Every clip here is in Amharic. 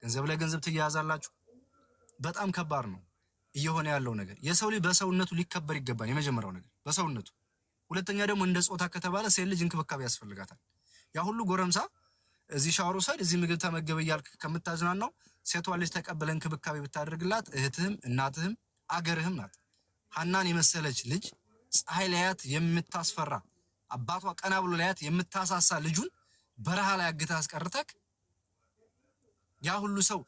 ገንዘብ ላይ ገንዘብ ትያያዛላችሁ። በጣም ከባድ ነው እየሆነ ያለው ነገር። የሰው ልጅ በሰውነቱ ሊከበር ይገባል። የመጀመሪያው ነገር በሰውነቱ። ሁለተኛ ደግሞ እንደ ጾታ ከተባለ ሴት ልጅ እንክብካቤ ያስፈልጋታል። ያ ሁሉ ጎረምሳ እዚህ ሻወር ወሰድ እዚህ ምግብ ተመገበ እያልክ ከምታዝናናው ሴቷ ልጅ ተቀበለ እንክብካቤ ብታደርግላት እህትህም እናትህም አገርህም ናት። ሐናን የመሰለች ልጅ ፀሐይ ላያት የምታስፈራ አባቷ ቀና ብሎ ላያት የምታሳሳ ልጁን በረሃ ላይ አግታ አስቀርተክ ያ ሁሉ ሰው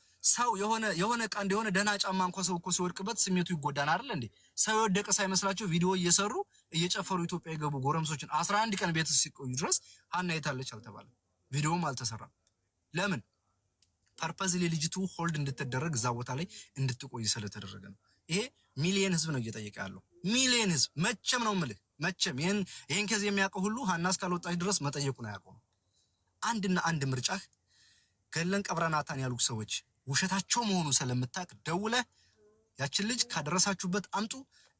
የሆነ ቀን የሆነ ደህና ጫማ እንኳን ሰው እኮ ሲወድቅበት ስሜቱ ይጎዳል አይደል እንዴ? ሰው የወደቀ ሳይመስላቸው ቪዲዮ እየሰሩ እየጨፈሩ ኢትዮጵያ የገቡ ጎረምሶችን 11 ቀን ቤት ሲቆዩ ድረስ ሐና የታለች አልተባለም። ቪዲዮም አልተሰራም። ለምን? ፐርፐዝሊ ልጅቱ ሆልድ እንድትደረግ እዛ ቦታ ላይ እንድትቆይ ስለተደረገ ነው። ይሄ ሚሊየን ህዝብ ነው እየጠየቀ ያለው። ሚሊየን ህዝብ መቼም ነው የምልህ መቼም ይሄን ከዚህ የሚያውቀው ሁሉ ሐና እስካልወጣች ድረስ መጠየቁን አያውቀውም። አንድና አንድ ምርጫህ ገለን ቀብረናታን ያሉት ሰዎች ውሸታቸው መሆኑ ስለምታውቅ ደውለህ ያችን ልጅ ካደረሳችሁበት አምጡ፣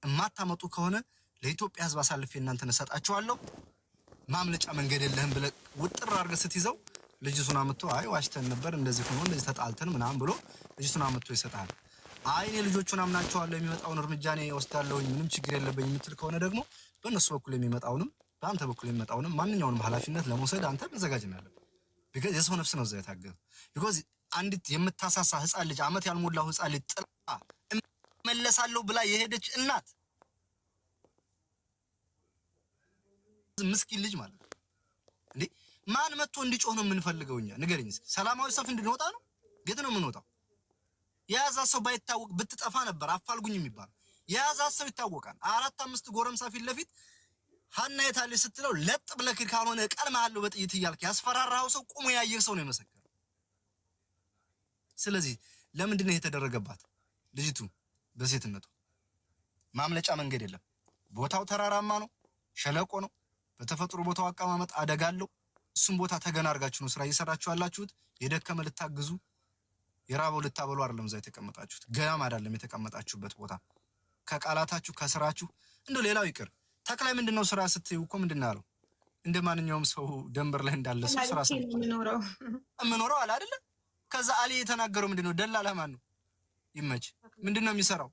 እማታመጡ ከሆነ ለኢትዮጵያ ህዝብ አሳልፌ እናንተን እሰጣችኋለሁ፣ ማምለጫ መንገድ የለህም ብለህ ውጥር አድርገህ ስትይዘው ልጅቱን አምጥቶ አይ ዋሽተን ነበር እንደዚህ ሆኖ እንደዚህ ተጣልተን ምናምን ብሎ ልጅቱን አምጥቶ ይሰጣል። አይ እኔ ልጆቹን አምናቸዋለሁ የሚመጣውን እርምጃ እኔ ወስዳለሁኝ ምንም ችግር የለብኝ የምትል ከሆነ ደግሞ በእነሱ በኩል የሚመጣውንም በአንተ በኩል የሚመጣውንም ማንኛውንም ኃላፊነት ለመውሰድ አንተ መዘጋጀት ነው ያለብህ። ቢኮዝ የሰው ነፍስ ነው እዛ የታገዘው። ቢኮዝ አንዲት የምታሳሳ ህፃን ልጅ አመት ያልሞላው ህፃን ልጅ ጥላ እመለሳለሁ ብላ የሄደች እናት ምስኪን ልጅ ማለት ነው እንዴ! ማን መጥቶ እንዲጮህ ነው የምንፈልገው እኛ? ንገረኝ እስኪ። ሰላማዊ ሰልፍ እንድንወጣ ነው? የት ነው የምንወጣው? የያዛት ሰው ባይታወቅ ብትጠፋ ነበር አፋልጉኝ የሚባል። የያዛት ሰው ይታወቃል። 4-5 ጎረምሳ ፊት ለፊት ሐና የታለች ስትለው ለጥ ብለህ ካልሆነ እቀልምሃለሁ በጥይት እያልክ ያስፈራራው ሰው ቁሞ ያየህ ሰው ነው የመሰከረው። ስለዚህ ለምንድን ነው የተደረገባት? ልጅቱ በሴትነቱ ማምለጫ መንገድ የለም። ቦታው ተራራማ ነው፣ ሸለቆ ነው። በተፈጥሮ ቦታው አቀማመጥ አደጋ አለው። እሱም ቦታ ተገና አድርጋችሁ ነው ስራ እየሰራችሁ ያላችሁት። የደከመ ልታግዙ የራበው ልታበሉ አይደለም እዛ የተቀመጣችሁት። ገናም አይደለም የተቀመጣችሁበት ቦታ። ከቃላታችሁ ከስራችሁ እንደው ሌላው ይቅር ተክላይ ምንድነው ስራ ስትዩ እኮ ምንድነው ያለው? እንደ ማንኛውም ሰው ደንበር ላይ እንዳለ ሰው ስራ የምኖረው አለ አይደለ? ከዛ አሊ የተናገረው ምንድነው? ደላላ ማን ነው? ይመች ምንድነው የሚሰራው?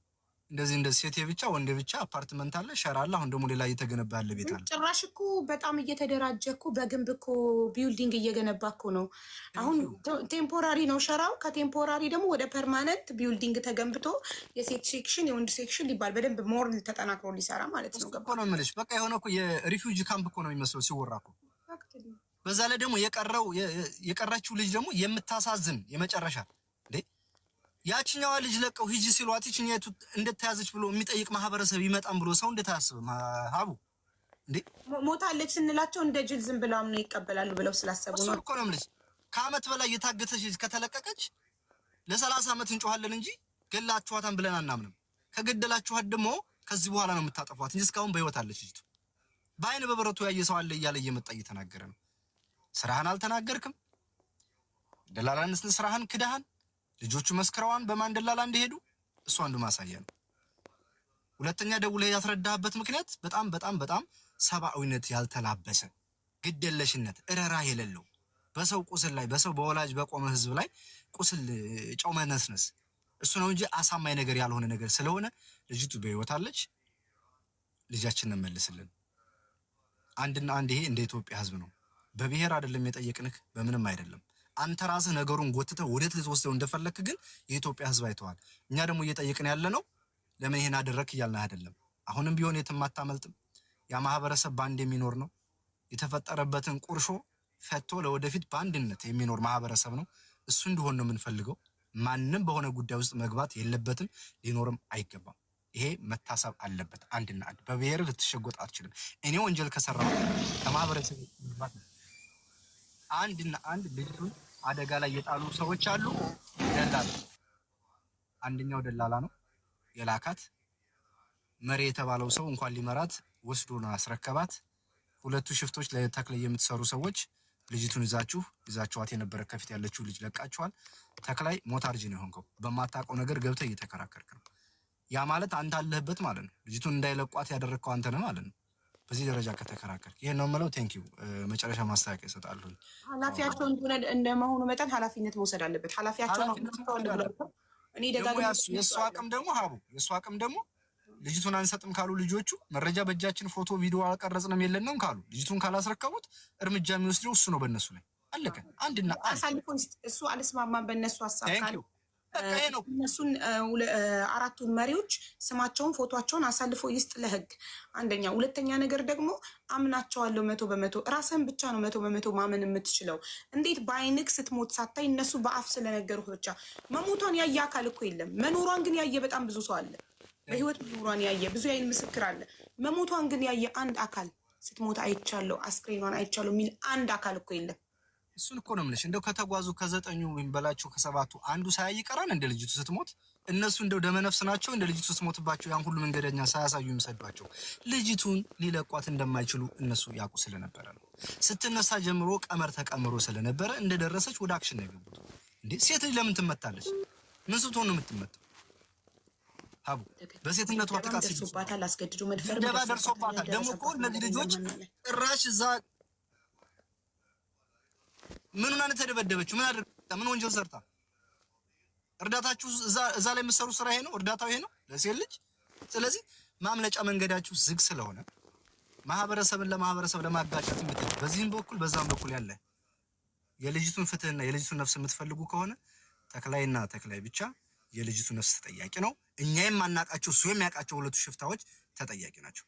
እንደዚህ ሴት ብቻ ወንድ ብቻ አፓርትመንት አለ፣ ሸራ አለ። አሁን ደግሞ ሌላ እየተገነባ ያለ ቤት አለ። ጭራሽ እኮ በጣም እየተደራጀ እኮ በግንብ እኮ ቢልዲንግ እየገነባ እኮ ነው። አሁን ቴምፖራሪ ነው ሸራው። ከቴምፖራሪ ደግሞ ወደ ፐርማነንት ቢልዲንግ ተገንብቶ የሴት ሴክሽን የወንድ ሴክሽን ሊባል በደንብ ሞር ተጠናክሮ ሊሰራ ማለት ነው። ገባ ነው የምልሽ። በቃ የሆነ እኮ የሪፊውጂ ካምፕ እኮ ነው የሚመስለው ሲወራ እኮ። በዛ ላይ ደግሞ የቀረችው ልጅ ደግሞ የምታሳዝን የመጨረሻ ያችኛዋ ልጅ ለቀው ሂጂ ሲሏት ይችኛይቱ እንደተያዘች ብሎ የሚጠይቅ ማህበረሰብ ይመጣም ብሎ ሰው እንደታያስብ ሀቡ እንዴ ሞታለች ስንላቸው እንደ ጅል ዝም ብለው ነው ይቀበላሉ ብለው ስላሰቡ ነው እኮ ነው የምልሽ። ከአመት በላይ የታገተች ከተለቀቀች ለ30 አመት እንጮሃለን እንጂ ገላችኋታን ብለን አናምንም። ከገደላችኋት ደግሞ ከዚህ በኋላ ነው የምታጠፏት እንጂ እስካሁን በህይወት አለች ልጅቱ። በአይን በበረቱ ያየ ሰው አለ እያለ እየመጣ እየተናገረ ነው። ስራህን አልተናገርክም። ደላላንስ ስራህን ክዳህን። ልጆቹ መስክረዋን በማን ደላላ እንደሄዱ እሱ አንዱ ማሳያ ነው። ሁለተኛ ደውለህ ያስረዳህበት ምክንያት በጣም በጣም በጣም ሰብአዊነት ያልተላበሰ ግደለሽነት እረራህ የሌለው በሰው ቁስል ላይ በሰው በወላጅ በቆመ ህዝብ ላይ ቁስል ጨው መነስነስ እሱ ነው እንጂ አሳማኝ ነገር ያልሆነ ነገር ስለሆነ ልጅቱ በህይወት አለች። ልጃችንን መልስልን። አንድና አንድ ይሄ እንደ ኢትዮጵያ ህዝብ ነው። በብሔር አይደለም የጠየቅንህ በምንም አይደለም። አንተ ራስህ ነገሩን ጎትተህ ወዴት ልትወስደው እንደፈለክ ግን የኢትዮጵያ ህዝብ አይተዋል። እኛ ደግሞ እየጠየቅን ያለ ነው ለምን ይሄን አደረክ እያልን አይደለም። አሁንም ቢሆን የትም አታመልጥም። ያ ማህበረሰብ ባንድ የሚኖር ነው። የተፈጠረበትን ቁርሾ ፈቶ ለወደፊት በአንድነት የሚኖር ማህበረሰብ ነው። እሱ እንዲሆን ነው የምንፈልገው። ማንም በሆነ ጉዳይ ውስጥ መግባት የለበትም፣ ሊኖርም አይገባም። ይሄ መታሰብ አለበት። አንድና አንድ በብሔር ልትሸጎጥ አትችልም። እኔ ወንጀል ከሰራሁ ከማህበረሰብ መግባት አንድና አንድ ልጅቱን አደጋ ላይ የጣሉ ሰዎች አሉ። ደላላ አንደኛው ደላላ ነው የላካት። መሪ የተባለው ሰው እንኳን ሊመራት ወስዶ ነው ያስረከባት። ሁለቱ ሽፍቶች ለተክለ የምትሰሩ ሰዎች ልጅቱን ይዛችኋት የነበረ ከፊት ያለችው ልጅ ለቃችኋል። ተክላይ ሞታርጂ ነው የሆንከው። በማታውቀው ነገር ገብተህ እየተከራከርክ ነው። ያ ማለት አንተ አለህበት ማለት ነው። ልጅቱን እንዳይለቋት ያደረግከው አንተ ነህ ማለት ነው። በዚህ ደረጃ ከተከራከር ይሄን ነው የምለው። ቴንክ ዩ መጨረሻ ማስተካከያ ይሰጣሉ። ኃላፊያቸው እንደመሆኑ መጠን ኃላፊነት መውሰድ አለበት። ኃላፊያቸው ነው። እኔ ደጋግሜ የእሱ አቅም ደግሞ ሀቡ የእሱ አቅም ደግሞ ልጅቱን አንሰጥም ካሉ ልጆቹ መረጃ በእጃችን ፎቶ ቪዲዮ አልቀረጽንም የለንም ካሉ ልጅቱን ካላስረከቡት እርምጃ የሚወስደው እሱ ነው በእነሱ ላይ አለቀ። አንድና አሳልፎ እሱ አልስማማም በእነሱ ሀሳብ ካለ እነሱን አራቱን መሪዎች ስማቸውን ፎቶቸውን አሳልፎ ይስጥ ለህግ። አንደኛ። ሁለተኛ ነገር ደግሞ አምናቸዋለሁ 100%። ራስህን ብቻ ነው 100% ማመን የምትችለው። እንዴት በአይንክ ስትሞት ሳታይ እነሱ በአፍ ስለነገሩህ ብቻ። መሞቷን ያየ አካል እኮ የለም። መኖሯን ግን ያየ በጣም ብዙ ሰው አለ። በህይወት መኖሯን ያየ ብዙ የዓይን ምስክር አለ። መሞቷን ግን ያየ አንድ አካል ስትሞት አይቻለሁ አስክሬኗን አይቻለሁ የሚል አንድ አካል እኮ የለም። እሱን እኮ ነው የምልሽ። እንደው ከተጓዙ ከ9 በላቸው ከ7 አንዱ ሳያይ ይቀራል እንደ ልጅቱ ስትሞት። እነሱ እንደው ደመነፍስ ናቸው እንደ ልጅቱ ስትሞትባቸው ያን ሁሉ መንገደኛ ሳያሳዩ የሚሰዷቸው። ልጅቱን ሊለቋት እንደማይችሉ እነሱ ያውቁ ስለነበረ ነው። ስትነሳ ጀምሮ ቀመር ተቀምሮ ስለነበረ እንደደረሰች ወደ አክሽን ነው የገቡት። እንዴ ሴት ልጅ ለምን ትመታለች? ምን ስትሆን ነው የምትመታው? ሀቡ በሴትነቷ ጥቃት ደርሶባታል። አስገድዶ መድፈር ደርሶባታል። ደግሞ እኮ እነዚህ ልጆች ጭራሽ እዛ ምን ሆነ ተደበደበችው? ምን አድርጋ? ምን ወንጀል ሰርታ? እርዳታችሁ እዛ ላይ የምትሰሩ ስራ ይሄ ነው? እርዳታው ይሄ ነው ለሴት ልጅ? ስለዚህ ማምለጫ መንገዳችሁ ዝግ ስለሆነ ማህበረሰብን ለማህበረሰብ ለማጋጨት የምትል በዚህም በኩል በዛም በኩል ያለ የልጅቱን ፍትህና የልጅቱን ነፍስ የምትፈልጉ ከሆነ ተክላይና ተክላይ ብቻ የልጅቱ ነፍስ ተጠያቂ ነው። እኛ የማናቃቸው እሱ የሚያውቃቸው ሁለቱ ሽፍታዎች ተጠያቂ ናቸው።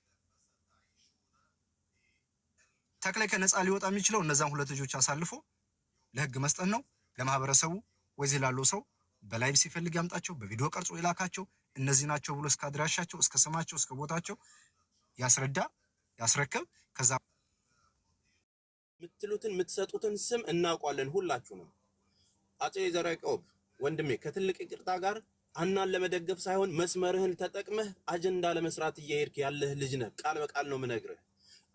ተክላይ ከነፃ ሊወጣ የሚችለው እነዛን ሁለት ልጆች አሳልፎ ለህግ መስጠት ነው። ለማህበረሰቡ ወይዚህ ላለው ሰው በላይቭ ሲፈልግ ያምጣቸው፣ በቪዲዮ ቀርጾ ይላካቸው። እነዚህ ናቸው ብሎ እስከ አድራሻቸው፣ እስከ ስማቸው፣ እስከ ቦታቸው ያስረዳ፣ ያስረክብ። ከዛ የምትሉትን የምትሰጡትን ስም እናውቃለን ሁላችሁንም። አፄ ዘርዓ ያዕቆብ ወንድሜ ከትልቅ ይቅርታ ጋር ሀናን ለመደገፍ ሳይሆን መስመርህን ተጠቅመህ አጀንዳ ለመስራት እየሄድክ ያለህ ልጅ ነህ። ቃል በቃል ነው የምነግርህ።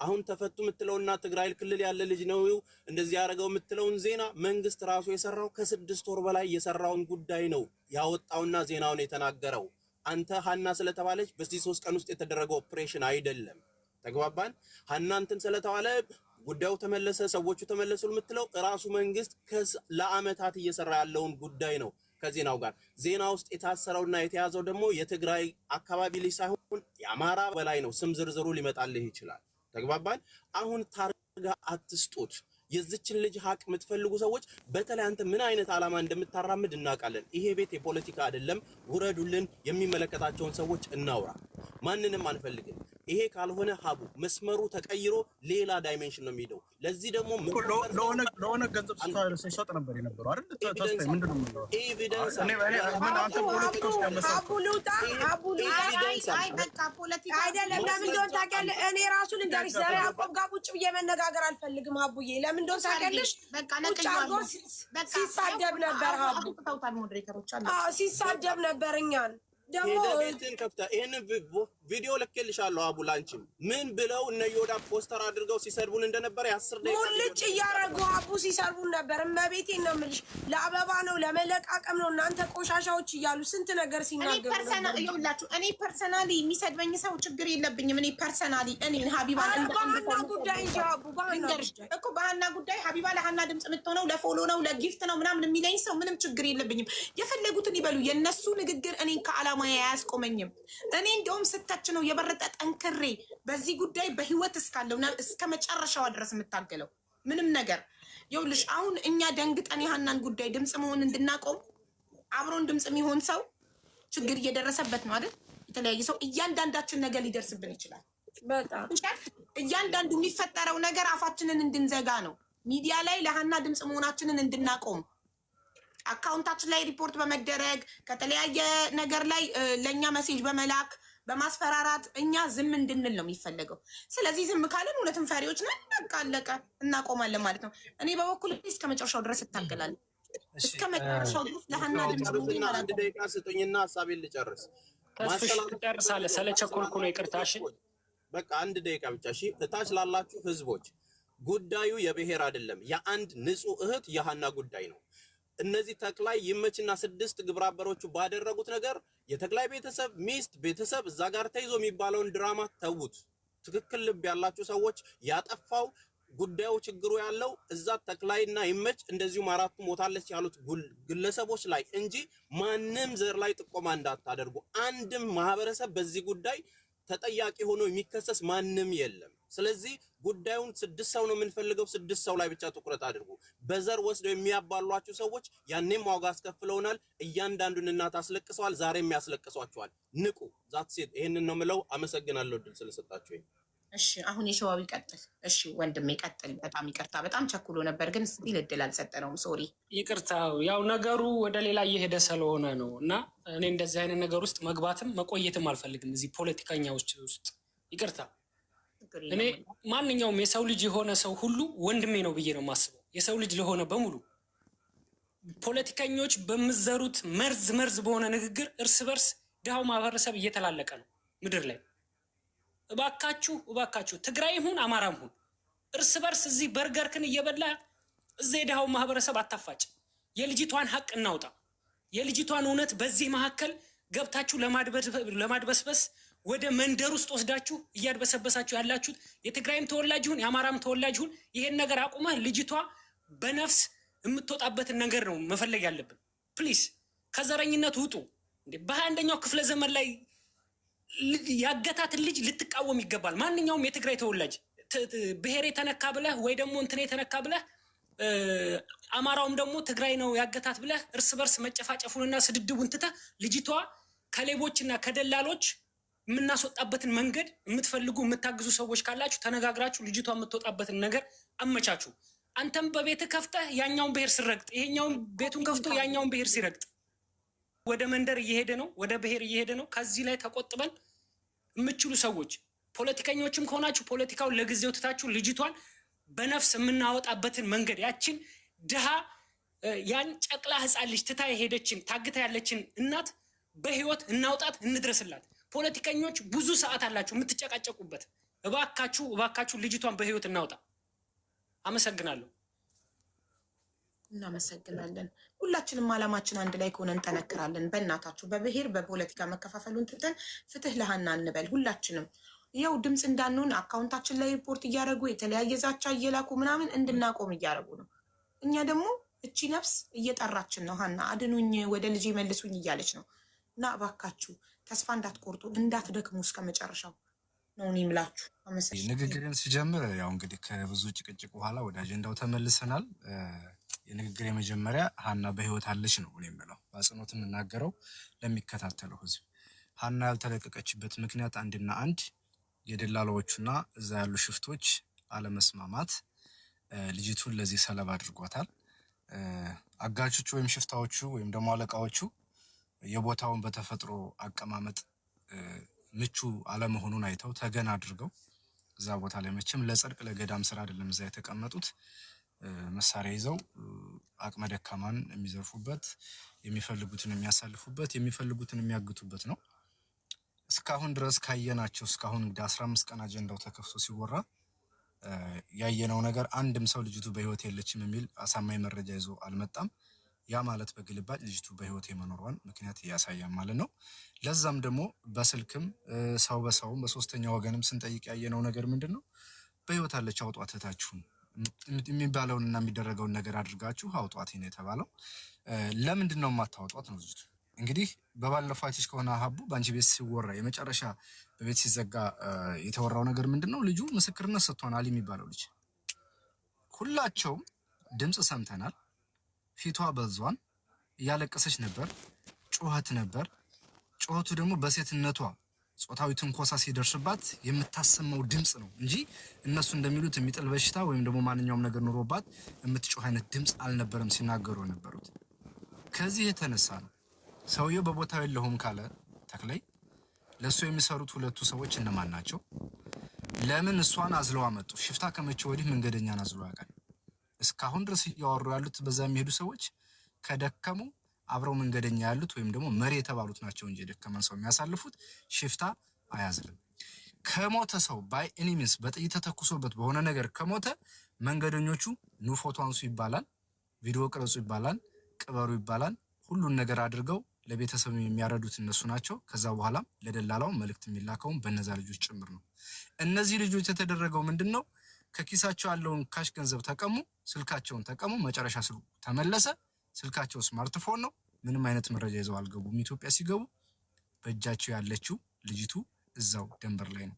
አሁን ተፈቱ የምትለውና ትግራይ ክልል ያለ ልጅ ነው እንደዚህ ያደረገው የምትለውን ዜና መንግስት ራሱ የሰራው ከ6 ወር በላይ የሰራውን ጉዳይ ነው ያወጣውና ዜናውን የተናገረው። አንተ ሀና ስለተባለች በዚህ 3 ቀን ውስጥ የተደረገ ኦፕሬሽን አይደለም። ተግባባን? ሀና እንትን ስለተባለ ጉዳዩ ተመለሰ፣ ሰዎቹ ተመለሱ የምትለው ራሱ መንግስት ለአመታት እየሰራ ያለውን ጉዳይ ነው። ከዜናው ጋር ዜና ውስጥ የታሰረውና የተያዘው ደግሞ የትግራይ አካባቢ ልጅ ሳይሆን የአማራ በላይ ነው። ስም ዝርዝሩ ሊመጣልህ ይችላል። ተግባባን? አሁን ታርጋ አትስጡት። የዚችን ልጅ ሀቅ የምትፈልጉ ሰዎች በተለይ አንተ ምን አይነት ዓላማ እንደምታራምድ እናውቃለን። ይሄ ቤት የፖለቲካ አይደለም። ውረዱልን፣ የሚመለከታቸውን ሰዎች እናውራ። ማንንም አንፈልግም። ይሄ ካልሆነ ሀቡ መስመሩ ተቀይሮ ሌላ ዳይሜንሽን ነው የሚሄደው። ለዚህ ደግሞ ለሆነ ገንዘብ ሲሰጥ ነበር የነበረው አይደል? ተስፋዬ ምንድን ነው የምንለው? ኤቪደንስ አይደለም። ለምን እንደሆነ ታውቂያለሽ? እኔ ራሱ ልንገርሽ፣ ዘርዓ ያዕቆብ ጋር ቁጭ ብዬ መነጋገር አልፈልግም ሀቡዬ። ለምን እንደሆነ ታውቂያለሽ? ሲሳደብ ነበር ሀቡ፣ ሲሳደብ ነበር እኛን ደግሞ ቤትን ከፍታ ይሄን ቪዲዮ ልኬልሻለሁ። አቡ ላንቺም ምን ብለው እነ ዮዳ ፖስተር አድርገው ሲሰድቡን እንደነበረ 10 ደቂቃ ሙልጭ እያረጉ አቡ ሲሰርቡን ነበር። እመቤቴን ነው የምልሽ። ለአበባ ነው ለመለቃቀም ነው እናንተ ቆሻሻዎች እያሉ ስንት ነገር ሲናገሩ እኔ ፐርሰናሊ የሚሰድበኝ ሰው ችግር የለብኝም። እኔ ፐርሰናሊ እኔን ሀቢባ በሀና ጉዳይ እንጂ አቡ በሀና ጉዳይ ሀቢባ ለሀና ድምፅ የምትሆነው ለፎሎ ነው ለጊፍት ነው ምናምን የሚለኝ ሰው ምንም ችግር የለብኝም። የፈለጉትን ይበሉ። የነሱ ንግግር እኔን ከዓላማ አያስቆመኝም። እኔ እንደውም ስተች ነው የበረጠ ጠንክሬ በዚህ ጉዳይ በህይወት እስካለውና እስከ መጨረሻዋ ድረስ የምታገለው ምንም ነገር ይኸውልሽ። አሁን እኛ ደንግጠን የሀናን ጉዳይ ድምፅ መሆን እንድናቆም አብሮን ድምፅ የሚሆን ሰው ችግር እየደረሰበት ነው አይደል? የተለያየ ሰው እያንዳንዳችን ነገር ሊደርስብን ይችላል። በጣም እያንዳንዱ የሚፈጠረው ነገር አፋችንን እንድንዘጋ ነው። ሚዲያ ላይ ለሀና ድምፅ መሆናችንን እንድናቆም አካውንታችን ላይ ሪፖርት በመደረግ ከተለያየ ነገር ላይ ለእኛ መሴጅ በመላክ በማስፈራራት እኛ ዝም እንድንል ነው የሚፈለገው። ስለዚህ ዝም ካለን እውነትም ፈሪዎች ነን። በቃ አለቀ፣ እናቆማለን ማለት ነው። እኔ በበኩል እስከ መጨረሻው ድረስ እታገላለሁ። እስከ መጨረሻው ድረስ ለሀና ድምፅ አንድ ደቂቃ ስጡኝና ሀሳቤን ልጨርስ። ማስተላለፍ ስለቸኮልኩ ነው፣ ይቅርታሽን። በቃ አንድ ደቂቃ ብቻ እሺ። እታች ላላችሁ ህዝቦች ጉዳዩ የብሔር አይደለም፣ የአንድ ንጹህ እህት የሀና ጉዳይ ነው። እነዚህ ተክላይ ይመችና 6 ግብረ አበሮቹ ባደረጉት ነገር የተክላይ ቤተሰብ ሚስት ቤተሰብ እዛ ጋር ተይዞ የሚባለውን ድራማ ተውት። ትክክል ልብ ያላችሁ ሰዎች ያጠፋው ጉዳዩ ችግሩ ያለው እዛ ተክላይና ይመች እንደዚሁም አራቱ ሞታለች ያሉት ግለሰቦች ላይ እንጂ ማንም ዘር ላይ ጥቆማ እንዳታደርጉ። አንድም ማህበረሰብ በዚህ ጉዳይ ተጠያቂ ሆኖ የሚከሰስ ማንም የለም። ስለዚህ ጉዳዩን 6 ሰው ነው የምንፈልገው፣ 6 ሰው ላይ ብቻ ትኩረት አድርጉ። በዘር ወስደው የሚያባሏችሁ ሰዎች ያኔም ዋጋ አስከፍለውናል። እያንዳንዱን እናት አስለቅሰዋል፣ ዛሬም ያስለቅሷቸዋል። ንቁ። ዛት ሴት ይሄንን ነው የምለው። አመሰግናለሁ ድል ስለሰጣችሁኝ። እሺ አሁን የሸዋው ይቀጥል። እሺ ወንድሜ ይቀጥል። በጣም ይቅርታ፣ በጣም ቸኩሎ ነበር ግን ስቲል እድል አልሰጠነውም። ሶሪ ይቅርታ። ያው ነገሩ ወደ ሌላ እየሄደ ስለሆነ ነው እና እኔ እንደዚህ አይነት ነገር ውስጥ መግባትም መቆየትም አልፈልግም። እዚህ ፖለቲከኛዎች ውስጥ ይቅርታ። እኔ ማንኛውም የሰው ልጅ የሆነ ሰው ሁሉ ወንድሜ ነው ብዬ ነው የማስበው። የሰው ልጅ ለሆነ በሙሉ ፖለቲከኞች በምዘሩት መርዝ በሆነ ንግግር እርስ በርስ ድሃው ማህበረሰብ እየተላለቀ ነው ምድር ላይ። እባካችሁ ትግራይም ሁን አማራም ሁን እርስ በርስ እዚህ በርገርክን እየበላ እዚህ የድሃው ማህበረሰብ አታፋጭ። የልጅቷን ሀቅ እናውጣ። የልጅቷን እውነት በዚህ መካከል ገብታችሁ ለማድበስበስ ወደ መንደር ውስጥ ወስዳችሁ እያድበሰበሳችሁ ያላችሁት የትግራይም ተወላጅ ሁን የአማራም ተወላጅ ሁን ይሄን ነገር አቁመህ ልጅቷ በነፍስ የምትወጣበትን ነገር ነው መፈለግ ያለብን። ፕሊስ ከዘረኝነት ውጡ። በ21ኛው ክፍለ ዘመን ላይ ያገታትን ልጅ ልትቃወም ይገባል። ማንኛውም የትግራይ ተወላጅ ብሔር የተነካ ብለህ ወይ ደግሞ እንትን የተነካ ብለህ አማራውም ደግሞ ትግራይ ነው ያገታት ብለህ እርስ በርስ መጨፋጨፉንና ስድድቡን ትተህ ልጅቷ ከሌቦችና ከደላሎች የምናስወጣበትን መንገድ የምትፈልጉ የምታግዙ ሰዎች ካላችሁ ተነጋግራችሁ ልጅቷ የምትወጣበትን ነገር አመቻቹ። አንተም በቤት ከፍተህ ያኛውን ብሔር ሲረግጥ ይሄኛውን ቤቱን ከፍቶ ያኛውን ብሔር ሲረግጥ ወደ መንደር እየሄደ ነው፣ ወደ ብሔር እየሄደ ነው። ከዚህ ላይ ተቆጥበን የምችሉ ሰዎች ፖለቲከኞችም ከሆናችሁ ፖለቲካውን ለጊዜው ትታችሁ ልጅቷን በነፍስ የምናወጣበትን መንገድ ያችን ድሃ ያን ጨቅላ ህፃን ልጅ ትታ የሄደችን ታግታ ያለችን እናት በህይወት እናውጣት፣ እንድረስላት። ፖለቲከኞች ብዙ ሰዓት አላችሁ የምትጨቃጨቁበት። እባካችሁ ልጅቷን በህይወት እናውጣ። አመሰግናለሁ። እናመሰግናለን። ሁላችንም አላማችን አንድ ላይ ከሆነ እንጠነክራለን። በእናታችሁ በብሔር በፖለቲካ መከፋፈሉን ትተን ፍትህ ለሀና እንበል። ሁላችንም ያው ድምፅ እንዳንሆን አካውንታችን ላይ ሪፖርት እያደረጉ የተለያየ ዛቻ እየላኩ ምናምን እንድናቆም እያደረጉ ነው። እኛ ደግሞ እቺ ነፍስ እየጠራችን ነው። ሀና አድኑኝ፣ ወደ ልጅ መልሱኝ እያለች ነው። እና እባካችሁ ተስፋ እንዳትቆርጡ፣ እንዳትደክሙ እስከ መጨረሻው ነው እኔ የምላችሁ። ንግግርን ሲጀምር ያው እንግዲህ ከብዙ ጭቅጭቅ በኋላ ወደ አጀንዳው ተመልሰናል። የንግግር የመጀመሪያ ሀና በህይወት አለች ነው እኔ የምለው። በአጽንኦት የምናገረው ለሚከታተለው ህዝብ ሀና ያልተለቀቀችበት ምክንያት አንድና አንድ የደላላዎቹና እዛ ያሉ ሽፍቶች አለመስማማት ልጅቱን ለዚህ ሰለባ አድርጓታል። አጋቾቹ ወይም ሽፍታዎቹ ወይም ደግሞ አለቃዎቹ የቦታውን በተፈጥሮ አቀማመጥ ምቹ አለመሆኑን አይተው ተገን አድርገው እዛ ቦታ ላይ መቼም ለጽድቅ ለገዳም ስራ አይደለም እዛ የተቀመጡት መሳሪያ ይዘው አቅመ ደካማን የሚዘርፉበት፣ የሚፈልጉትን የሚያሳልፉበት፣ የሚፈልጉትን የሚያግቱበት ነው። እስካሁን ድረስ ካየናቸው እስካሁን እንግዲህ 15 ቀን አጀንዳው ተከፍቶ ሲወራ ያየነው ነገር አንድም ሰው ልጅቱ በህይወት የለችም የሚል አሳማኝ መረጃ ይዞ አልመጣም። ያ ማለት በግልባጭ ልጅቱ በህይወት የመኖሯን ምክንያት ያሳያል ማለት ነው። ለዛም ደግሞ በስልክም ሰው በሰውም በሶስተኛ ወገንም ስንጠይቅ ያየነው ነገር ምንድነው? በህይወት አለች አውጧት እህታችሁን የሚባለውንና የሚደረገውን ነገር አድርጋችሁ አውጧት ነው የተባለው። ለምንድን ነው የማታወጧት ነው ልጅቱ? እንግዲህ በባለፈው አይተሽ ከሆነ ሀቡ በአንቺ ቤት ሲወራ የመጨረሻ በቤት ሲዘጋ የተወራው ነገር ምንድነው? ልጁ ምስክርነት ሰጥቷል። አሊ የሚባለው ልጅ ሁላቸውም ድምፅ ሰምተናል። ፊቷ በዟን እያለቀሰች ነበር፣ ጩኸት ነበር። ጩኸቱ ደግሞ በሴትነቷ ጾታዊ ትንኮሳ ሲደርስባት የምታሰማው ድምፅ ነው እንጂ እነሱ እንደሚሉት የሚጥል በሽታ ወይም ደግሞ ማንኛውም ነገር ኑሮባት የምትጮህ አይነት ድምፅ አልነበረም ሲናገሩ የነበሩት። ከዚህ የተነሳ ነው ሰውየው በቦታው የለሁም ካለ ተክላይ ለእሱ የሚሰሩት ሁለቱ ሰዎች እነማን ናቸው? ለምን እሷን አዝለው አመጡ? ሽፍታ ከመቼ ወዲህ መንገደኛን አዝለው ያውቃል? እስካሁን ድረስ እያወሩ ያሉት በዛ የሚሄዱ ሰዎች ከደከሙ አብረው መንገደኛ ያሉት ወይም ደግሞ መሪ የተባሉት ናቸው እንጂ የደከመን ሰው የሚያሳልፉት ሽፍታ አያዝልም። ከሞተ ሰው ባይ ኤኒሚንስ በጥይት ተተኩሶበት በሆነ ነገር ከሞተ መንገደኞቹ ኑ ፎቶ አንሱ ይባላል፣ ቪዲዮ ቅረጹ ይባላል፣ ቅበሩ ይባላል። ሁሉን ነገር አድርገው ለቤተሰብ የሚያረዱት እነሱ ናቸው። ከዛ በኋላ ለደላላው መልእክት የሚላከው በእነዛ ልጆች ጭምር ነው። እነዚህ ልጆች የተደረገው ምንድነው? ከኪሳቸው ያለውን ካሽ ገንዘብ ተቀሙ፣ ስልካቸውን ተቀሙ። መጨረሻ ስልኩ ተመለሰ። ስልካቸው ስማርትፎን ነው። ምንም አይነት መረጃ ይዘው አልገቡም። ኢትዮጵያ ሲገቡ በእጃቸው ያለችው ልጅቱ እዛው ደንበር ላይ ነው።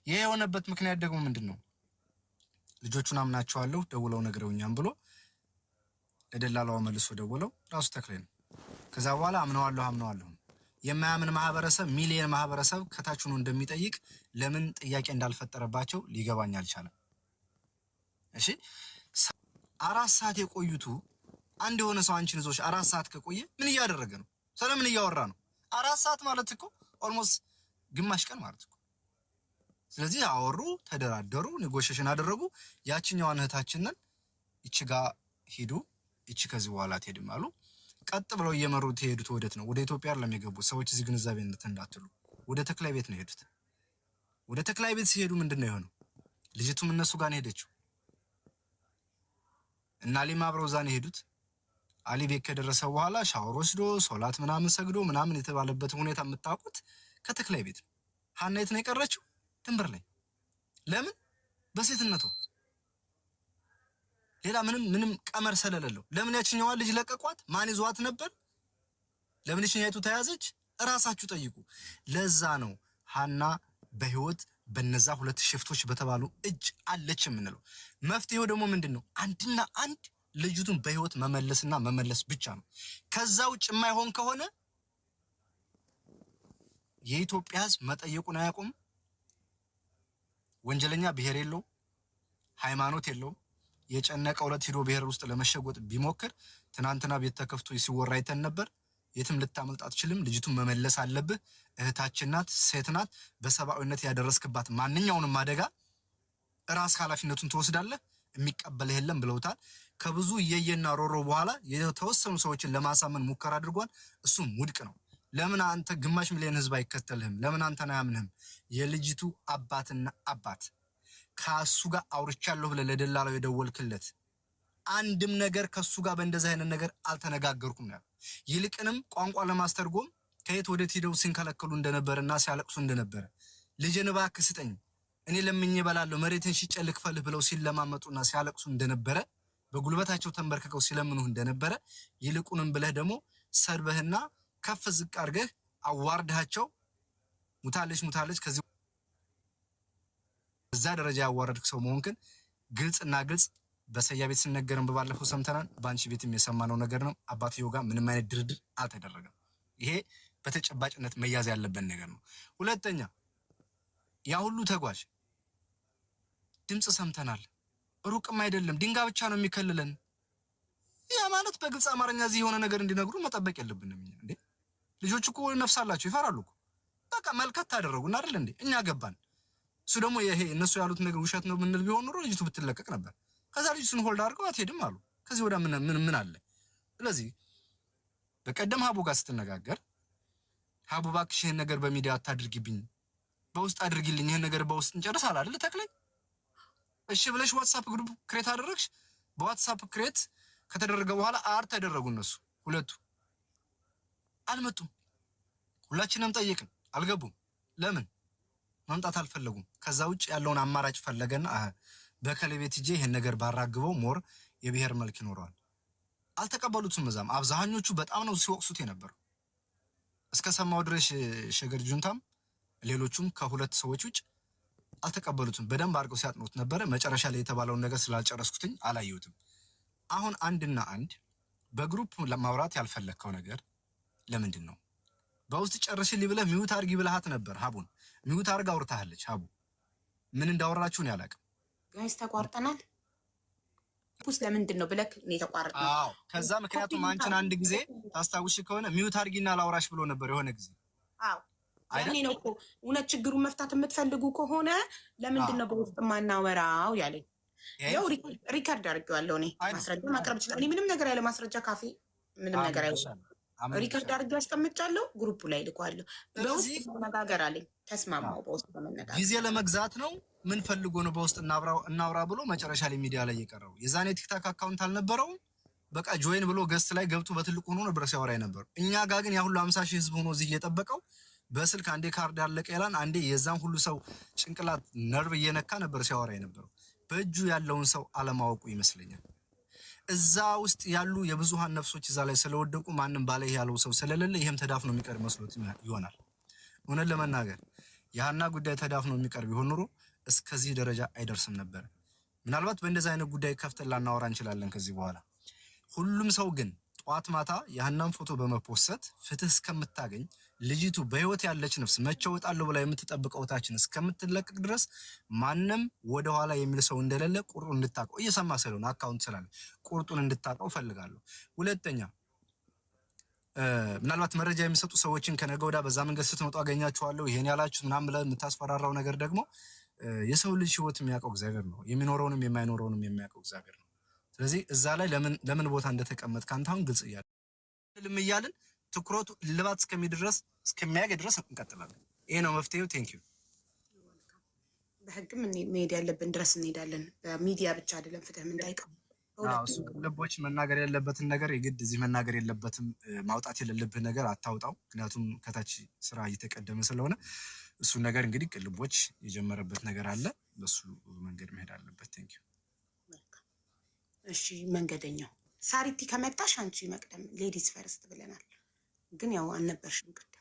ይሄ የሆነበት ምክንያት ደግሞ ምንድነው? ልጆቹን አምናቸዋለሁ ደውለው ነግረውኛም ብሎ ለደላላው መልሶ ደውለው ራሱ ተክላይ ነው። ከዛ በኋላ አምነዋለሁ የማያምን ማህበረሰብ ሚሊየን ማህበረሰብ ከታች ሆኖ እንደሚጠይቅ ለምን ጥያቄ እንዳልፈጠረባቸው ሊገባኝ አልቻለም። እሺ 4 ሰዓት የቆዩቱ አንድ የሆነ ሰው አንቺን ይዞሽ 4 ሰዓት ከቆየ ምን እያደረገ ነው? ስለምን እያወራ ነው? 4 ሰዓት ማለት እኮ ኦልሞስት ግማሽ ቀን ማለት እኮ። ስለዚህ አወሩ፣ ተደራደሩ፣ ኔጎሽዬሽን አደረጉ። ያቺኛዋን እህታችንን እቺ ጋር ሂዱ፣ እቺ ከዚህ በኋላ ትሄድም አሉ። ቀጥ ብለው እየመሩት የሄዱት ወዴት ነው? ወደ ኢትዮጵያ ለሚገቡት ሰዎች እዚህ ግንዛቤ እንዳትሉ ወደ ተክላይ ቤት ነው የሄዱት። ወደ ተክላይ ቤት ሲሄዱ ምንድነው የሆነው? ልጅቱም እነሱ ጋር ነው ሄደችው እና አሊም አብረው እዛ ነው የሄዱት። አሊ ቤት ከደረሰ በኋላ ሻወር ወስዶ ሶላት ምናምን ሰግዶ ምናምን የተባለበት ሁኔታ የምታውቁት ከተክላይ ቤት ነው። ሀና የት ነው የቀረችው? ድንበር ላይ። ለምን? በሴትነቷ ሌላ ምንም ቀመር ስለሌለው። ለምን ያችኛዋ ልጅ ለቀቋት? ማን ይዟት ነበር? ለምን ያችኛይቱ ተያዘች? እራሳችሁ ጠይቁ። ለዛ ነው ሀና በህይወት በነዛ 2 ሽፍቶች በተባሉ እጅ አለች የምንለው። መፍትሄው ደግሞ ምንድነው? አንድና አንድ ልጅቱን በህይወት መመለስና መመለስ ብቻ ነው። ከዛ ውጭ የማይሆን ከሆነ የኢትዮጵያ ህዝብ መጠየቁን አያውቁም። ወንጀለኛ ብሔር የለው፣ ሃይማኖት የለው። የጨነቀው ዕለት ሄዶ ብሔር ውስጥ ለመሸጎጥ ቢሞክር ትናንትና ቤት ተከፍቶ ሲወራ አይተን ነበር። የትም ልታመልጥ አትችልም። ልጅቱን መመለስ አለብህ። እህታችን ናት፣ ሴት ናት። በሰብአዊነት ያደረስክባት ማንኛውንም አደጋ ራስ ኃላፊነቱን ትወስዳለህ። የሚቀበልህ የለም ብለውታል። ከብዙ የየና ሮሮ በኋላ የተወሰኑ ሰዎችን ለማሳመን ሙከራ አድርጓል። እሱም ውድቅ ነው። ለምን አንተ ግማሽ ሚሊዮን ህዝብ አይከተልህም? ለምን አንተን አያምንህም? የልጅቱ አባትና አባት ከሱ ጋር አውርቻለሁ ብለህ ለደላላው የደወልክለት አንድም ነገር ከሱ ጋር በእንደዚህ አይነት ነገር አልተነጋገርኩም ነው። ይልቅንም ቋንቋ ለማስተርጎም ከየት ወዴት ሄደው ሲንከለከሉ እንደነበረና ሲያለቅሱ እንደነበረ ልጄን እባክህ ስጠኝ እኔ ለምኜ እበላለሁ መሬትን ሽጬ ልክፈልህ ብለው ሲለማመጡና ሲያለቅሱ እንደነበረ በጉልበታቸው ተንበርክከው ሲለምኑህ እንደነበረ ይልቁንም ብለህ ደግሞ ሰርበህና ከፍ ዝቅ አድርገህ አዋርድሃቸው ሙታለች ከዚህ እዛ ደረጃ ያዋረድክ ሰው መሆንክን ግልጽና ግልጽ በሰያ ቤት ሲነገርን በባለፈው ሰምተናል። ባንቺ ቤትም የሰማነው ነገር ነው። አባትየው ጋር ምንም አይነት ድርድር አልተደረገም። ይሄ በተጨባጭነት መያዝ ያለበት ነገር ነው። ሁለተኛ ያ ሁሉ ተጓዥ ድምጽ ሰምተናል። ሩቅም አይደለም ድንጋይ ብቻ ነው የሚከልለን። ያ ማለት በግልጽ አማርኛ እዚህ የሆነ ነገር እንዲነግሩ መጠበቅ የለብንም እንዴ? ልጆች እኮ ነፍስ አላቸው ይፈራሉ እኮ። በቃ መልከት ታደረጉና አይደል እንዴ? እኛ ገባን። እሱ ደግሞ ይሄ እነሱ ያሉት ነገር ውሸት ነው ምንል ቢሆን ኖሮ ልጅቱ ብትለቀቅ ነበር። ከዛ ልጅቱን ሆልድ አድርገው አትሄድም አሉ። ከዚህ ወደ ምን አለ? ስለዚህ በቀደም ሀቡ ጋር ስትነጋገር ሀቡ እባክሽ ይሄን ነገር በሚዲያ አታድርጊብኝ፣ በውስጥ አድርጊልኝ፣ ይሄን ነገር በውስጥ እንጨርስ አለ አይደል ተክለኝ? እሺ ብለሽ ዋትስአፕ ግሩፕ ክሬት አደረግሽ። በዋትስአፕ ክሬት ከተደረገ በኋላ አር ተደረጉ። እነሱ ሁለቱ አልመጡም። ሁላችንም ጠየቅን፣ አልገቡም። ለምን መምጣት አልፈለጉም? ከዛ ውጭ ያለውን አማራጭ ፈለገና በከለቤት ሂጄ ይሄን ነገር ባራግበው ሞር የብሔር መልክ ይኖረዋል። አልተቀበሉትም። እዛም አብዛኞቹ በጣም ነው ሲወቅሱት የነበረው። እስከ ሰማው ድረስ ሸገር ጁንታም ሌሎቹም ከሁለት ሰዎች ውጭ አልተቀበሉትም። በደንብ አድርገው ሲያጥኑት ነበረ። መጨረሻ ላይ የተባለውን ነገር ስላልጨረስኩትኝ አላየሁትም። አሁን አንድና አንድ በግሩፕ ለማውራት ያልፈለግከው ነገር ለምንድን ነው? በውስጥ ጨርሽልኝ ብለህ ሚውት አድርጊ ብለሃት ነበር። ሀቡን ሚውት አድርጋ አውርታለች። ሀቡ ምን እንዳወራችሁ ነው ያላቅም። ጋይስ ተቋርጠናል። ፑስ ለምንድን ነው ብለክ ነው የተቋረጠው? አዎ ከዛ ምክንያቱም አንቺን አንድ ጊዜ ታስታውሽ ከሆነ ሚውት አድርጊና ላውራሽ ብሎ ነበር የሆነ ጊዜ። አዎ ያኔ ነው እኮ እውነት ችግሩን መፍታት የምትፈልጉ ከሆነ ለምንድን ነው በውስጥ ማናወራው ያለኝ። ያው ሪከርድ አድርጌዋለሁ። እኔ ማስረጃ ማቅረብ ይችላል። እኔ ምንም ነገር ያለ ማስረጃ ካፌ ምንም ነገር አይወጣም። ሪከርድ አድርጌ አስቀምጫለሁ። ግሩፑ ላይ ልኳለሁ። በውስጥ መነጋገር አለኝ። ተስማማው። በውስጥ በመነጋገር ጊዜ ለመግዛት ነው። ምን ፈልጎ ነው በውስጥ እናውራ ብሎ መጨረሻ ላይ ሚዲያ ላይ የቀረው? የዛኔ ቲክታክ አካውንት አልነበረውም። በቃ ጆይን ብሎ ገስት ላይ ገብቶ በትልቁ ሆኖ ነበር ሲያወራ ነበር። እኛ ጋር ግን ያ ሁሉ 50 ሺህ ህዝብ ሆኖ እዚህ እየጠበቀው በስልክ አንዴ ካርድ አለቀ ይላል፣ አንዴ የዛን ሁሉ ሰው ጭንቅላት ነርቭ እየነካ ነበር ሲያወራ የነበረው። በእጁ ያለውን ሰው አለማወቁ ይመስለኛል። እዛ ውስጥ ያሉ የብዙሃን ነፍሶች እዛ ላይ ስለወደቁ ማንም ባለ ያለው ሰው ስለሌለ ይሄም ተዳፍኖ የሚቀር መስሎት ይሆናል። እውነት ለመናገር የሀና ጉዳይ ተዳፍኖ የሚቀር ቢሆን ኑሮ እስከዚህ ደረጃ አይደርስም ነበር። ምናልባት በእንደዚህ አይነት ጉዳይ ከፍተን ላናወራ እንችላለን ከዚህ በኋላ። ሁሉም ሰው ግን ጧት ማታ የሀናን ፎቶ በመፖሰት ፍትህ እስከምታገኝ ልጅቱ በህይወት ያለች ነፍስ መቼ እወጣለሁ ብላ የምትጠብቀው ታችን እስከምትለቀቅ ድረስ ማንም ወደኋላ የሚል ሰው እንደሌለ ቁርጡን እንድታቀው እየሰማ ስለሆነ አካውንት ስላለ ቁርጡን እንድታቀው ፈልጋለሁ። ሁለተኛ ምናልባት መረጃ የሚሰጡ ሰዎችን ከነገ ወዲያ በዛ መንገድ ስትመጡ አገኛችኋለሁ ይሄን ያላችሁ ምናምን ብለህ የምታስፈራራው ነገር ደግሞ የሰው ልጅ ህይወት የሚያውቀው እግዚአብሔር ነው። የሚኖረውንም የማይኖረውንም የሚያውቀው እግዚአብሔር ነው። ስለዚህ እዛ ላይ ለምን ቦታ እንደተቀመጥ ካንተ አሁን ግልጽ እያልን ትኩረቱ ልባት እስከሚያገኝ ድረስ እንቀጥላለን። ይሄ ነው መፍትሄው። ቴንክ ዩ። በህግም መሄድ ያለብን ድረስ እንሄዳለን። በሚዲያ ብቻ አይደለም ፍትህ የምንጠይቀው። እሱ ልቦች መናገር ያለበትን ነገር የግድ እዚህ መናገር የለበትም። ማውጣት የሌለብህ ነገር አታውጣው። ምክንያቱም ከታች ስራ እየተቀደመ ስለሆነ እሱን ነገር እንግዲህ ልቦች የጀመረበት ነገር አለ። በሱ መንገድ መሄድ አለበት። ቴንክ ዩ። እሺ መንገደኛው ሳሪቲ ከመጣሽ አንቺ መቅደም ሌዲስ ፈርስት ብለናል፣ ግን ያው አልነበርሽም ቅድም።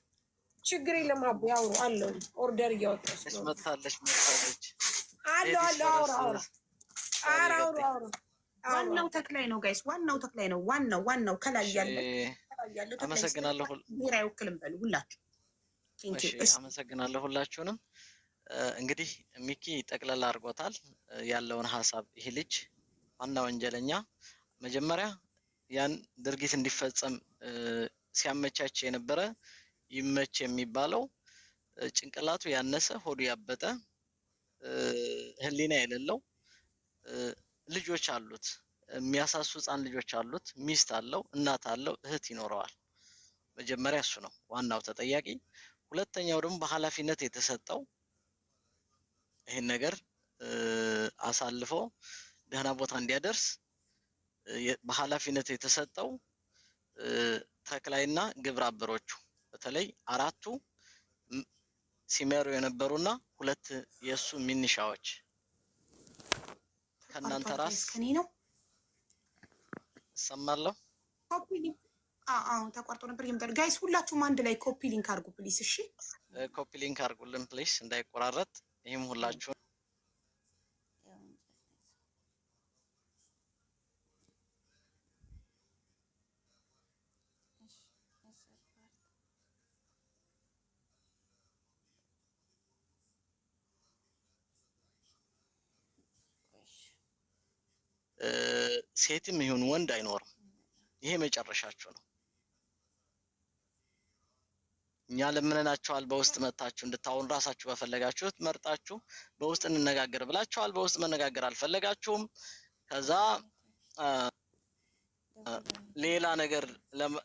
ችግር የለም አቡ ያው አለው ኦርደር እያወጣች ነው። መታለች አራው ዋናው ተክላይ ነው ጋይስ፣ ዋናው ተክላይ ነው። ዋናው ከላይ ያለው አመሰግናለሁ። ብሔር አይወክልም በሉ ሁላችሁ። እሺ አመሰግናለሁ ሁላችሁንም። እንግዲህ ሚኪ ጠቅለል አድርጎታል ያለውን ሐሳብ። ይሄ ልጅ ዋና ወንጀለኛ መጀመሪያ ያን ድርጊት እንዲፈጸም ሲያመቻች የነበረ ይመች የሚባለው ጭንቅላቱ ያነሰ ሆዱ ያበጠ ህሊና የሌለው ልጆች አሉት፣ የሚያሳሱ ህፃን ልጆች አሉት፣ ሚስት አለው፣ እናት አለው፣ እህት ይኖረዋል። መጀመሪያ እሱ ነው ዋናው ተጠያቂ። ሁለተኛው ደግሞ በኃላፊነት የተሰጠው ይሄን ነገር አሳልፎ ደህና ቦታ እንዲያደርስ በኃላፊነት የተሰጠው ተክላይና ግብረ አበሮቹ በተለይ አራቱ ሲመሩ የነበሩና ሁለት የሱ ሚኒሻዎች ከናንተ ራስ ከኔ ነው ሰማለሁ። ኮፒ ሊንክ ተቋርጦ ነበር ይምጣል። ጋይስ ሁላችሁም አንድ ላይ ኮፒ ሊንክ አድርጉ ፕሊስ። እሺ ኮፒ ሊንክ አድርጉልን ፕሊስ እንዳይቆራረጥ። ይሄም ሁላችሁ ሴትም ይሁን ወንድ አይኖርም። ይሄ መጨረሻችሁ ነው። እኛ ለምንናችኋል በውስጥ መጣችሁ እንድታውን ራሳችሁ በፈለጋችሁት መርጣችሁ በውስጥ እንነጋገር ብላችኋል። በውስጥ መነጋገር አልፈለጋችሁም። ከዛ ሌላ ነገር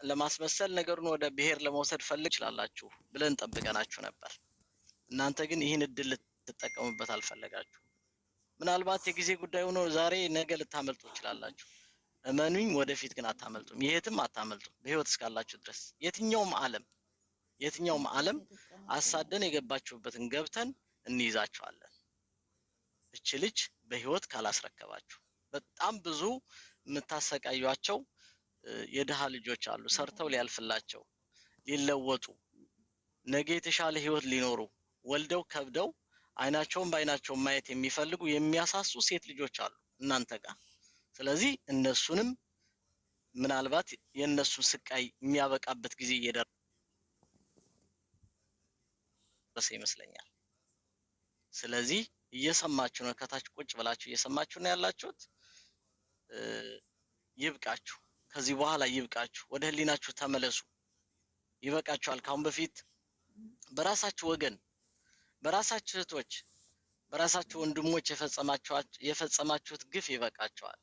ለማስመሰል ነገሩን ወደ ብሔር ለመውሰድ ፈልግ ይችላልላችሁ ብለን ጠብቀናችሁ ነበር። እናንተ ግን ይህን እድል ልትጠቀሙበት አልፈለጋችሁ። ምናልባት የጊዜ ጉዳይ ሆኖ ዛሬ ነገ ልታመልጡ ትችላላችሁ። እመኑኝ ወደፊት ግን አታመልጡም። የትም አታመልጡም በህይወት እስካላችሁ ድረስ። የትኛውም ዓለም አሳደን የገባችሁበትን ገብተን እንይዛችኋለን። እቺ ልጅ በህይወት ካላስረከባችሁ። በጣም ብዙ የምታሰቃዩቸው የድሃ ልጆች አሉ፣ ሰርተው ሊያልፍላቸው ሊለወጡ ነገ የተሻለ ህይወት ሊኖሩ ወልደው ከብደው አይናቸውን በአይናቸው ማየት የሚፈልጉ የሚያሳሱ ሴት ልጆች አሉ እናንተ ጋር። ስለዚህ እነሱንም ምናልባት የነሱን ስቃይ የሚያበቃበት ጊዜ እየደረሰ ይመስለኛል። ስለዚህ እየሰማችሁ ነው፣ ከታች ቁጭ ብላችሁ እየሰማችሁ ነው ያላችሁት። ይብቃችሁ፣ ከዚህ በኋላ ይብቃችሁ። ወደ ህሊናችሁ ተመለሱ። ይበቃችኋል። ካሁን በፊት በራሳችሁ ወገን፣ በራሳችሁ እህቶች፣ በራሳችሁ ወንድሞች የፈጸማችሁት ግፍ ይበቃችኋል።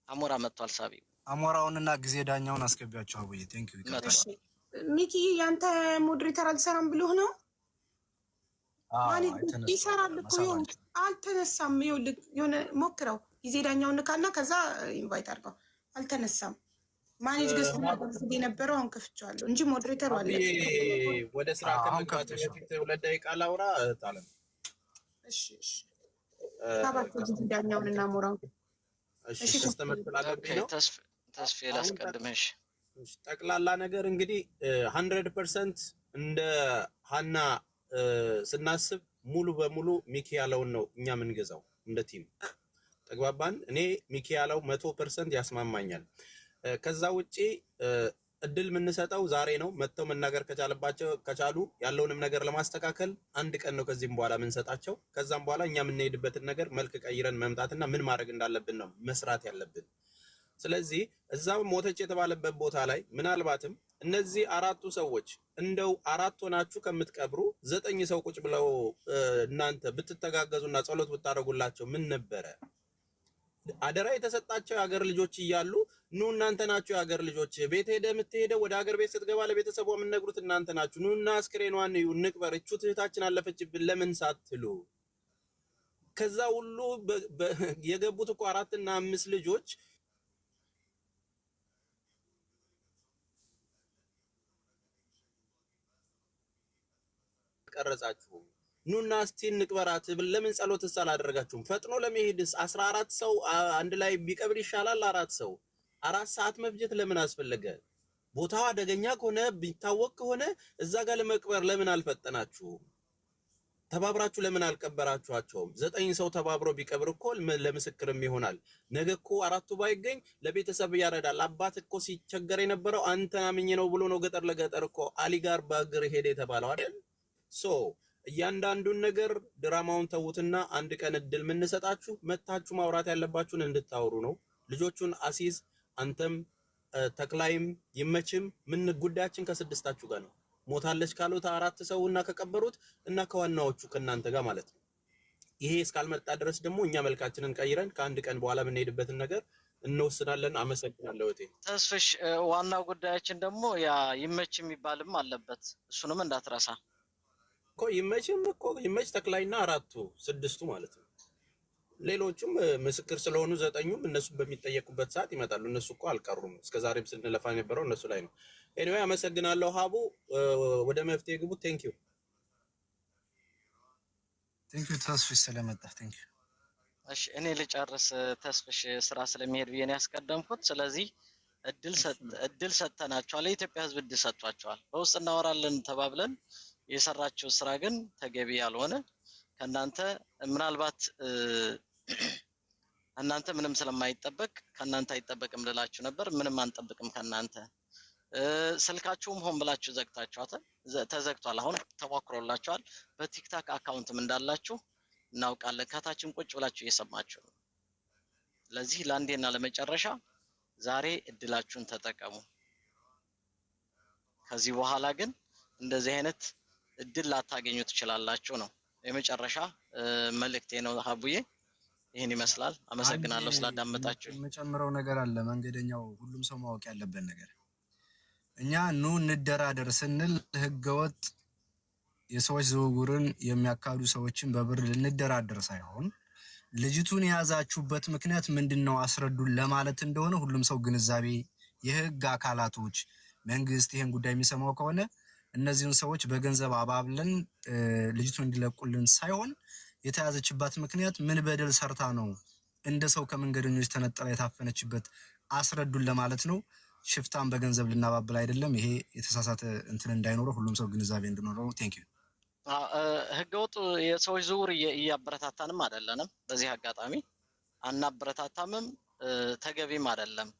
አሞራ መጥቷል። ሳቢ አሞራውንና ጊዜ ዳኛውን አስገቢያቸው። አቡዬ ቴንክ ዩ። ሚኪ ያንተ ሞዴሬተር አልሰራም ብሎህ ነው? ይሰራል እኮ አልተነሳም። የሆነ ሞክረው ጊዜ ዳኛውን ካልና ከዛ ኢንቫይት አድርገው አልተነሳም። ማኔጅ ገዝቶ ማድረግ የነበረው አሁን ከፍቼዋለሁ እንጂ ሞዴሬተሩ አለ። ወደ ስራ ከመግባት በፊት 2 ደቂቃ ላውራ ታለም። እሺ እሺ። ታባክ ዳኛውን እና ሞራው እሺ ተስተመጥላለብኝ ነው። ተስፋ ላስቀድመሽ። ጠቅላላ ነገር እንግዲህ 100% እንደ ሀና ስናስብ ሙሉ በሙሉ ሚኪ ያለውን ነው እኛ የምንገዛው እንደ ቲም ተግባባን። እኔ ሚኪ ያለው 100% ያስማማኛል። ከዛ ውጪ እድል የምንሰጠው ዛሬ ነው። መጥተው መናገር ከቻሉ ያለውንም ነገር ለማስተካከል አንድ ቀን ነው ከዚህም በኋላ የምንሰጣቸው። ከዛም በኋላ እኛ የምንሄድበትን ነገር መልክ ቀይረን መምጣትና ምን ማድረግ እንዳለብን ነው መስራት ያለብን። ስለዚህ እዛው ሞተች የተባለበት ቦታ ላይ ምናልባትም እነዚህ 4 ሰዎች እንደው 4 ሆናችሁ ከምትቀብሩ 9 ሰው ቁጭ ብለው እናንተ ብትተጋገዙና ጸሎት ብታደርጉላቸው ምን ነበረ? አደራ የተሰጣቸው የሀገር ልጆች እያሉ ኑ እናንተ ናችሁ የሀገር ልጆች፣ ቤት የምትሄደው ወደ ሀገር ቤት ስትገባ ለቤተሰቧ የምትነግሩት እናንተ ናችሁ፣ ኑና አስክሬኗን እዩ እንቅበር፣ እቹ እህታችን አለፈችብን ለምን ሳትሉ። ከዛ ሁሉ የገቡት እኮ 4 እና 5 ልጆች ቀረጻችሁ። ኑና እስቲ እንቅበራት ለምን ጸሎትስ አላደረጋችሁም? ፈጥኖ ለመሄድስ 14 ሰው አንድ ላይ ቢቀብር ይሻላል። 4 ሰው 4 ሰዓት መፍጀት ለምን አስፈለገ? ቦታው አደገኛ ከሆነ ቢታወቅ ከሆነ እዛ ጋር ለመቅበር ለምን አልፈጠናችሁም? ተባብራችሁ ለምን አልቀበራችኋቸውም? 9 ሰው ተባብሮ ቢቀብር እኮ ለምስክርም ይሆናል። ነገ እኮ 4ቱ ባይገኝ ለቤተሰብ ያረዳል። አባት እኮ ሲቸገር የነበረው አንተን አምኜ ነው ብሎ ነው ገጠር ለገጠር እኮ አሊ ጋር በእግር ሄደ የተባለው አይደል? ሶ እያንዳንዱን ነገር ድራማውን ተውትና አንድ ቀን እድል የምንሰጣችሁ መታችሁ ማውራት ያለባችሁን እንድታወሩ ነው። ልጆቹን አሲዝ አንተም ተክላይም ይመችም ምን ጉዳያችን ከስድስታችሁ ጋር ነው። ሞታለች ካሉት 4 ሰውና ከቀበሩት እና ከዋናዎቹ ከናንተ ጋር ማለት ነው። ይሄ እስካልመጣ ድረስ ደግሞ እኛ መልካችንን ቀይረን ከአንድ ቀን በኋላ የምንሄድበትን ነገር እንወስናለን። አመሰግናለሁ እቴ ተስፍሽ። ዋናው ጉዳያችን ደግሞ ያ ይመች የሚባልም አለበት። እሱንም እንዳትረሳ እኮ ይመች ተክላይና 4ቱ 6ቱ ማለት ነው። ሌሎቹም ምስክር ስለሆኑ 9ኙም እነሱ በሚጠየቁበት ሰዓት ይመጣሉ። እነሱ እኮ አልቀሩም። እስከዛሬም ስንለፋ የነበረው እነሱ ላይ ነው። ኤኒዌይ አመሰግናለሁ። ሀቡ ወደ መፍትሄ ግቡ። ቴንኪዩ ተስፍሽ ስለመጣ ቴንኪዩ። እሺ እኔ ልጨርስ። ተስፍሽ ስራ ስለሚሄድ ብዬ ነው ያስቀደምኩት። ስለዚህ እድል ሰጥተናቸዋል። የኢትዮጵያ ሕዝብ እድል ሰጥቷቸዋል። በውስጥ እናወራለን ተባብለን የሰራቸው ስራ ግን ተገቢ ያልሆነ ከናንተ ምናልባት እናንተ ምንም ስለማይጠበቅ ከናንተ አይጠበቅም ልላችሁ ነበር። ምንም አንጠብቅም ከናንተ። ስልካችሁም ሆን ብላችሁ ተዘግቷል። አሁን ተሞክሮላችኋል። በቲክታክ አካውንትም እንዳላችሁ እናውቃለን። ከታችን ቁጭ ብላችሁ እየሰማችሁ ነው። ስለዚህ ለአንዴና ለመጨረሻ ዛሬ እድላችሁን ተጠቀሙ። ከዚህ በኋላ ግን እንደዚህ አይነት እድል ላታገኙ ትችላላችሁ ነው የመጨረሻ መልእክቴ ነው። ሀቡዬ ይሄን ይመስላል። አመሰግናለሁ ስላዳመጣችሁ። የምጨምረው ነገር አለ። መንገደኛው ሁሉም ሰው ማወቅ ያለበት ነገር እኛ ኑ እንደራደር ስንል ህገወጥ የሰዎች ዝውውርን የሚያካሂዱ ሰዎችን በብር ልንደራደር ሳይሆን ልጅቱን የያዛችሁበት ምክንያት ምንድነው አስረዱን ለማለት እንደሆነ ሁሉም ሰው ግንዛቤ የህግ አካላቶች መንግስት ይሄን ጉዳይ የሚሰማው ከሆነ እነዚህን ሰዎች በገንዘብ አባብለን ልጅቱን እንዲለቁልን ሳይሆን የተያዘችባት ምክንያት ምን በደል ሰርታ ነው እንደ ሰው ከመንገደኞች ተነጠላ የታፈነችበት አስረዱን ለማለት ነው። ሽፍታን በገንዘብ ልናባብል አይደለም። ይሄ የተሳሳተ እንትን እንዳይኖረው ሁሉም ሰው ግንዛቤ እንዲኖረው። ቴንክ ዩ። ህገወጥ የሰዎች ዝውውር እያበረታታንም አይደለንም። በዚህ አጋጣሚ አናበረታታምም፣ ተገቢም አይደለም።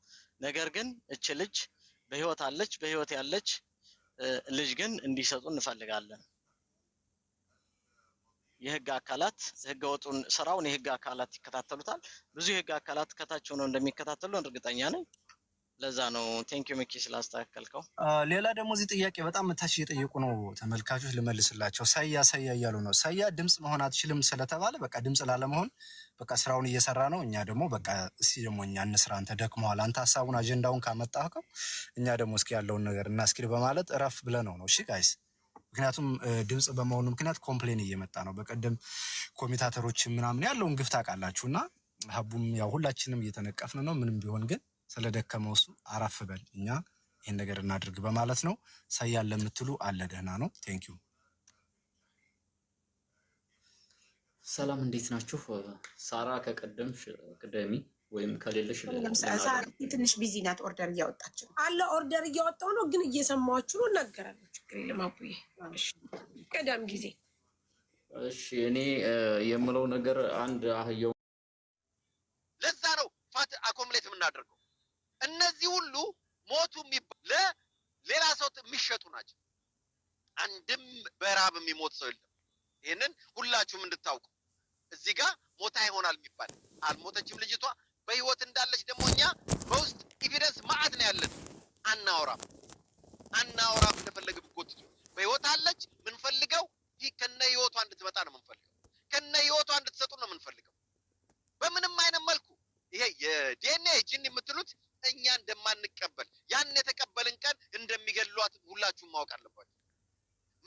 ነገር ግን እች ልጅ በህይወት አለች። በህይወት ያለች ልጅ ግን እንዲሰጡ እንፈልጋለን። የህግ አካላት ህገወጡን ስራውን የህግ አካላት ይከታተሉታል። ብዙ የህግ አካላት ከታች ሆነው እንደሚከታተሉ እርግጠኛ ነኝ። ለዛ ነው ቴንኪው ሚኪ ስላስተካከልከው። ሌላ ደግሞ እዚህ ጥያቄ በጣም ታች እየጠየቁ ነው ተመልካቾች፣ ልመልስላቸው። ሳያ እያሉ ነው። ሳያ ድምጽ መሆን አትችልም ስለተባለ በቃ ድምጽ ላለመሆን በቃ ስራውን እየሰራ ነው። እኛ ደግሞ በቃ እስኪ ደግሞ እኛ እንስራ፣ አንተ ደክመዋል፣ አንተ ሀሳቡን አጀንዳውን ካመጣኸው እኛ ደግሞ እስኪ ያለውን ነገር እናስኪድ በማለት እረፍ ብለነው ነው። እሺ ጋይስ፣ ምክንያቱም ድምጽ በመሆኑ ምክንያት ኮምፕሌን እየመጣ ነው። በቀደም ኮሚታተሮች ምናምን ያለውን ግፍ ታውቃላችሁ። እና ሀቡም ያው ሁላችንም እየተነቀፍን ነው። ምንም ቢሆን ግን ስለደከመው እሱ አራፍ በል እኛ ይሄን ነገር እናድርግ በማለት ነው። ሰያን ለምትሉ አለ ደህና ነው። ቴንክ ዩ። ሰላም እንዴት ናችሁ? ሳራ ከቀደምሽ ቅደሚ ወይም ከሌለሽ ትንሽ ቢዚ ናት። ኦርደር እያወጣች ነው አለ ኦርደር እያወጣው ነው፣ ግን እየሰማችሁ ነው። እናገራለሁ። ችግር የለም አቡዬ። ቀደም ጊዜ እሺ። እኔ የምለው ነገር አንድ አህየው ለዛ ነው ፋት አኮምሌት የምናደርገው። እነዚህ ሁሉ ሞቱ ለሌላ ሰው የሚሸጡ ናቸው። አንድም በራብ የሚሞት ሰው የለም። ይሄንን ሁላችሁም እንድታውቁ። እዚህ ጋር ሞታ ይሆናል የሚባል አልሞተችም ልጅቷ። በህይወት እንዳለች ደግሞ እኛ በውስጥ ኤቪደንስ ማዕት ነው ያለን። አናወራም እንደፈለገ ብትጎትቱ። በህይወት አለች። ምንፈልገው ይህ ከነ ህይወቷ እንድትመጣ ነው የምንፈልገው። ከነ ህይወቷ እንድትሰጡ ነው የምንፈልገው። በምንም አይነት መልኩ ይሄ የዲኤንኤ ጂን የምትሉት እኛ እንደማንቀበል ያን የተቀበልን ቀን እንደሚገሏት ሁላችሁም ማወቅ አለባችሁ።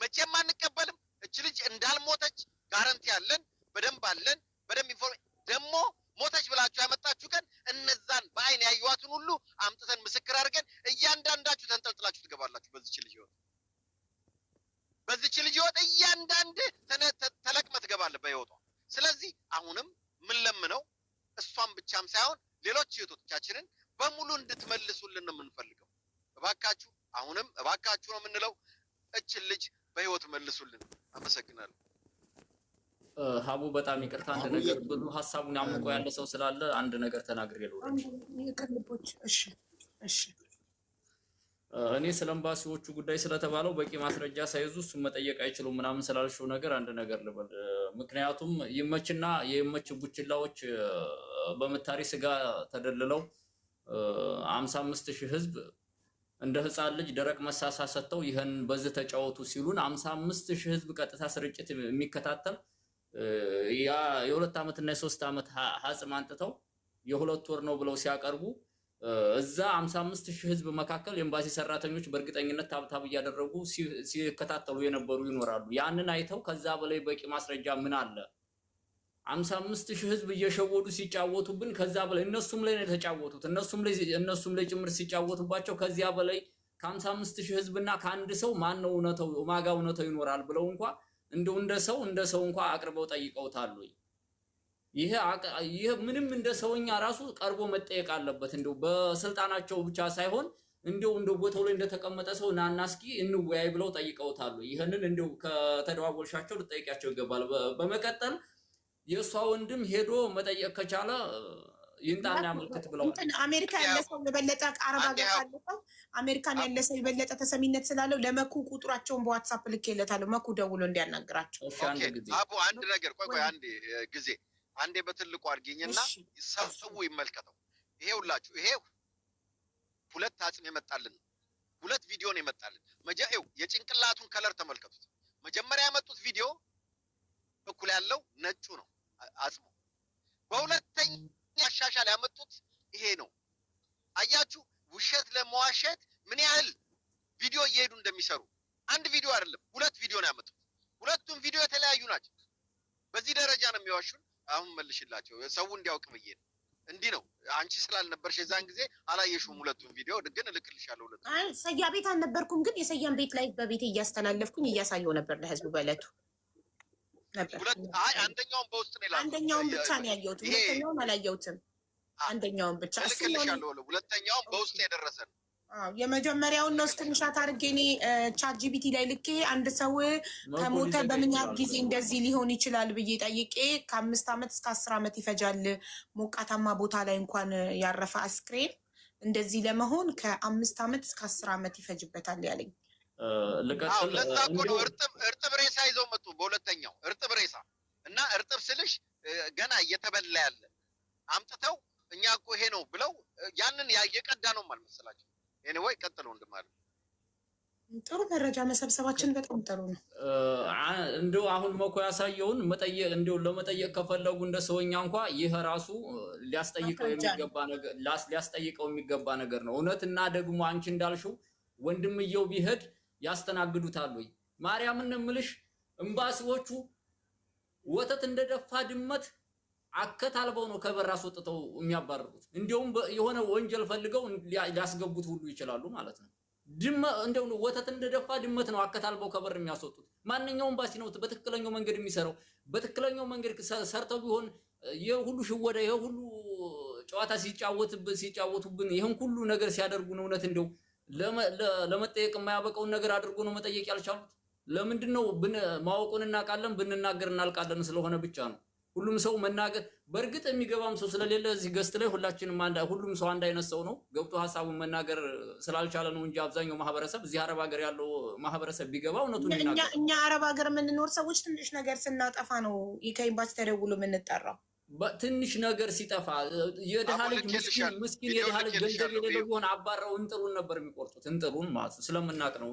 መቼም አንቀበልም። እች ልጅ እንዳልሞተች ጋረንቲ አለን። በደንብ አለን። በደንብ ኢንፎርሜሽን ደግሞ ሞተች ብላችሁ ያመጣችሁ ቀን እነዛን በአይን ያዩዋትን ሁሉ አምጥተን ምስክር አድርገን እያንዳንዳችሁ ተንጠልጥላችሁ ትገባላችሁ። በዚች ልጅ ህይወት እያንዳንድ ተለቅመ ትገባለህ በህይወቷ። ስለዚህ አሁንም ምን ለምነው እሷን ብቻም ሳይሆን ሌሎች እህቶቻችንን በሙሉ እንድትመልሱልን ነው የምንፈልገው። እባካችሁ አሁንም እባካችሁ ነው የምንለው። እችን ልጅ በህይወት መልሱልን። አመሰግናለሁ። ሀቡ በጣም ይቅርታ፣ አንድ ነገር ብዙ ሀሳቡን አምቆ ያለ ሰው ስላለ አንድ ነገር ተናግሬ ልውረድ። እሺ እኔ ስለ ኤምባሲዎቹ ጉዳይ ስለተባለው በቂ ማስረጃ ሳይዙ እሱን መጠየቅ አይችሉም ምናምን ስላልሽው ነገር አንድ ነገር ልበል። ምክንያቱም ይመችና የይመች ቡችላዎች በምታሪ ስጋ ተደልለው 55,000 ህዝብ እንደ ህፃን ልጅ ደረቅ መሳሳ ሰጥተው ይሄን በዚህ ተጫወቱ ሲሉን 55,000 ህዝብ ቀጥታ ስርጭት የሚከታተል ያ የ2 ዓመትና የ3 ዓመት ሀጽም አንጥተው የ2 ወር ነው ብለው ሲያቀርቡ እዛ 55,000 ህዝብ መካከል ኤምባሲ ሰራተኞች በእርግጠኝነት ታብታብ እያደረጉ ሲከታተሉ የነበሩ ይኖራሉ። ያንን አይተው ከዛ በላይ በቂ ማስረጃ ምን አለ? 55,000 ህዝብ እየሸወዱ ሲጫወቱብን ከዛ በላይ እነሱም ላይ ነው የተጫወቱት። እነሱም ላይ ጭምር ሲጫወቱባቸው ከዚያ በላይ ከ55,000 ህዝብና ከአንድ ሰው ማን ነው እውነታው ማጋ እውነታው ይኖራል ብለው እንኳን እንደ ሰው እንኳን አቅርበው ጠይቀውታል ወይ? ይሄ ምንም እንደ ሰውኛ ራሱ ቀርቦ መጠየቅ አለበት። እንደው በስልጣናቸው ብቻ ሳይሆን እንደው ቦታው ላይ እንደተቀመጠ ሰው ናና እስኪ እንወያይ ብለው ጠይቀውታል። ይሄንን እንደው ከተደዋወልሻቸው ልጠይቂያቸው ይገባል። በመቀጠል የሷ ወንድም ሄዶ መጠየቅ ከቻለ ይንጣና ያመልክት ብለው አሜሪካ ያለ ሰው የበለጠ አረብ ሀገር ካለ ሰው አሜሪካን ያለ ሰው የበለጠ ተሰሚነት ስላለው ለመኩ ቁጥራቸውን በዋትስአፕ ልኬለታለሁ። መኩ ደውሎ እንዲያናግራቸው። እሺ አቡ አንድ ነገር ቆይ አንዴ ጊዜ አንዴ በትልቁ አድርጊኝና ሰው ይመልከተው። ይሄ ሁላችሁ ይሄ 2 አጽም የመጣልን 2 ቪዲዮ ነው የመጣልን። መጀመሪያው የጭንቅላቱን ከለር ተመልከቱት። መጀመሪያ ያመጡት ቪዲዮ በኩል ያለው ነጩ ነው አጽሙ። በሁለተኛ አሻሻል ያመጡት ይሄ ነው። አያችሁ ውሸት ለመዋሸት ምን ያህል ቪዲዮ እየሄዱ እንደሚሰሩ። አንድ ቪዲዮ አይደለም 2 ቪዲዮ ነው ያመጡት። ሁለቱም ቪዲዮ የተለያዩ ናቸው። በዚህ ደረጃ ነው የሚዋሹን። አሁን መልሽላቸው ሰው እንዲያውቅ ብዬ ነው። እንዲህ ነው። አንቺ ስላልነበርሽ የዛን ጊዜ አላየሽውም። 2ቱም ቪዲዮ ግን እልክልሻለሁ። 2 አይ ሰያ ቤት አልነበርኩም፣ ግን የሰያን ቤት ላይ በቤቴ እያስተላለፍኩኝ እያሳየው ነበር ለህዝቡ በእለቱ ነበር። አይ አንደኛውን በውስጥ ነው ያለው። አንደኛውን ብቻ ነው ያየሁት፣ ሁለተኛውን አላየሁትም። አንደኛውን ብቻ እልክልሻለሁ። ሁለተኛውን በውስጥ የደረሰን የመጀመሪያውን ነው ስክሪንሻት አድርጌ እኔ ቻት ጂፒቲ ላይ ልኬ አንድ ሰው ከሞተ በምን ያህል ጊዜ እንደዚህ ሊሆን ይችላል ብዬ ጠይቄ ከ5 ዓመት እስከ 10 ዓመት ይፈጃል ሞቃታማ ቦታ ላይ እንኳን ያረፈ አስክሬን እንደዚህ ለመሆን ከ5 ዓመት እስከ 10 ዓመት ይፈጅበታል ያለኝ። ልቀጥል። ለዛ እኮ ነው እርጥብ ሬሳ ይዘው መጡ። በሁለተኛው እርጥብ ሬሳ እና እርጥብ ስልሽ ገና እየተበላ ያለ አምጥተው እኛ እኮ ይሄ ነው ብለው ያንን የቀዳ ነው አልመሰላቸው። ኤኒዌይ ቀጥሉ እንደማለ ጥሩ መረጃ መሰብሰባችን በጣም ጥሩ ነው። እንደው አሁን መኮ ያሳየውን መጠየቅ እንደው ለመጠየቅ ከፈለጉ እንደ ሰውኛ እንኳን ይሄ ራሱ ሊያስጠይቀው የሚገባ ነገር ነው። እውነትና ደግሞ አንቺ እንዳልሽው ወንድምየው ቢሄድ ያስተናግዱታል ወይ? ማርያምን እምልሽ ኤምባሲዎቹ ወተት እንደደፋ ድመት አከታልበው ነው ከበር አስወጥተው የሚያባርሩት። እንዲያውም የሆነ ወንጀል ፈልገው ሊያስገቡት ሁሉ ይችላሉ ማለት ነው። እንደው ወተት እንደደፋ ድመት ነው አከታልበው ከበር የሚያስወጡት። ማንኛውም ኤምባሲ ነው በትክክለኛው መንገድ የሚሰራው። በትክክለኛው መንገድ ሰርተው ቢሆን የሁሉ ሽወዳ የሁሉ ጨዋታ ሲጫወቱብን ይሄን ሁሉ ነገር ሲያደርጉ ነው እውነት እንደው ለመጠየቅ የማያበቀውን ነገር አድርጎ ነው መጠየቅ ያልቻሉት። ለምንድነው ማወቁን እናውቃለን ብንናገር እናልቃለን ስለሆነ ብቻ ነው። ሁሉም ሰው መናገር በእርግጥ የሚገባም ሰው ስለሌለ እዚህ ገስት ላይ ሁላችንም ሁሉም ሰው አንድ አይነት ሰው ነው ገብቶ ሀሳቡን መናገር ስላልቻለ ነው እንጂ አብዛኛው ማህበረሰብ እዚህ አረብ ሀገር ያለው ማህበረሰብ ቢገባው እውነቱን ይናገራል። እኛ አረብ ሀገር የምንኖር ሰዎች ትንሽ ነገር ስናጠፋ ነው ከኤምባሲ ተደውሎ የምንጠራው። ትንሽ ነገር ሲጠፋ የደሃ ልጅ ምስኪን የደሃ ልጅ ገንዘብ የሌለው ቢሆን አባረው እንጥሩን ነበር የሚቆርጡት። እንጥሩን ማለት ስለምናቅ ነው።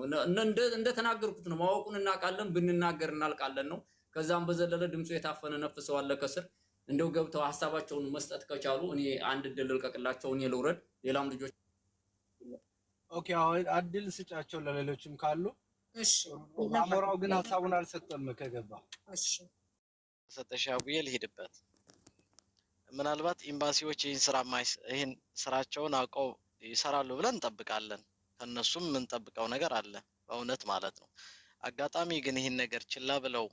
እንደተናገርኩት ነው። ማወቁን እናውቃለን ብንናገር እናልቃለን ነው። ከዛም በዘለለ ድምፁ የታፈነ ነፍሰው አለ ከስር እንደው ገብተው ሐሳባቸውን መስጠት ከቻሉ እኔ አንድ እድል ልቀቅላቸው፣ እኔ ልውረድ። ሌላም ልጆች ኦኬ፣ አሁን አድል ስጫቸው ለሌሎችም ካሉ። እሺ፣ አሞራው ግን ሐሳቡን አልሰጠም ከገባ። እሺ፣ ሰጠሽ አቡዬ ልሄድበት። ምናልባት ኤምባሲዎች ይህን ስራቸውን አውቀው ይሰራሉ ብለን እንጠብቃለን። ከነሱም የምንጠብቀው ነገር አለ በእውነት ማለት ነው። አጋጣሚ ግን ይህን ነገር ችላ ብለው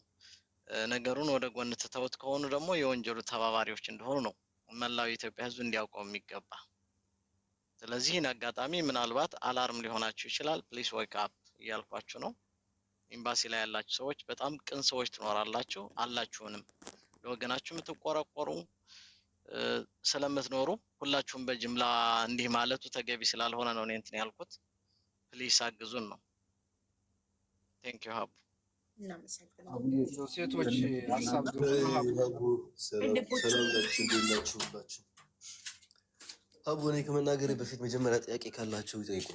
ነገሩን ወደ ጎን ትተውት ከሆኑ ደግሞ የወንጀሉ ተባባሪዎች እንደሆኑ ነው መላው የኢትዮጵያ ሕዝብ እንዲያውቀው የሚገባ። ስለዚህ ይህን አጋጣሚ ምናልባት አላርም ሊሆናችሁ ይችላል። ፕሊስ ዌክ አፕ እያልኳችሁ ነው። ኤምባሲ ላይ ያላችሁ ሰዎች በጣም ቅን ሰዎች ትኖራላችሁ አላችሁንም ለወገናችሁ የምትቆረቆሩ ስለምትኖሩ ሁላችሁም በጅምላ እንዲህ ማለቱ ተገቢ ስላልሆነ ነው እኔ እንትን ያልኩት። ፕሊስ አግዙን ነው። ቴንክ ዩ ሀቡ። ሴቶች ሀሳብ ሀቡ፣ እኔ ከመናገሬ በፊት መጀመሪያ ጥያቄ ካላቸው ይጠይቁ።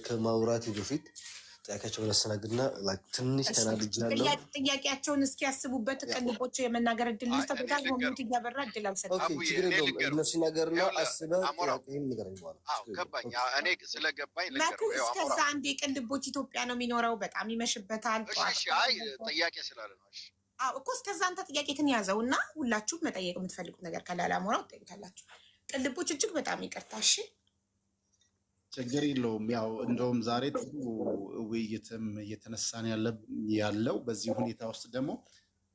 ከማውራቴ በፊት ጥያቄያቸውን አስተናግድና ትንሽ ተናድጃለሁ። ጥያቄያቸውን እስኪያስቡበት ቅንቦች የመናገር እድል ይስተበታል። ሞት እያበራ እድል አልሰጠም። ችግር የለውም። እነሱ ነገርና አስበህ ጥያቄህን ንገረኝ በኋላ። ገባኝ። እኔ ስለገባኝ መኩ እስከዛ አንዴ ቅንቦች ኢትዮጵያ ነው የሚኖረው። በጣም ይመሽበታል። አይ ጥያቄ ስላለ ነው። እኮ እስከዛ አንተ ጥያቄትን ያዘው እና ሁላችሁም መጠየቅ የምትፈልጉት ነገር ካለ አሞራው ትጠይቃላችሁ። ቅንቦች እጅግ በጣም ይቅርታ። እሺ ችግር የለውም። ያው እንደውም ዛሬ ጥሩ ውይይትም እየተነሳን ያለው በዚህ ሁኔታ ውስጥ ደግሞ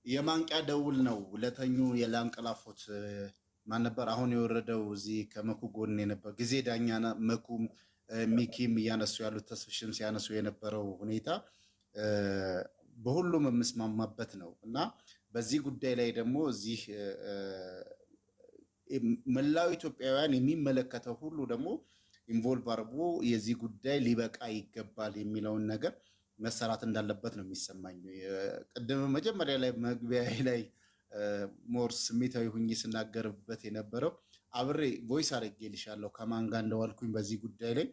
የማንቂያ ደውል ነው ለተኙ የላንቀላፉት ማን ነበር አሁን የወረደው እዚህ ከመኩ ጎን የነበር ጊዜ ዳኛ መኩም ሚኪም እያነሱ ያሉት ተስፍሽም ሲያነሱ የነበረው ሁኔታ በሁሉም የምስማማበት ነው እና በዚህ ጉዳይ ላይ ደግሞ እዚህ መላው ኢትዮጵያውያን የሚመለከተው ሁሉ ደግሞ ኢንቮልቭ አድርጎ የዚህ ጉዳይ ሊበቃ ይገባል የሚለውን ነገር መሰራት እንዳለበት ነው የሚሰማኝ። ቅድም መጀመሪያ ላይ መግቢያ ላይ ሞር ስሜታዊ ሁኜ ስናገርበት የነበረው አብሬ ቮይስ አድርጌልሻለሁ ከማን ጋር እንደዋልኩኝ በዚህ ጉዳይ ላይ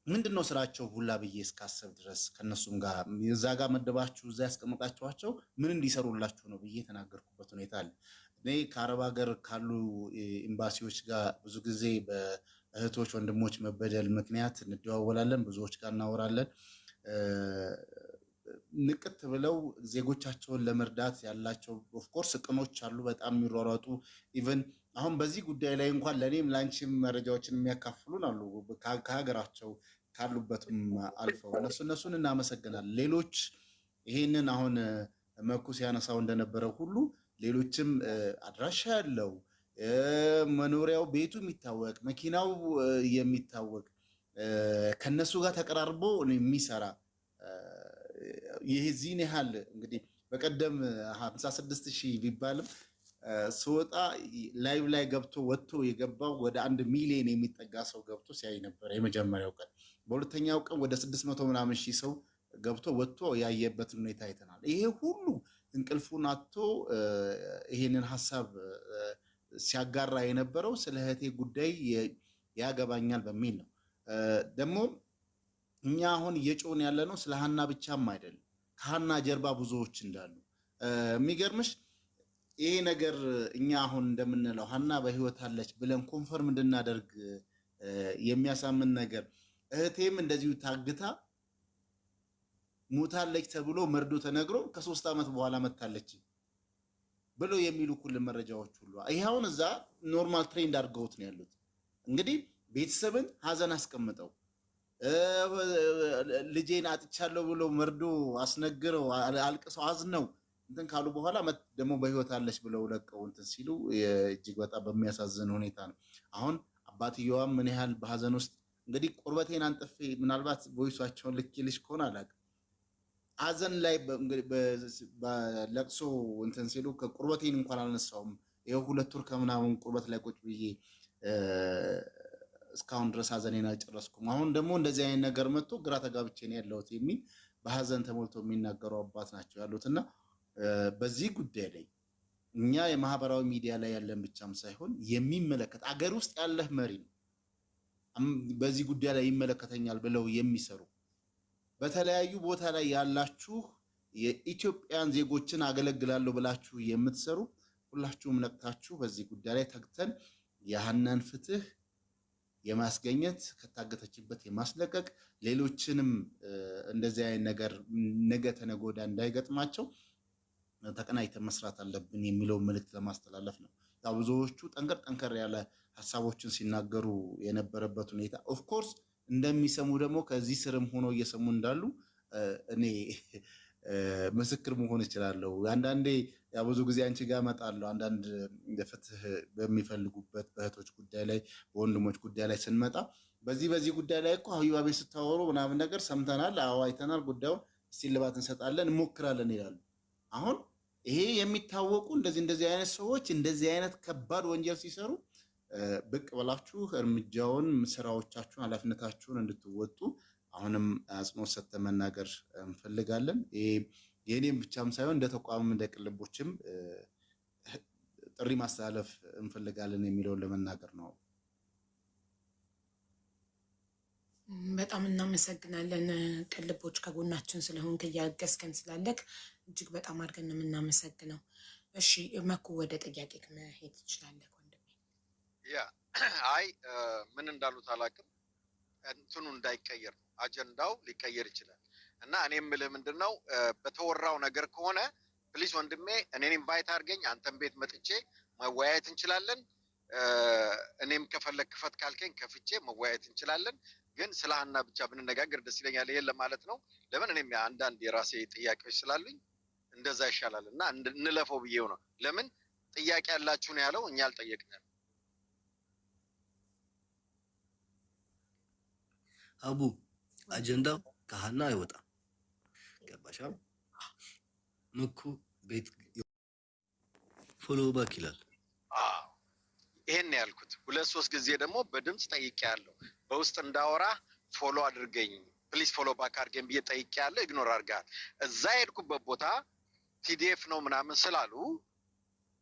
ምንድነው ስራቸው ሁላ ብዬ እስካሰብ ድረስ ከነሱም ጋር እዛ ጋር መደባችሁ እዛ ያስቀመጣችኋቸው ምን እንዲሰሩላችሁ ነው ብዬ የተናገርኩበት ሁኔታ አለ። እኔ ከአረብ ሀገር ካሉ ኤምባሲዎች ጋር ብዙ ጊዜ በእህቶች ወንድሞች መበደል ምክንያት እንደዋወላለን፣ ብዙዎች ጋር እናወራለን። ንቅት ብለው ዜጎቻቸውን ለመርዳት ያላቸው ኦፍኮርስ ቅኖች አሉ፣ በጣም የሚሯሯጡ ኢቨን አሁን በዚህ ጉዳይ ላይ እንኳን ለእኔም ለአንቺም መረጃዎችን የሚያካፍሉን አሉ ከሀገራቸው ካሉበትም አልፈው እነሱን እናመሰግናለን። ሌሎች ይሄንን አሁን መኩ ሲያነሳው እንደነበረው ሁሉ ሌሎችም አድራሻ ያለው መኖሪያው ቤቱ የሚታወቅ መኪናው የሚታወቅ ከነሱ ጋር ተቀራርቦ የሚሰራ የዚህን ያህል እንግዲህ በቀደም 56,000 ቢባልም ስወጣ ላይቭ ላይ ገብቶ ወጥቶ የገባው ወደ 1 ሚሊዮን የሚጠጋ ሰው ገብቶ ሲያይ ነበር የመጀመሪያው ቀን። በሁለተኛው ቀን ወደ 600 ምናምን ሺህ ሰው ገብቶ ወጥቶ ያየበትን ሁኔታ አይተናል። ይሄ ሁሉ እንቅልፉን አጥቶ ይሄንን ሀሳብ ሲያጋራ የነበረው ስለ እህቴ ጉዳይ ያገባኛል በሚል ነው። ደግሞ እኛ አሁን እየጮህን ያለ ነው ስለ ሀና ብቻም አይደለም፣ ከሀና ጀርባ ብዙዎች እንዳሉ የሚገርምሽ ይሄ ነገር እኛ አሁን እንደምንለው ሀና በህይወት አለች ብለን ኮንፈርም እንድናደርግ የሚያሳምን ነገር እህቴም እንደዚሁ ታግታ ሞታለች ተብሎ መርዶ ተነግሮ ከ3 ዓመት በኋላ መታለች። ብለው የሚልኩልን መረጃዎች ሁሉ ይሄ አሁን እዛ ኖርማል ትሬንድ አድርገውት ነው ያሉት። እንግዲህ ቤተሰብን ሀዘን አስቀምጠው ልጄን አጥቻለሁ ብለው መርዶ አስነግረው አልቅሰው አዝነው እንትን ካሉ በኋላ ደግሞ በህይወት አለች ብለው ለቀው እንትን ሲሉ እጅግ በጣም በሚያሳዝን ሁኔታ ነው። አሁን አባትየዋም ምን ያህል በሀዘን ውስጥ እንግዲህ ቁርበቴን አንጥፌ ምናልባት ቮይሷቸውን ልኬልሽ ከሆነ አላውቅም ሀዘን ላይ በለቅሶ እንትን ሲሉ ከቁርበቴን እንኳን አልነሳውም ይኸው 2 ወር ከምናምን ቁርበት ላይ ቁጭ ብዬ እስካሁን ድረስ ሀዘኔን አልጨረስኩም። አሁን ደግሞ እንደዚህ አይነት ነገር መጥቶ ግራ ተጋብቼ ነው ያለሁት የሚል በሀዘን ተሞልቶ የሚናገሩ አባት ናቸው ያሉትና በዚህ ጉዳይ ላይ እኛ የማህበራዊ ሚዲያ ላይ ያለን ብቻም ሳይሆን የሚመለከት አገር ውስጥ ያለህ መሪ ነው በዚህ ጉዳይ ላይ ይመለከተኛል ብለው የሚሰሩ በተለያዩ ቦታ ላይ ያላችሁ የኢትዮጵያን ዜጎችን አገለግላለሁ ብላችሁ የምትሰሩ ሁላችሁም ነቅታችሁ በዚህ ጉዳይ ላይ ተግተን የሀናን ፍትህ የማስገኘት ከታገተችበት የማስለቀቅ ሌሎችንም እንደዚህ አይነት ነገር ነገ ተነገ ወዲያ እንዳይገጥማቸው ተቀናይተን መስራት አለብን የሚለው መልእክት ለማስተላለፍ ነው። ያው ብዙዎቹ ጠንከር ያለ ሀሳቦችን ሲናገሩ የነበረበት ሁኔታ ኦፍ ኮርስ እንደሚሰሙ ደግሞ ከዚህ ስርም ሆኖ እየሰሙ እንዳሉ እኔ ምስክር መሆን እችላለሁ። አንዳንዴ ያው ብዙ ጊዜ አንቺ ጋር እመጣለሁ አንዳንድ ፍትህ በሚፈልጉበት በእህቶች ጉዳይ ላይ በወንድሞች ጉዳይ ላይ ስንመጣ በዚህ ጉዳይ ላይ እኮ ሀቢባ ቤት ስታወሩ ምናምን ነገር ሰምተናል፣ አዎ አይተናል፣ ጉዳዩን እስቲ ልባት እንሰጣለን እንሞክራለን ይላሉ። አሁን ይሄ የሚታወቁ እንደዚህ አይነት ሰዎች እንደዚህ አይነት ከባድ ወንጀል ሲሰሩ ብቅ ብላችሁ እርምጃውን ስራዎቻችሁን ኃላፊነታችሁን እንድትወጡ አሁንም አጽንኦት ሰጥተን መናገር እንፈልጋለን። የኔም ብቻም ሳይሆን እንደ ተቋምም እንደ ቅልቦችም ጥሪ ማስተላለፍ እንፈልጋለን የሚለውን ለመናገር ነው። በጣም እናመሰግናለን። ቅልቦች ከጎናችን ስለሆንክ እያገዝከን ስላለክ እጅግ በጣም አድርገን ነው የምናመሰግነው። እሺ መኩ ወደ ጥያቄ መሄድ ትችላለህ ወንድሜ። ያ አይ ምን እንዳሉት አላውቅም። እንትኑ እንዳይቀየር አጀንዳው ሊቀየር ይችላል እና እኔ የምልህ ምንድነው በተወራው ነገር ከሆነ ፕሊስ ወንድሜ እኔን ኢንቫይት አድርገኝ፣ አንተም ቤት መጥቼ መወያየት እንችላለን። እኔም ከፈለክ ክፈት ካልከኝ ከፍቼ መወያየት እንችላለን። ግን ስለ ሀና ብቻ ብንነጋገር ደስ ይለኛል። ይሄን ለማለት ነው። ለምን እኔም አንዳንድ የራሴ ጥያቄዎች ስላሉኝ እንደዛ ይሻላል እና እንለፈው ብዬው ነው። ለምን ጥያቄ ያላችሁ ነው ያለው፣ እኛ አልጠየቅንም። አቡ አጀንዳው ከሀና አይወጣም። ገባሻ? ምኩ ቤት ፎሎ ባክ ይላል። ይሄን ያልኩት 2-3 ጊዜ ደግሞ በድምጽ ጠይቄያለሁ። በውስጥ እንዳወራ ፎሎ አድርገኝ ፕሊስ ፎሎ ባክ አድርገኝ ብዬ ጠይቄያለሁ። ኢግኖር አድርጋል። እዛ የሄድኩበት ቦታ ቲዲኤፍ ነው ምናምን ስላሉ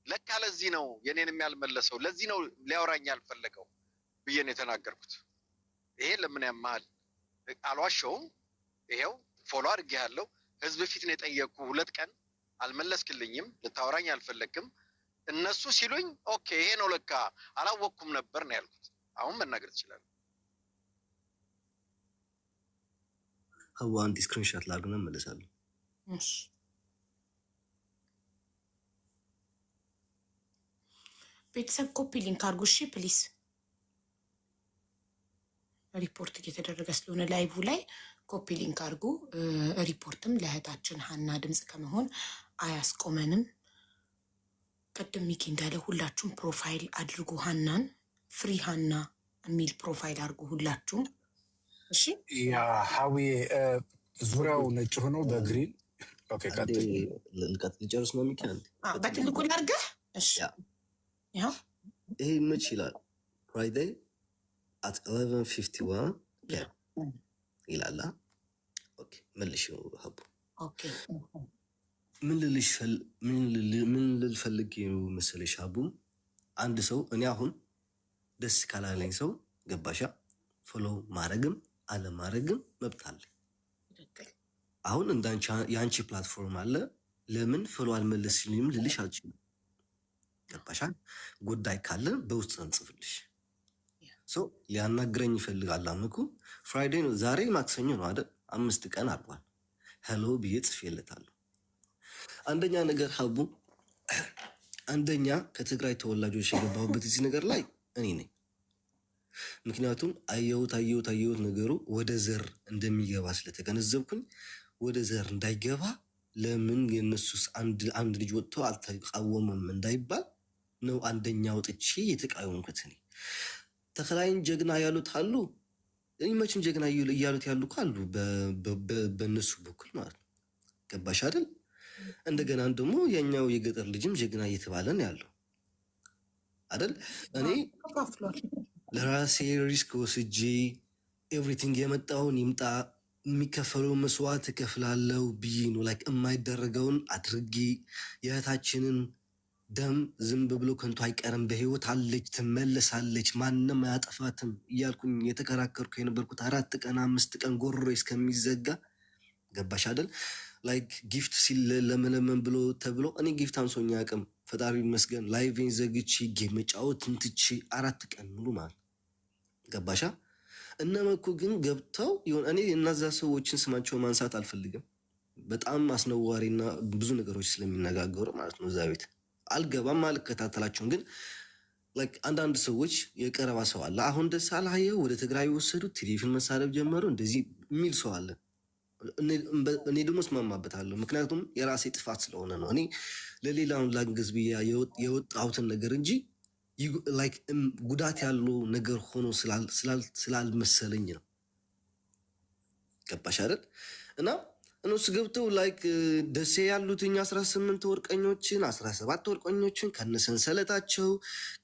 ለካ ለዚህ ነው የኔንም ያልመለሰው፣ ለዚህ ነው ሊያወራኝ ያልፈለገው ብዬ ነው የተናገርኩት። ይሄ ለምን ያማል? አልዋሸውም። ይሄው ፎሎ አድርጌያለሁ። ህዝብ ፊት ነው የጠየቅኩ። 2 ቀን አልመለስክልኝም፣ ልታወራኝ አልፈለግም። እነሱ ሲሉኝ ኦኬ ይሄ ነው ለካ አላወቅኩም ነበር ነው ያልኩት። አሁን መናገር ትችላለህ። ሀዋ አንድ ስክሪንሾት ላድርግና እመለሳለሁ። እሺ ቤተሰብ ኮፒ ሊንክ አድርጉ እሺ ፕሊስ። ሪፖርት እየተደረገ ስለሆነ ላይቭ ላይ ኮፒ ሊንክ አድርጉ። ሪፖርትም ለእህታችን ሀና ድምፅ ከመሆን አያስቆመንም። ቅድም ሚኪ እንዳለ ሁላችሁም ፕሮፋይል አድርጉ። ሀናን ፍሪ ሀና የሚል ፕሮፋይል አድርጉ ሁላችሁም። እሺ ያ ሀዊዬ ዙሪያው ነጭ ሆኖ በግሪን ኦኬ። ቀጥል ልጨርስ ነው ሚኪ። በትልቁ ላድርገህ። እሺ ያው ይሄ መች ይላል ፍራይዴይ at 11:51 ይላል። ኦኬ መልሽ ሀቡ። ኦኬ ምን ልልፈልግ መሰለሽ ሀቡ፣ አንድ ሰው እኔ አሁን ደስ ካላለኝ ሰው ገባሻ ፎሎ ማድረግም አለማድረግም መብት አለ። አሁን እንዳንቺ የአንቺ ፕላትፎርም አለ፣ ለምን ፎሎ አልመለስልኝም ልልሽ አልችልም። ገባሻ? ጉዳይ ካለ በውስጥ እንጽፍልሽ። ሊያናግረኝ ይፈልጋል። አምኩ ፍራይዴ ነው ዛሬ ማክሰኞ ነው አይደል? 5 ቀን አልፏል። ሄሎ ብዬ ጽፌለታለሁ። አንደኛ ነገር ሀቡ አንደኛ ከትግራይ ተወላጆች የገባሁበት እዚህ ነገር ላይ እኔ ነኝ። ምክንያቱም አየሁት ነገሩ ወደ ዘር እንደሚገባ ስለተገነዘብኩኝ ወደ ዘር እንዳይገባ ለምን የነሱስ አንድ ልጅ ወጥቶ አልተቃወመም እንዳይባል ነው አንደኛ ወጥቼ የተቃወምኩት። እኔ ተክላይን ጀግና ያሉት አሉ፣ መቼም ጀግና እያሉት ያሉ ካሉ በእነሱ በኩል ማለት ነው። ገባሽ አይደል? እንደገና ደግሞ የኛው የገጠር ልጅም ጀግና እየተባለን ያለው አይደል? እኔ ለራሴ ሪስክ ወስጄ ኤቭሪቲንግ የመጣውን ይምጣ የሚከፈለው መስዋዕት እከፍላለሁ ብዬ ነው ላይክ የማይደረገውን አድርጌ የእህታችንን ደም ዝም ብሎ ከንቱ አይቀርም፣ በህይወት አለች፣ ትመለሳለች፣ ማንም አያጠፋትም እያልኩኝ የተከራከርኩ የነበርኩት 4 ቀን 5 ቀን ጎሮ እስከሚዘጋ ገባሽ አይደል? ላይክ ጊፍት ሲል ለመለመን ብሎ ተብሎ እኔ ጊፍት አንሶኛ አቅም ፈጣሪ ይመስገን ላይቬን ዘግቼ ጌም መጫወት እንትቼ 4 ቀን ሙሉ ማለት ገባሻ። እነመኩ ግን ገብተው ይሁን እኔ እነዛ ሰዎችን ስማቸው ማንሳት አልፈልግም፣ በጣም አስነዋሪና ብዙ ነገሮች ስለሚነጋገሩ ማለት ነው። እዛ ቤት አልገባም አልከታተላቸውም። ግን ላይክ አንዳንድ ሰዎች የቀረባ ሰው አለ። አሁን ደስ አላየው ወደ ትግራይ ወሰዱት፣ ቲዲኤፍን መሳደብ ጀመሩ እንደዚህ የሚል ሰው አለ። እኔ ደግሞ እስማማበታለሁ፣ ምክንያቱም የራሴ ጥፋት ስለሆነ ነው። እኔ ለሌላውን ላንገዝ ብዬ የወጣሁትን ነገር እንጂ ላይክ ጉዳት ያለው ነገር ሆኖ ስላልመሰለኝ ነው። ገባሽ አይደል? እና እነሱ ገብተው ላይክ ደሴ ያሉትኝ 18 ወርቀኞችን 17 ወርቀኞችን ከነሰንሰለታቸው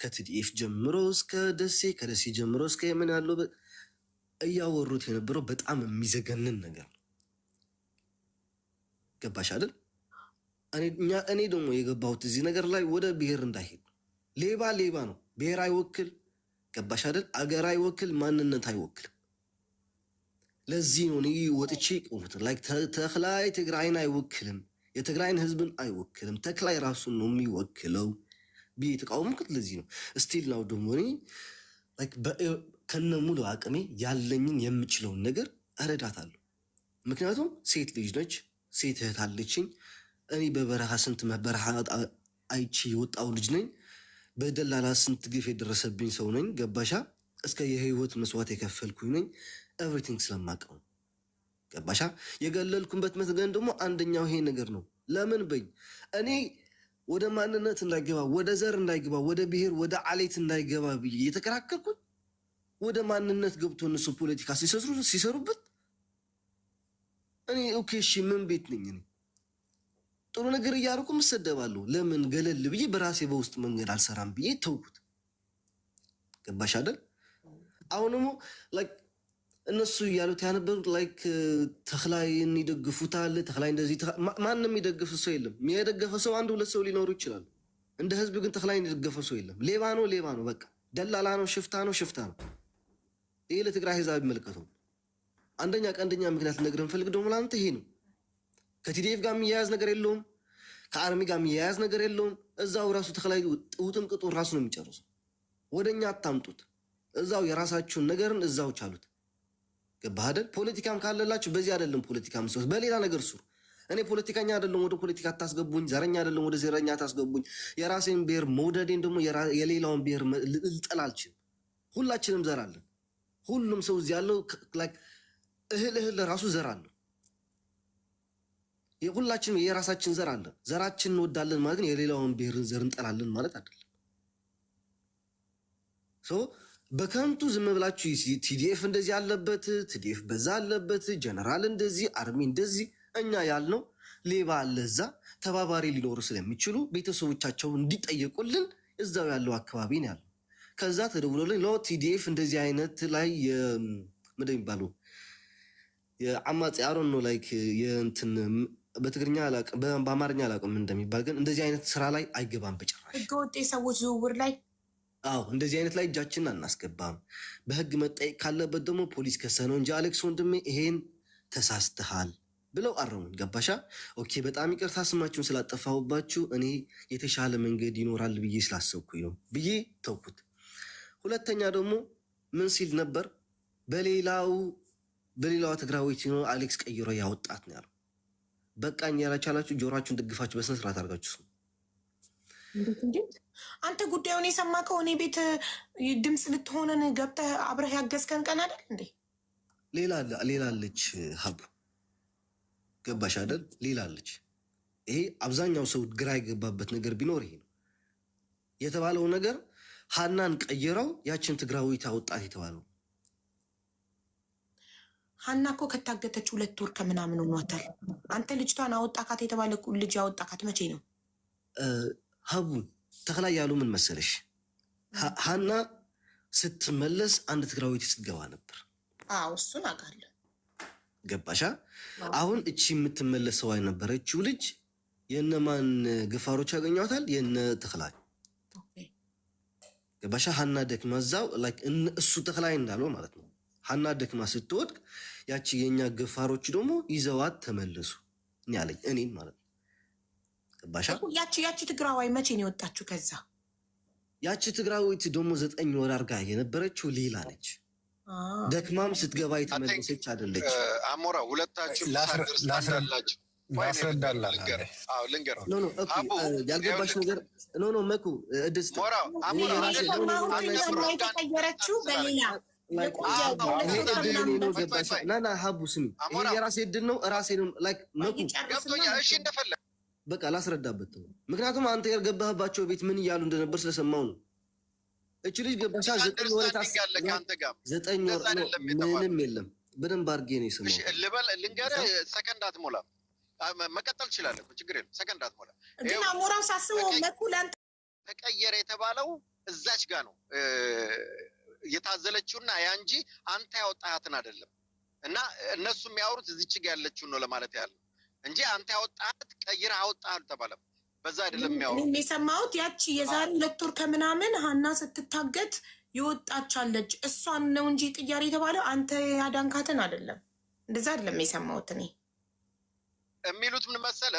ከቲዲኤፍ ጀምሮ እስከ ደሴ ከደሴ ጀምሮ እስከ የመን ያለው እያወሩት የነበረው በጣም የሚዘገንን ነገር ነው። ገባሽ አይደል? እኔ ደግሞ የገባሁት እዚህ ነገር ላይ ወደ ብሔር እንዳይሄድ ሌባ ነው፣ ብሔር አይወክል። ገባሽ አይደል? አገር አይወክል፣ ማንነት አይወክልም። ለዚህ ነው እኔ ወጥቼ ቆሙት ላይክ ተክላይ ትግራይን አይወክልም፣ የትግራይን ህዝብን አይወክልም፣ ተክላይ ራሱን ነው የሚወክለው ብዬ የተቃወምኩት ለዚህ ነው። ስቲል ነው ደግሞ እኔ ላይክ ከነ ሙሉ አቅሜ ያለኝን የምችለውን ነገር እረዳታለሁ። ምክንያቱም ሴት ልጅ ነች፣ ሴት እህት አለችኝ። እኔ በበረሃ ስንት በረሃ አይቼ የወጣው ልጅ ነኝ። በደላላ ስንት ግፍ የደረሰብኝ ሰው ነኝ። ገባሻ? እስከ የህይወት መስዋዕት የከፈልኩኝ ነኝ። ኤቭሪቲንግ ስለማውቀው ገባሻ? የገለልኩበት መትገን ደግሞ አንደኛው ይሄ ነገር ነው። ለምን በኝ እኔ ወደ ማንነት እንዳይገባ፣ ወደ ዘር እንዳይገባ፣ ወደ ብሔር ወደ አሌት እንዳይገባ ብዬ የተከራከርኩት ወደ ማንነት ገብቶ እነሱ ፖለቲካ ሲሰሩበት እኔ ኦኬ እሺ ምን ቤት ነኝ እኔ ጥሩ ነገር እያደረኩ እሰደባለሁ። ለምን ገለል ብዬ በራሴ በውስጥ መንገድ አልሰራም ብዬ ተውኩት። ገባሽ አይደል? አሁንም ላይክ እነሱ እያሉት ያነበሩት ላይክ ተክላይን ይደግፉታል። ተክላይ እንደዚህ ማንም የሚደግፍ ሰው የለም። የደገፈ ሰው 1-2 ሰው ሊኖሩ ይችላሉ። እንደ ህዝብ ግን ተክላይን የደገፈ ሰው የለም። ሌባ ነው፣ በቃ ደላላ ነው፣ ሽፍታ ነው። ይሄ ለትግራይ ህዝብ አይመለከተውም። አንደኛ ምክንያት ልነግርህ እንፈልግ ደግሞ ላንተ ይሄ ነው። ከቲዲኤፍ ጋር የሚያያዝ ነገር የለውም። ከአርሚ ጋር የሚያያዝ ነገር የለውም። እዛው ራሱ ተክላይ ውጥንቅጡ ራሱ ነው የሚጨርሰው። ወደኛ አታምጡት። እዛው የራሳችሁን ነገርን እዛው ቻሉት። ገባህ አይደል? ፖለቲካም ካለላችሁ በዚህ አይደለም ፖለቲካ መስዋዕት በሌላ ነገር ስሩ። እኔ ፖለቲከኛ አይደለም፣ ወደ ፖለቲካ አታስገቡኝ። ዘረኛ አይደለም፣ ወደ ዘረኛ አታስገቡኝ። የራሴን ብሔር መውደዴን ደግሞ የሌላውን ብሔር ልጠላ አልችልም። ሁላችንም ዘር አለን። ሁሉም ሰው እዚህ ያለው እህል ለራሱ ዘር አለው። የሁላችንም የራሳችን ዘር አለ። ዘራችን እንወዳለን ማለት ግን የሌላውን ብሔርን ዘር እንጠላለን ማለት አይደለም። በከንቱ ዝም ብላችሁ ቲዲኤፍ እንደዚህ አለበት፣ ቲዲኤፍ በዛ አለበት፣ ጀነራል እንደዚህ፣ አርሚ እንደዚህ። እኛ ያልነው ሌባ አለ እዛ፣ ተባባሪ ሊኖሩ ስለሚችሉ ቤተሰቦቻቸው እንዲጠየቁልን እዛው ያለው አካባቢ ነው ያለው። ከዛ ተደውሎልን ቲዲኤፍ እንደዚህ አይነት ላይ ምንድን የሚባለው የአማጺ አሮን ነው ላይክ የእንትን በትግርኛ አላውቅም፣ በአማርኛ አላውቅም እንደሚባል ግን እንደዚህ አይነት ስራ ላይ አይገባም በጭራሽ። ህገወጥ የሰዎች ዝውውር ላይ እንደዚህ አይነት ላይ እጃችንን አናስገባም። በህግ መጠየቅ ካለበት ደግሞ ፖሊስ ከሰነው እንጂ አሌክስ ወንድሜ ይሄን ተሳስተሃል ብለው አረሙኝ። ገባሻ? ኦኬ በጣም ይቅርታ ስማችሁን ስላጠፋሁባችሁ፣ እኔ የተሻለ መንገድ ይኖራል ብዬ ስላሰብኩኝ ነው ብዬ ተውኩት። ሁለተኛ ደግሞ ምን ሲል ነበር? በሌላዋ ትግራዊት አሌክስ ቀይሮ ያወጣት ነው ያለው። በቃኝ ያላቻላችሁ ጆሯችሁን ደግፋችሁ በስነ ስርዓት አድርጋችሁ እንዴት አንተ ጉዳዩን የሰማከው እኔ ቤት ድምፅ ልትሆነን ገብተህ አብረህ ያገዝከን ቀን አይደል እንዴ? ሌላ አለች ሀቡ ገባሽ አይደል? ሌላ አለች። ይሄ አብዛኛው ሰው ግራ የገባበት ነገር ቢኖር ይሄ ነው የተባለው ነገር። ሀናን ቀይረው ያችን ትግራዊት አወጣት የተባለው ሀና እኮ ከታገተች 2 ወር ከምናምን ሆኗታል። አንተ ልጅቷን አወጣካት የተባለ ልጅ ያወጣካት መቼ ነው? ሀቡ ተክላይ ያሉ ምን መሰለሽ፣ ሀና ስትመለስ አንድ ትግራዊት ስትገባ ነበር። እሱን አውቃለሁ። ገባሻ? አሁን እቺ የምትመለሰው አይነበረችው ልጅ የነማን ግፋሮች ያገኟታል? የነ ተክላይ ገባሻ? ሀና ደክማ እዛው እሱ ተክላይ እንዳለው ማለት ነው። ሀና ደክማ ስትወድቅ ያቺ የኛ ግፋሮች ደግሞ ይዘዋት ተመለሱ ያለኝ እኔም ማለት ነው። ገባሻ? ያቺ ትግራዋይ መቼ ነው የወጣችሁ? ከዛ ያቺ ትግራዊት ደግሞ 9 ወር አርጋ የነበረችው ሌላ ነች። ደክማም ስትገባ የተመለሰች አይደለች። አሞራ ሁለታችሁ ላስረዳላችሁ ያልገባሽ ነገር መኩ የተቀየረችው በሌላ ናና ሀቡ ስሚ፣ ይሄ የራሴ እድል ነው። ራሴ በቃ ላስረዳበት ነው። ምክንያቱም አንተ ያልገባህባቸው ቤት ምን እያሉ እንደነበር ስለሰማው ነው። እች ልጅ ገባሻ 9 ወር 9 ወር ምንም የለም። በደንብ አድርጌ ነው የሰማው። ልንገርህ፣ ሰከንድ አትሞላም። መቀጠል ትችላለህ፣ ችግር የለም። ሰከንድ አትሞላም። ግን አሞራው ሳስበው መኩላን ተቀየረ የተባለው እዛች ጋር ነው የታዘለችውና ያ እንጂ አንተ ያወጣሃትን አይደለም። እና እነሱ የሚያወሩት እዚች ጋር ያለችውን ነው ለማለት ያለው እንጂ አንተ ያወጣሃት ቀይረህ አወጣህ አልተባለም። በዛ አይደለም የሚያወሩት። እኔ የሰማሁት ያቺ የዛሬ 2 ወር ከምናምን ሀና ስትታገት ይወጣቻለች እሷን ነው እንጂ ቅያሬ የተባለው አንተ ያዳንካትን አይደለም። እንደዛ አይደለም የሰማሁት። እኔ የሚሉት ምን መሰለ፣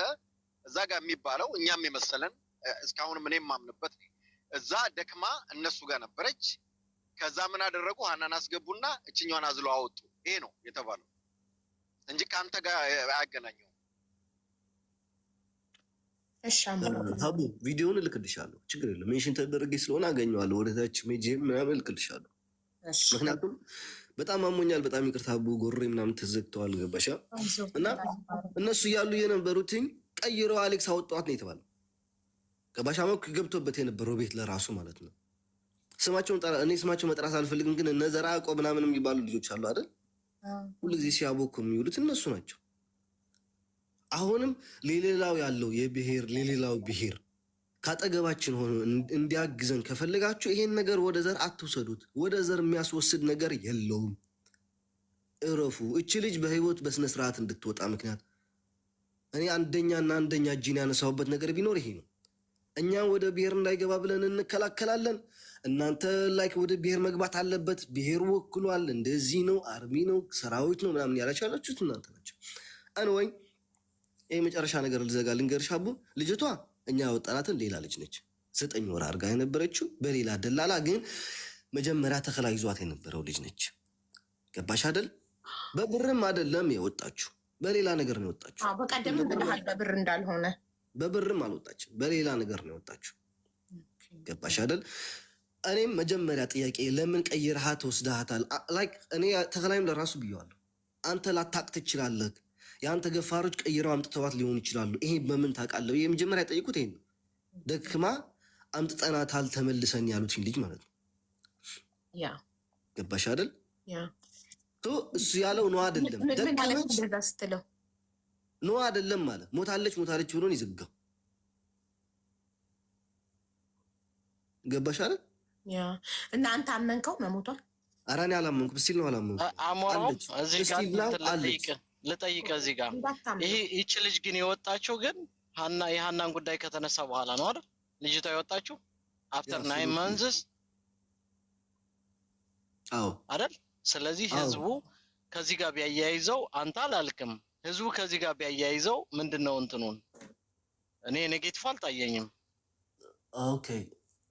እዛ ጋር የሚባለው እኛም የመሰለን እስካሁንም እኔም ማምንበት እዛ ደክማ እነሱ ጋር ነበረች። ከዛ ምን አደረጉ? ሀናን አስገቡና እችኛዋን አዝለው አወጡ። ይሄ ነው የተባለው እንጂ ከአንተ ጋር አያገናኘውም። ሀቡ ቪዲዮውን እልክልሻለሁ፣ ችግር የለም። ሜንሽን ተደረገ ስለሆነ አገኘዋለሁ። ወደታች ሜጄ ምናምን እልክልሻለሁ። ምክንያቱም በጣም አሞኛል። በጣም ይቅርታ ሀቡ፣ ጎሬ ምናምን ተዘግተዋል። ገባሻ? እና እነሱ እያሉ የነበሩትኝ ቀይረው አሌክስ አወጣዋት ነው የተባለው። ገባሻ? መኩ ገብቶበት የነበረው ቤት ለራሱ ማለት ነው። ስማቸውን እኔ ስማቸው መጥራት አልፈልግም፣ ግን እነ ዘራቆ ምናምን የሚባሉ ልጆች አሉ አይደል? ሁልጊዜ ሲያቦኩ የሚውሉት እነሱ ናቸው። አሁንም ሌላው ያለው የብሔር ሌላው ብሔር ካጠገባችን ሆኖ እንዲያግዘን ከፈለጋችሁ ይሄን ነገር ወደ ዘር አትውሰዱት። ወደ ዘር የሚያስወስድ ነገር የለውም። እረፉ። እቺ ልጅ በህይወት በስነ ስርዓት እንድትወጣ ምክንያት እኔ አንደኛና አንደኛ እጅን ያነሳውበት ነገር ቢኖር ይሄ ነው። እኛ ወደ ብሔር እንዳይገባ ብለን እንከላከላለን። እናንተ ወደ ብሔር መግባት አለበት፣ ብሔር ወክሏል፣ እንደዚህ ነው፣ አርሚ ነው፣ ሰራዊት ነው ምናምን ያላችሁ ያላችሁት እናንተ ናቸው። አንወይ ይሄ መጨረሻ ነገር ልዘጋ ልንገርሽ ሀቡ፣ ልጅቷ እኛ ያወጣናትን ሌላ ልጅ ነች። 9 ወር አርጋ የነበረችው በሌላ ደላላ፣ ግን መጀመሪያ ተከላ ይዟት የነበረው ልጅ ነች። ገባሽ አይደል? በብርም አይደለም የወጣችሁ፣ በሌላ ነገር ነው የወጣችሁ። በቀደም ብለሃል በብር እንዳልሆነ። በብርም አልወጣችም፣ በሌላ ነገር ነው የወጣችሁ። ገባሽ አይደል? እኔም መጀመሪያ ጥያቄ ለምን ቀይረሃት ወስደሃታል? እኔ ተከላይም ለራሱ ብየዋለሁ። አንተ ላታቅ ትችላለህ። የአንተ ገፋሮች ቀይረው አምጥተዋት ሊሆኑ ይችላሉ። ይሄ በምን ታውቃለህ? የመጀመሪያ ጠይቁት። ይሄ ነው ደክማ አምጥጠናታል ተመልሰን ያሉት ልጅ ማለት ነው። ገባሽ አይደል? እሱ ያለው ነው አይደለም። ስትለው ነው አይደለም ማለት ሞታለች ብሎን ይዘጋው። ገባሽ አይደል? እና አንተ አመንከው መሞቷል? ኧረ እኔ አላመንኩም። እስቲል ነው አላመንኩም። አሞራው እዚህ ጋር ልጠይቅ እዚህ ጋር ይቺ ልጅ ግን የወጣችው ግን የሀናን ጉዳይ ከተነሳ በኋላ ነው አይደል? ልጅቷ የወጣችው አፍተር 9 months አይደል? ስለዚህ ህዝቡ ከዚህ ጋር ቢያያይዘው አንተ አላልክም። ህዝቡ ከዚህ ጋር ቢያያይዘው ምንድነው እንትኑን እኔ ኔጌቲቭ አልታየኝም። ኦኬ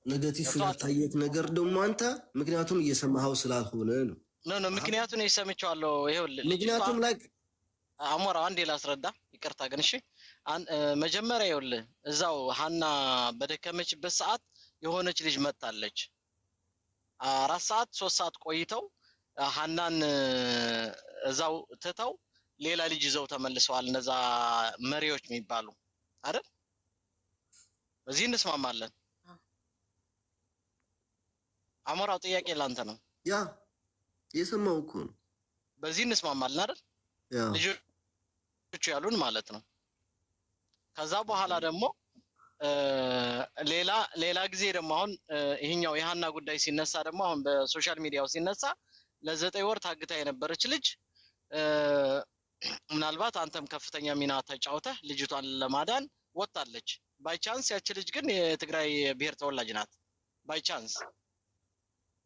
ኔጌቲቭ ያልታየት ነገር ደግሞ አንተ ምክንያቱም እየሰማኸው ስላልሆነ ነው። ምክንያቱም እኔ ሰምቻለሁ። ይሄው ምክንያቱም አሞራው አንዴ ላስረዳ፣ ይቅርታ ግን እሺ። መጀመሪያ ይኸውልህ እዛው ሀና በደከመችበት ሰዓት የሆነች ልጅ መጣለች። 4 ሰዓት 3 ሰዓት ቆይተው ሀናን እዛው ትተው ሌላ ልጅ ይዘው ተመልሰዋል። እነዛ መሪዎች የሚባሉ አይደል? በዚህ እንስማማለን። አሞራው ጥያቄ ላንተ ነው። ያ የሰማው እኮ ነው። በዚህ እንስማማለን አይደል? ልጆቹ ያሉን ማለት ነው። ከዛ በኋላ ደግሞ ሌላ ጊዜ ደግሞ አሁን ይሄኛው የሀና ጉዳይ ሲነሳ ደግሞ አሁን በሶሻል ሚዲያው ሲነሳ ለ9 ወር ታግታ የነበረች ልጅ ምናልባት አንተም ከፍተኛ ሚና ተጫውተህ ልጅቷን ለማዳን ወጣለች። ባይቻንስ ያቺ ልጅ ግን የትግራይ ብሔር ተወላጅ ናት። ባይቻንስ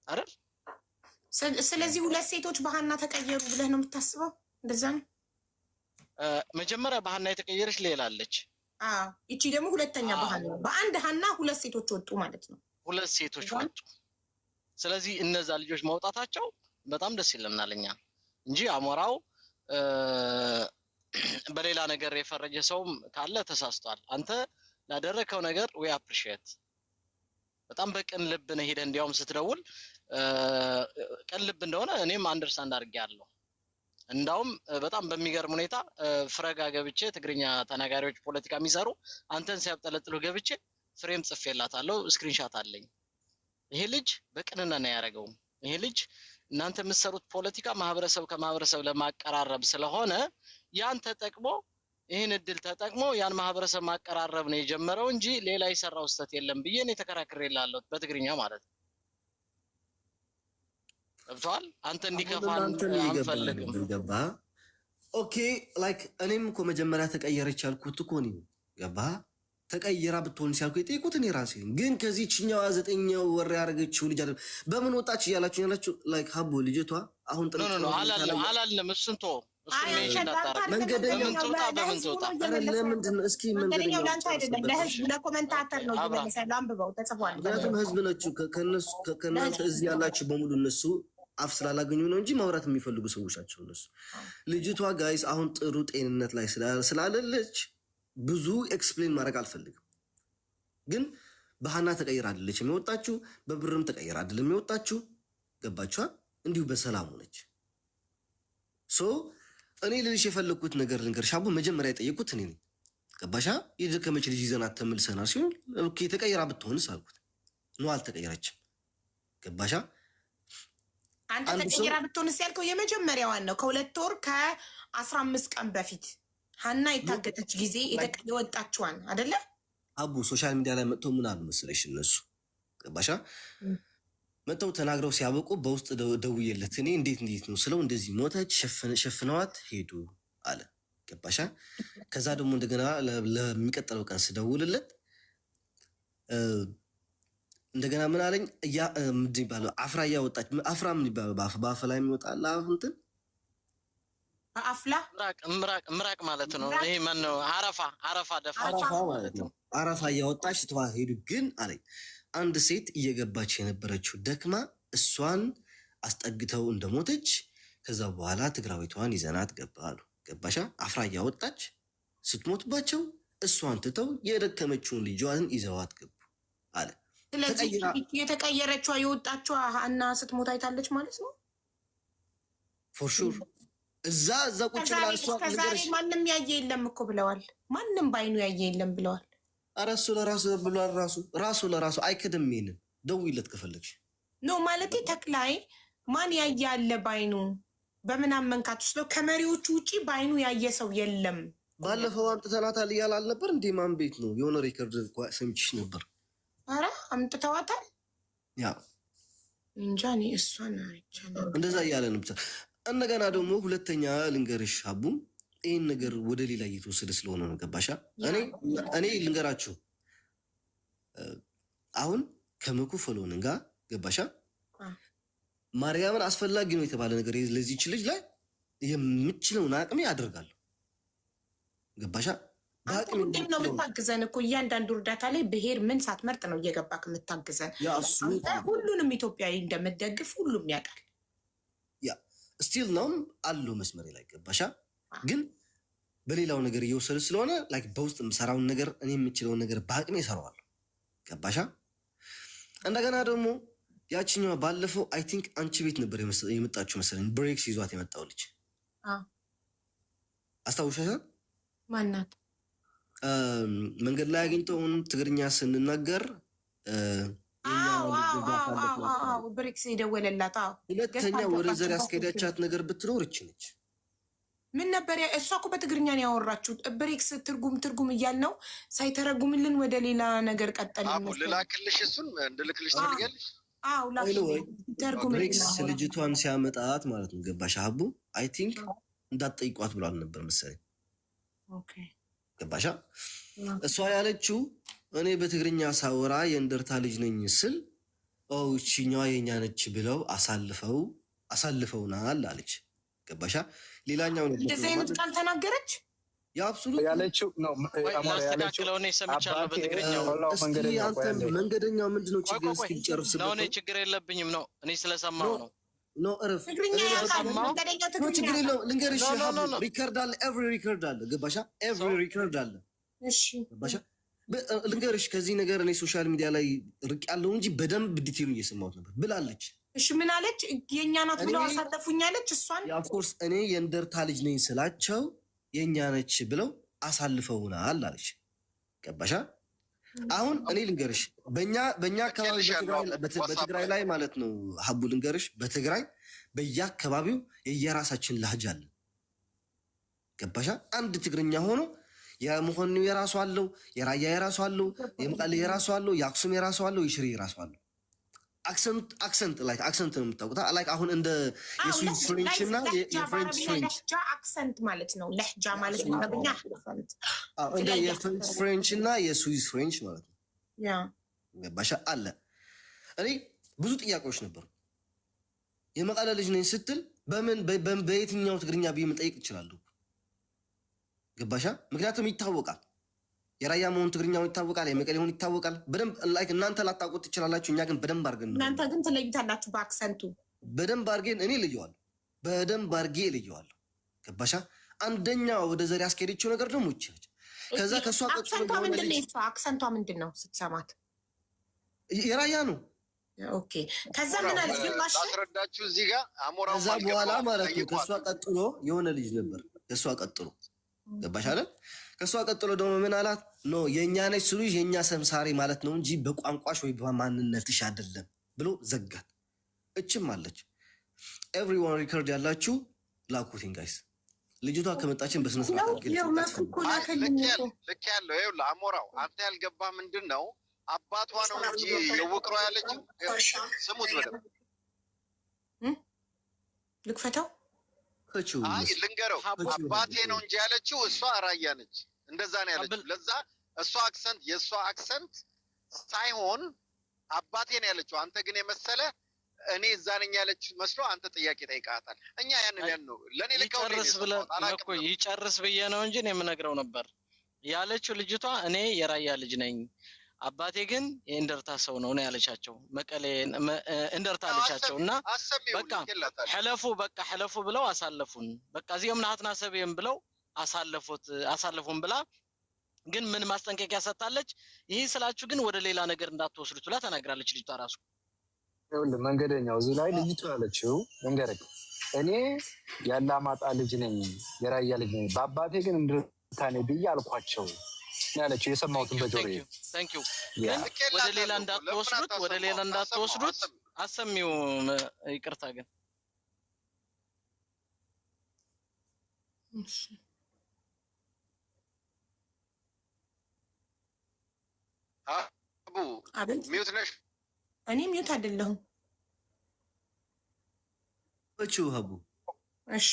አይደል? ስለዚህ 2 ሴቶች በሀና ተቀየሩ ብለህ ነው የምታስበው? እንደዛ ነው። መጀመሪያ በሀና የተቀየረች ሌላ አለች። ይቺ ደግሞ ሁለተኛ በሀና ነው። በአንድ ሀና 2 ሴቶች ወጡ ማለት ነው። 2 ሴቶች ወጡ። ስለዚህ እነዛ ልጆች መውጣታቸው በጣም ደስ ይለናል እኛ እንጂ አሞራው በሌላ ነገር የፈረጀ ሰውም ካለ ተሳስቷል። አንተ ላደረከው ነገር we appreciate በጣም በቅን ልብ ነው ሄደህ እንዲያውም ስትደውል ቅን ልብ እንደሆነ እኔም አንደርስታንድ አድርጌያለሁ። እንዳውም በጣም በሚገርም ሁኔታ ፍረጋ ገብቼ ትግርኛ ተናጋሪዎች ፖለቲካ የሚሰሩ አንተን ሲያብጠለጥሉ ገብቼ ፍሬም ጽፌላታለሁ፣ ስክሪንሻት አለኝ። ይሄ ልጅ በቅንና ነው ያደረገው። ይሄ ልጅ እናንተ የምትሰሩት ፖለቲካ ማህበረሰብ ከማህበረሰብ ለማቀራረብ ስለሆነ ያን ተጠቅሞ ይሄን እድል ተጠቅሞ ያን ማህበረሰብ ማቀራረብ ነው የጀመረው እንጂ ሌላ የሰራው ስህተት የለም ብዬ እኔ ተከራክሬልሃለሁ በትግርኛ ማለት ነው። ገብቶሃል? አንተ እንዲከፋን አንፈልግም። ገባህ? ኦኬ ላይክ እኔም እኮ መጀመሪያ ተቀየረች ያልኩት እኮ ነው። ገባህ? ተቀይራ ብትሆን ሲያልኩ የጠየቁት እኔ ራሴ ግን ከዚህኛዋ 9 ወር ያደረገችው ልጅ አይደል በምን ወጣች እያላችሁ ያላችሁ ላይክ ሀቦ ልጅቷ አሁን አላለም እሱን ቶ ምክንያቱም ህዝብ ነችው ከእናንተ እዚህ ያላችሁ በሙሉ እነሱ አፍ ስላላገኙ ነው እንጂ ማውራት የሚፈልጉ ሰዎች ናቸው እነሱ። ልጅቷ ጋይስ አሁን ጥሩ ጤንነት ላይ ስላለች ብዙ ኤክስፕሌን ማድረግ አልፈልግም። ግን በሀና ተቀይራ አይደለች የሚወጣችሁ፣ በብርም ተቀይራ አይደለም የሚወጣችሁ። ገባችኋል? እንዲሁ በሰላም ሆነች። ሶ እኔ ልልሽ የፈለግኩት ነገር ልንገርሽ አቦ፣ መጀመሪያ የጠየቁት እኔ ነኝ። ገባሻ? የደከመች ልጅ ይዘናት ተመልሰናል ሲሆን ኦኬ ተቀይራ ብትሆንስ አልኩት። ኖ አልተቀየረችም። ገባሻ? አንተ ተቀይራ ብትሆንስ ያልከው የመጀመሪያዋን ነው። ከ2 ወር ከ15 ቀን በፊት ሀና የታገተች ጊዜ የወጣችዋን አይደለ? አቡ ሶሻል ሚዲያ ላይ መጥተው ምን አሉ መሰለሽ እነሱ ገባሻ? መጥተው ተናግረው ሲያበቁ በውስጥ ደውዬለት እኔ እንዴት ነው ስለው እንደዚህ ሞተች ሸፍነዋት ሄዱ አለ። ገባሻ? ከዛ ደግሞ እንደገና ለሚቀጥለው ቀን ስደውልለት እንደገና ምን አለኝ? ምንድን ይባለው አፍራ እያወጣች አፍራ ምን ይባለው በአፍ ላይ የሚወጣላ እንትን አፍላ ምራቅ ማለት ነው። ይሄ ማን ነው? አረፋ ደፋ ማለት ነው። አረፋ እያወጣች ትዋ ሄዱ። ግን አለኝ አንድ ሴት እየገባች የነበረችው ደክማ እሷን አስጠግተው እንደሞተች ከዛ በኋላ ትግራዊቷን ይዘናት ገባሉ። ገባሻ? አፍራ እያወጣች ስትሞትባቸው እሷን ትተው የደከመችውን ልጇን ይዘዋት ገቡ አለ። ስለዚህ የተቀየረችዋ የወጣችዋ እና ስትሞት አይታለች ማለት ነው። ፎር ሹር እዛ ቁጭ ብላ እሷ ከዛሬ ማንም ያየ የለም እኮ ብለዋል። ማንም ባይኑ ያየ የለም ብለዋል። ኧረ እሱ ለራሱ ብሏል። ራሱ ለራሱ አይክድም። ይሄንን ደውይለት ከፈለግሽ ኖ ማለቴ ተክላይ ማን ያየ አለ ባይኑ? በምን አመንካት ስለው ከመሪዎቹ ውጪ ባይኑ ያየ ሰው የለም። ባለፈው አምጥተናታል እያለ አልነበር እንዴ? ማን ቤት ነው? የሆነ ሪከርድ ሰምችሽ ነበር። ኧረ አምጥተዋታል። ያ እንጃ እኔ እሷን አይቻለሁ እንደዛ እያለ ነው። እንደገና ደግሞ ሁለተኛ ልንገርሽ አቡም ይህን ነገር ወደ ሌላ እየተወሰደ ስለሆነ ነው። ገባሻ? እኔ ልንገራችሁ አሁን ከመኩ ፈሎንን ጋር ገባሻ? ማርያምን አስፈላጊ ነው የተባለ ነገር ለዚች ልጅ ላይ የምችለውን አቅሜ አደርጋለሁ። ገባሻ? በአቅሜ ነው የምታግዘን እኮ እያንዳንዱ እርዳታ ላይ ብሄር ምን ሳትመርጥ ነው እየገባክ የምታግዘን። ሁሉንም ኢትዮጵያዊ እንደምትደግፍ ሁሉም ያውቃል። ያ ስቲል ነውም አለው መስመሬ ላይ ገባሻ? ግን በሌላው ነገር እየወሰደ ስለሆነ ላይክ በውስጥ የምሰራውን ነገር እኔ የምችለውን ነገር በአቅሜ እሰራዋለሁ። ገባሻ? እንደገና ደግሞ ያችኛዋ ባለፈው አይ ቲንክ አንቺ ቤት ነበር የመጣችሁ መሰለኝ፣ ብሬክስ ይዟት የመጣው ልጅ አስታውሻሻል? ማናት? መንገድ ላይ አግኝተውን ትግርኛ ስንናገር ብሬክስ የደወለላት ሁለተኛ ወደ ዘር ያስኬዳቻት ነገር ብትኖር እች ነች። ምን ነበር እሷ እኮ በትግርኛ ነው ያወራችሁ። ብሬክስ ትርጉም እያልነው ሳይተረጉምልን ወደ ሌላ ነገር ቀጠል። ልላክልሽ፣ እሱን እንድልክልሽ ትፈልጊያለሽ? ብሬክስ ልጅቷን ሲያመጣት ማለት ነው። ገባሽ ሀቡ? አይ ቲንክ እንዳትጠይቋት ብሏል ነበር መሰለኝ። ገባሻ? እሷ ያለችው እኔ በትግርኛ ሳወራ የእንደርታ ልጅ ነኝ ስል እቺኛዋ የኛ ነች ብለው አሳልፈውናል አለች። ገባሻ? ሌላኛው ነው እንደዚህ አይነት ቃል ተናገረች። የአብሶሉት ያለችው ነው ያስተካክለው ነው ሰምቻለሁ በትግርኛው። እስኪ አንተ መንገደኛው ምንድነው ችግር? እስኪ ጨርስበት ነው። እኔ ችግር የለብኝም ነው፣ እኔ ስለሰማው ነው። ኖ እረፍ። ትግርኛ ነው ችግር የለውም። ልንገርሽ ሪከርድ አለ፣ ኤቭሪ ሪከርድ አለ። ገባሻ? ኤቭሪ ሪከርድ አለ። እሺ ገባሻ? ልንገርሽ ከዚህ ነገር እኔ ሶሻል ሚዲያ ላይ ርቅ ያለው እንጂ በደንብ ዲቴሉ እየሰማሁት ነበር ብላለች። እሺ ምን አለች? የኛ ናት ብለው አሳለፉኛለች። እሷን ኦፍኮርስ እኔ የእንደርታ ልጅ ነኝ ስላቸው የኛ ነች ብለው አሳልፈውናል አለች። ገባሻ? አሁን እኔ ልንገርሽ በእኛ አካባቢ በትግራይ ላይ ማለት ነው ሀቡ ልንገርሽ፣ በትግራይ በየአካባቢው የየራሳችን ላህጃ አለ። ገባሻ? አንድ ትግርኛ ሆኖ የመሆኑ የራሱ አለው፣ የራያ የራሱ አለው፣ የመቀሌ የራሱ አለው፣ የአክሱም የራሱ አለው፣ የሽሬ የራሱ አለው። አክሰንት ነው የምታውቁት። ላይክ አሁን እንደ የስዊስ ፍሬንች እና የፍሬንች ፍሬንች አክሰንት ማለት ነው። ለህጃ ማለት ነው። እንደ የፍሬንች ፍሬንች እና የስዊስ ፍሬንች ማለት ነው። ገባሻ? አለ። እኔ ብዙ ጥያቄዎች ነበሩ። የመቀለ ልጅ ነኝ ስትል በየትኛው ትግርኛ ብዬ መጠየቅ ይችላሉ? ገባሻ? ምክንያቱም ይታወቃል። የራያ መሆን ትግርኛው ይታወቃል፣ የመቀሌ መሆን ይታወቃል። በደንብ ላይክ እናንተ ላታውቁት ትችላላችሁ፣ እኛ ግን በደንብ አድርገን ነው። እናንተ ግን ትለይታላችሁ በአክሰንቱ። በደንብ አድርገን እኔ እለየዋለሁ፣ በደንብ አድርጌ እለየዋለሁ። ገባሻ? አንደኛ ወደ ዘር ያስኬደችው ነገር ደግሞ ይችላል። ከዛ ከሷ አክሰንቷ ምንድን ነው? አክሰንቷ ምንድን ነው ስትሰማት? የራያ ነው። ኦኬ። ከዛ ምን አለ ግማሽ አስረዳችሁ እዚህ ጋር አሞራው። ከዛ በኋላ ማለት ነው ከሷ ቀጥሎ የሆነ ልጅ ነበር። ከሷ ቀጥሎ ገባሽ አይደል? ከሷ ቀጥሎ ደግሞ ምን አላት? ኖ የኛ ነች ስሉሽ የኛ ሰምሳሪ ማለት ነው እንጂ በቋንቋሽ ወይ በማንነትሽ አይደለም ብሎ ዘጋት። እችም አለች። ኤቭሪዋን ሪከርድ ያላችሁ ላኩቲን ጋይስ። ልጅቷ ከመጣችን በስነ ስርዓት ልክ ያለው ይኸውልህ፣ አሞራው አንተ ያልገባህ ምንድን ነው? አባቷ ነው እንጂ የውቅሮ ያለችው። ስሙት በደምብ ልክፈተው። አይ ልንገረው፣ አባቴ ነው እንጂ ያለችው እሷ ራያ ነች። እንደዛ ነው ያለችው። ለዛ እሷ አክሰንት የእሷ አክሰንት ሳይሆን አባቴ ነው ያለችው። አንተ ግን የመሰለ እኔ እዛ ነኝ ያለች መስሎ አንተ ጥያቄ ጠይቃታል። እኛ ያን ነው ለኔ ይጨርስ ብዬ ነው እንጂ እኔ የምነግረው ነበር ያለችው ልጅቷ። እኔ የራያ ልጅ ነኝ፣ አባቴ ግን የእንደርታ ሰው ነው ያለቻቸው። መቀሌ እንደርታ አለቻቸው እና በቃ ሕለፉ ብለው አሳለፉን። በቃ እዚህም ናትና ሰብየም ብለው አሳለፉን ብላ ግን ምን ማስጠንቀቂያ ሰጣለች? ይሄ ስላችሁ ግን ወደ ሌላ ነገር እንዳትወስዱት ብላ ተናግራለች ልጅቷ ራሱ። ይኸውልህ መንገደኛው እዚህ ላይ ልጅቷ ያለችው መንገረክ እኔ ያላማጣ ልጅ ነኝ፣ የራያ ልጅ ነኝ፣ በአባቴ ግን እንደርታ ነኝ ብዬ አልኳቸው ያለችው። የሰማሁትን በጆሮዬ ታንኪዩ። ግን ወደ ሌላ እንዳትወስዱት አሰሚው። ይቅርታ ግን አቡ ሚውት ነሽ? እኔ ሚውት አይደለሁም። እቺ ሀቡ እሺ፣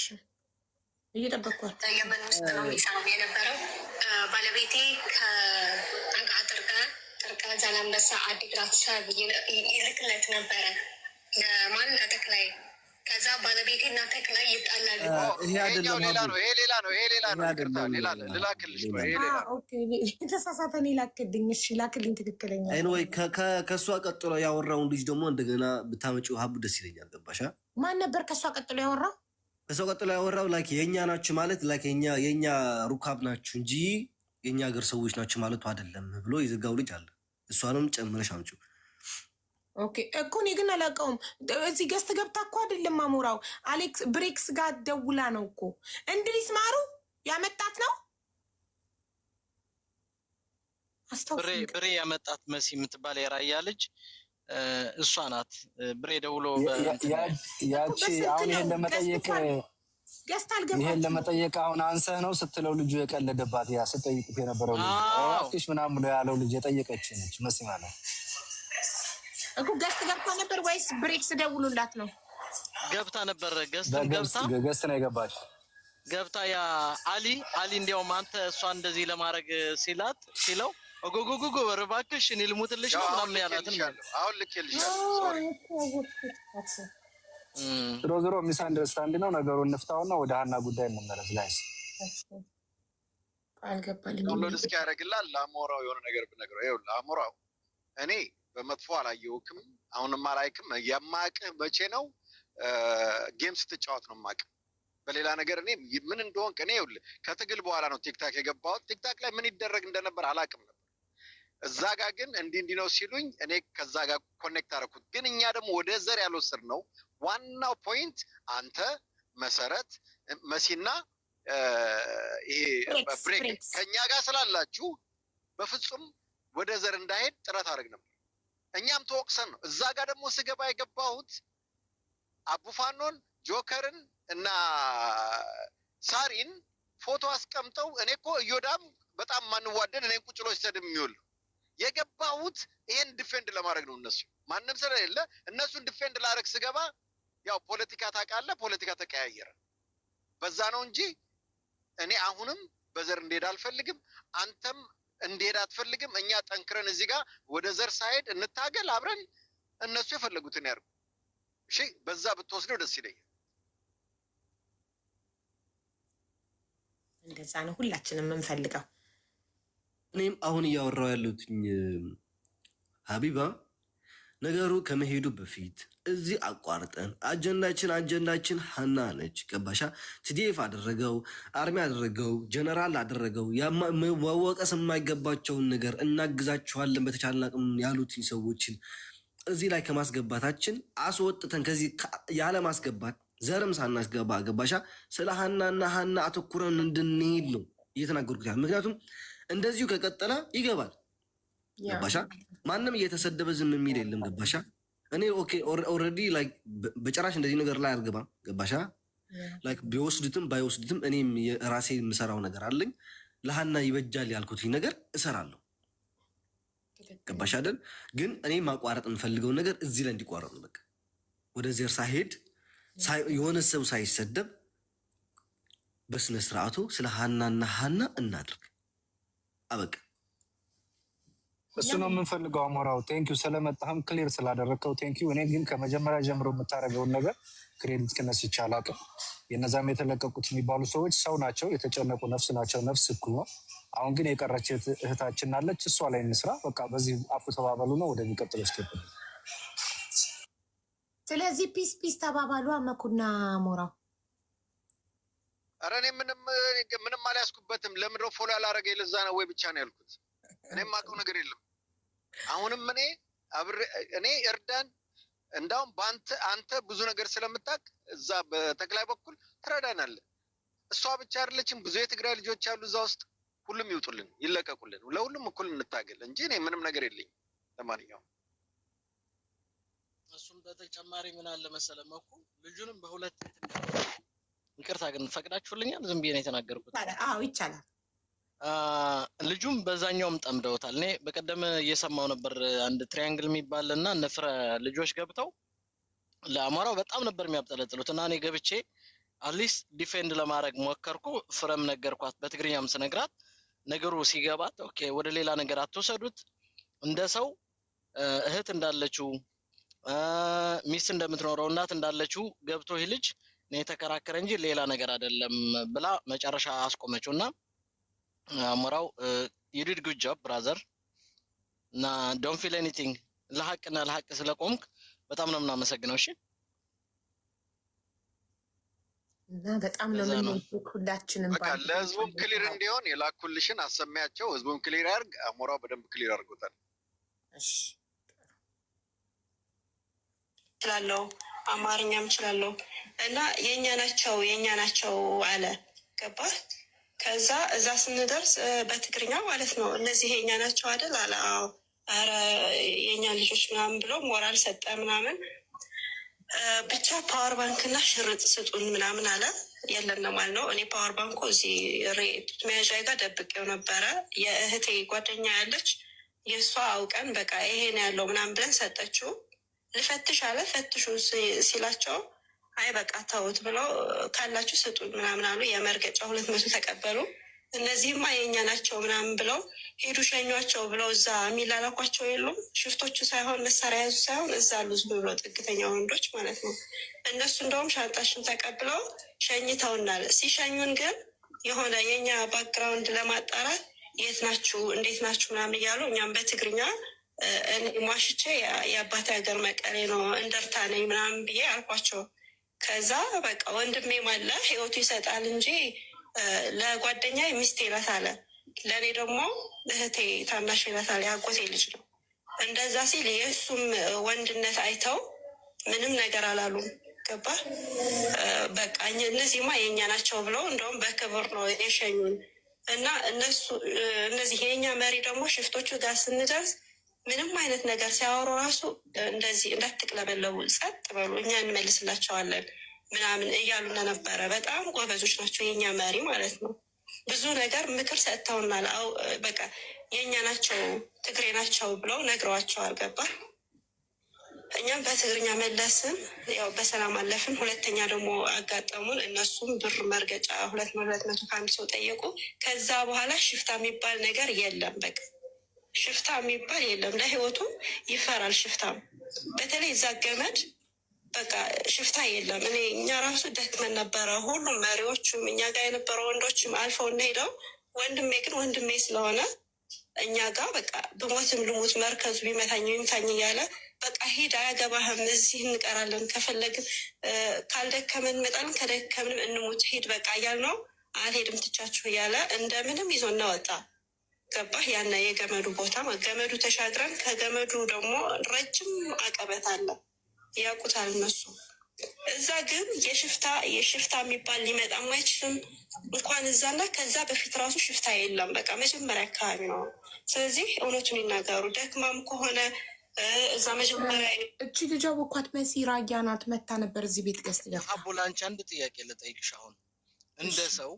እየጠበቅኳት የመን ውስጥ ነው የሚሰራው የነበረው። ባለቤቴ ጥርቀ ዛላንበሳ አዲግራት ሰብ ይልክለት ነበረ ለማን ለተክላይ። ከዛ ባለቤቴና ተክላይ ይጣላሉ። ይሄ አይደለም ሌላ ነው። ልላክልሽ ነው። ይሄ ሌላ ነው። ኦኬ፣ የተሳሳተ እኔ ላክልኝ። እሺ ላክልኝ፣ ትክክለኛ። ኤኒዌይ ከሷ ቀጥሎ ያወራውን ልጅ ደግሞ እንደገና ብታመጪው ሀቡ ደስ ይለኛል። ገባሻ? ማን ነበር ከሷ ቀጥሎ ያወራው? እሰው ቀጥሎ ያወራው ላይክ የኛ ናችሁ ማለት ላይክ የኛ ሩካብ ናችሁ እንጂ የኛ ሀገር ሰዎች ናችሁ ማለቱ አይደለም ብሎ የዘጋው ልጅ አለ። እሷንም ጨምረሽ አምጪው። ኦኬ እኮ እኔ ግን አላውቀውም። እዚህ ገስት ገብታ እኮ አይደለም አሞራው አሌክስ ብሬክስ ጋር ደውላ ነው እኮ እንድሪስ ማሩ ያመጣት ነው። ብሬ ያመጣት መሲ የምትባል የራያ ልጅ እሷ ናት። ብሬ ደውሎ ያቺ አሁን ይሄን ለመጠየቅ ይሄን ለመጠየቅ አሁን አንሰህ ነው ስትለው ልጁ የቀለደባት ያ ስጠይቁት የነበረው ልጅ እባክሽ ምናምን ብሎ ያለው ልጅ የጠየቀች ነች መሲ ማለት እኮ። ገስት ገብታ ነበር ወይስ ብሬክስ ደውሉላት ነው? ገብታ ነበር። ገስት ነው የገባች። ገብታ ያ አሊ እንዲያውም አንተ እሷ እንደዚህ ለማድረግ ሲለው ጎጎጎጎ እባክሽ እኔ ልሙትልሽ ነው ምናምን ያላትን አሁን ልኬልሻለሁ። ሶሪ ዞሮ ሚስ አንደርስታንድ ነው ነገሩ። እንፍታውና ወደ ሀና ጉዳይ እንመለስ። ጋይስ አልገባልኝም። ዳውንሎድ እስኪ ያደርግላል። ለአሞራው የሆነ ነገር ብነግረው ይኸውልህ አሞራው እኔ በመጥፎ አላየሁክም፣ አሁንም አላይክም። የማቅህ መቼ ነው ጌም ስትጫወት ነው የማቅህ። በሌላ ነገር እኔ ምን እንደሆንክ እኔ ይኸውልህ ከትግል በኋላ ነው ቲክታክ የገባሁት። ቲክታክ ላይ ምን ይደረግ እንደነበር አላቅም ነበር። እዛ ጋር ግን እንዲህ ነው ሲሉኝ እኔ ከዛ ጋር ኮኔክት አደረኩት። ግን እኛ ደግሞ ወደ ዘር ያልወሰድነው ዋናው ፖይንት አንተ መሰረት መሲና ይሄ ብሬክ ከኛ ጋር ስላላችሁ በፍጹም ወደ ዘር እንዳይሄድ ጥረት አድርግ ነበር። እኛም ተወቅሰን ነው። እዛ ጋር ደግሞ ስገባ የገባሁት አቡፋኖን ጆከርን እና ሳሪን ፎቶ አስቀምጠው እኔ እኮ እዮዳም በጣም ማንዋደድ እኔን ቁጭ ብሎ ሲሰድብ የሚውል የገባሁት ይሄን ዲፌንድ ለማድረግ ነው። እነሱ ማንም ስለሌለ እነሱን ዲፌንድ ላደርግ ስገባ ያው ፖለቲካ ታውቃለህ፣ ፖለቲካ ተቀያየረ። በዛ ነው እንጂ እኔ አሁንም በዘር እንድሄድ አልፈልግም፣ አንተም እንድሄድ አትፈልግም። እኛ ጠንክረን እዚህ ጋር ወደ ዘር ሳይሄድ እንታገል አብረን፣ እነሱ የፈለጉትን ያርጉ። እሺ በዛ ብትወስደው ደስ ይለኛል። እንደዛ ነው ሁላችንም የምንፈልገው። እኔም አሁን እያወራው ያለሁት ሀቢባ ነገሩ ከመሄዱ በፊት እዚህ አቋርጠን አጀንዳችን ሀና ነች። ገባሻ? ትዲኤፍ አደረገው፣ አርሚ አደረገው፣ ጀነራል አደረገው፣ መወቀስ የማይገባቸውን ነገር እናግዛችኋለን በተቻለን አቅም ያሉት ሰዎችን እዚህ ላይ ከማስገባታችን አስወጥተን ከዚህ ያለ ማስገባት ዘርም ሳናስገባ ገባሻ? ስለ ሀናና ሀና አተኩረን እንድንሄድ ነው እየተናገርኩት ያለ። ምክንያቱም እንደዚሁ ከቀጠለ ይገባል። ገባሻ? ማንም እየተሰደበ ዝም የሚል የለም። ገባሻ? እኔ ኦኬ ኦልሬዲ ላይክ በጭራሽ እንደዚህ ነገር ላይ አልገባም። ገባሻ? ላይክ ቢወስዱትም ባይወስዱትም እኔም የራሴ የምሰራው ነገር አለኝ። ለሀና ይበጃል ያልኩትኝ ነገር እሰራለሁ። ገባሻ አይደል? ግን እኔ ማቋረጥ የምፈልገውን ነገር እዚህ ላይ እንዲቋረጥ ነው። በቃ ወደ ዜር ሳይሄድ የሆነ ሰው ሳይሰደብ በስነ ስርዓቱ ስለ ሀናና ሀና እናድርግ። አበቃ። እሱ ነው የምንፈልገው። አሞራው ቴንኪው ስለመጣህም ክሊር ስላደረግከው ቴንኪው። እኔ ግን ከመጀመሪያ ጀምሮ የምታደርገውን ነገር ክሬዲት ክነስ ይቻላል። የነዛም የተለቀቁት የሚባሉ ሰዎች ሰው ናቸው፣ የተጨነቁ ነፍስ ናቸው። ነፍስ እኩል ነው። አሁን ግን የቀረች እህታችን አለች፣ እሷ ላይ እንስራ። በቃ በዚህ አፉ ተባባሉ ነው ወደሚቀጥለው ስቴፕ። ስለዚህ ፒስ ተባባሉ። አመኩና አሞራው ኧረ እኔ ምንም አልያዝኩበትም። ለምንድነው ፎሎ ያላረገ ለዛ ነው ወይ ብቻ ነው ያልኩት። እኔም የማውቀው ነገር የለም። አሁንም እኔ እርዳን። እንዳውም አንተ ብዙ ነገር ስለምታውቅ እዛ በተክላይ በኩል ትረዳናለህ። እሷ ብቻ አይደለችም፣ ብዙ የትግራይ ልጆች ያሉ እዛ ውስጥ። ሁሉም ይውጡልን፣ ይለቀቁልን፣ ለሁሉም እኩል እንታገል እንጂ እኔ ምንም ነገር የለኝም። ለማንኛውም እሱም በተጨማሪ ምን አለ መሰለህ መኩ ልጁንም በሁለት ይቅርታ ግን ፈቅዳችሁልኛል? ዝም ብዬ ነው የተናገርኩት። አዎ ይቻላል። ልጁም በዛኛውም ጠምደውታል። እኔ በቀደም እየሰማው ነበር። አንድ ትሪያንግል የሚባል እና ነፍረ ልጆች ገብተው ለአሞራው በጣም ነበር የሚያብጠለጥሉት እና እኔ ገብቼ አትሊስት ዲፌንድ ለማድረግ ሞከርኩ። ፍረም ነገርኳት፣ በትግርኛም ስነግራት ነገሩ ሲገባት ኦኬ ወደ ሌላ ነገር አትወሰዱት፣ እንደ ሰው እህት እንዳለችው ሚስት እንደምትኖረው እናት እንዳለችው ገብቶ ይህ ልጅ እኔ የተከራከረ እንጂ ሌላ ነገር አይደለም ብላ መጨረሻ አስቆመችው እና አሞራው you did good job brother እና don't feel anything ለሐቅና ለሐቅ ስለቆምክ በጣም ነው የምናመሰግነው። እሺ እና በጣም ነው የምንወድህ ሁላችንም። በቃ ለህዝቡም ክሊር እንዲሆን የላኩልሽን አሰሚያቸው። ህዝቡም ክሊር ያርግ። አሞራው በደንብ ክሊር አድርጎታል። እሺ እችላለሁ፣ አማርኛም እችላለሁ እና የኛ ናቸው አለ። ገባህ? ከዛ እዛ ስንደርስ በትግርኛ ማለት ነው እነዚህ የኛ ናቸው አይደል አለ። አዎ ኧረ የኛ ልጆች ምናምን ብሎ ሞራል ሰጠ ምናምን። ብቻ ፓወር ባንክ እና ሽርጥ ስጡን ምናምን አለ። የለንም አልነው። እኔ ፓወር ባንኩ እዚህ መያዣ ጋር ደብቄው ነበረ። የእህቴ ጓደኛ ያለች የእሷ አውቀን በቃ ይሄ ነው ያለው ምናምን ብለን ሰጠችው። ልፈትሽ አለ። ፈትሹ ሲላቸው አይ በቃ ተውት ብለው ካላችሁ ስጡን ምናምን አሉ። የመርገጫ 200 ተቀበሉ። እነዚህማ የኛ ናቸው ምናምን ብለው ሄዱ። ሸኟቸው ብለው እዛ የሚላላኳቸው የሉም ሽፍቶቹ ሳይሆን መሳሪያ ያዙ ሳይሆን እዛ አሉ ዝም ብሎ ጥግተኛ ወንዶች ማለት ነው። እነሱ እንደውም ሻንጣሽን ተቀብለው ሸኝተውናል። ሲሸኙን ግን የሆነ የኛ ባክግራውንድ ለማጣራት የት ናችሁ እንዴት ናችሁ ምናምን እያሉ እኛም በትግርኛ ማሽቼ የአባቴ ሀገር መቀሌ ነው እንደርታ ነኝ ምናምን ብዬ አልኳቸው። ከዛ በቃ ወንድሜ ማለ ህይወቱ ይሰጣል እንጂ ለጓደኛ ሚስቴ ናት አለ። ለእኔ ደግሞ እህቴ ታናሽ ናት አለ። ያጎቴ ልጅ ነው። እንደዛ ሲል የእሱም ወንድነት አይተው ምንም ነገር አላሉም። ገባ? በቃ እነዚህማ የኛ ናቸው ብለው እንደውም በክብር ነው የሸኙን። እና እነዚህ የኛ መሪ ደግሞ ሽፍቶቹ ጋር ስንደርስ ምንም አይነት ነገር ሲያወሩ ራሱ እንደዚህ እንዳትቅለበለቡ ጸጥ በሉ እኛ እንመልስላቸዋለን ምናምን እያሉን ነበረ። በጣም ጎበዞች ናቸው የኛ መሪ ማለት ነው። ብዙ ነገር ምክር ሰጥተውናል። በቃ የኛ ናቸው ትግሬ ናቸው ብለው ነግረዋቸዋል። ገባ? እኛም በትግርኛ መለስን፣ ያው በሰላም አለፍን። ሁለተኛ ደግሞ አጋጠሙን። እነሱም ብር መርገጫ 200 ከአንድ ሰው ጠየቁ። ከዛ በኋላ ሽፍታ የሚባል ነገር የለም። በቃ ሽፍታ የሚባል የለም። ለህይወቱ ይፈራል ሽፍታም። በተለይ እዛ ገመድ በቃ ሽፍታ የለም። እኛ ራሱ ደክመን ነበረ። ሁሉም መሪዎቹም እኛ ጋር የነበረ ወንዶችም አልፈው እንሄደው። ወንድሜ ግን ወንድሜ ስለሆነ እኛ ጋር በቃ ብሞትም ልሙት መርከዙ ቢመታኝ ይምታኝ እያለ በቃ ሂድ አያገባህም፣ እዚህ እንቀራለን፣ ከፈለግን ካልደከመን እንመጣለን፣ ከደከምንም እንሙት፣ ሂድ በቃ እያልነው አልሄድም ትቻችሁ እያለ እንደምንም ይዞ እናወጣ። ገባህ? ያነ የገመዱ ቦታ ገመዱ ተሻግረን ከገመዱ ደግሞ ረጅም አቀበት አለ፣ ያውቁታል እነሱ። እዛ ግን የሽፍታ የሚባል ሊመጣም አይችልም። እንኳን እዛና ከዛ በፊት ራሱ ሽፍታ የለም። በቃ መጀመሪያ አካባቢ ነው። ስለዚህ እውነቱን ይናገሩ። ደክማም ከሆነ እዛ መጀመሪያ እቺ ልጅ አወኳት መሲ ራያ ናት። መታ ነበር እዚህ ቤት ገዝት ገብታ። አቡላንቺ አንድ ጥያቄ ልጠይቅሽ። አሁን እንደ ሰው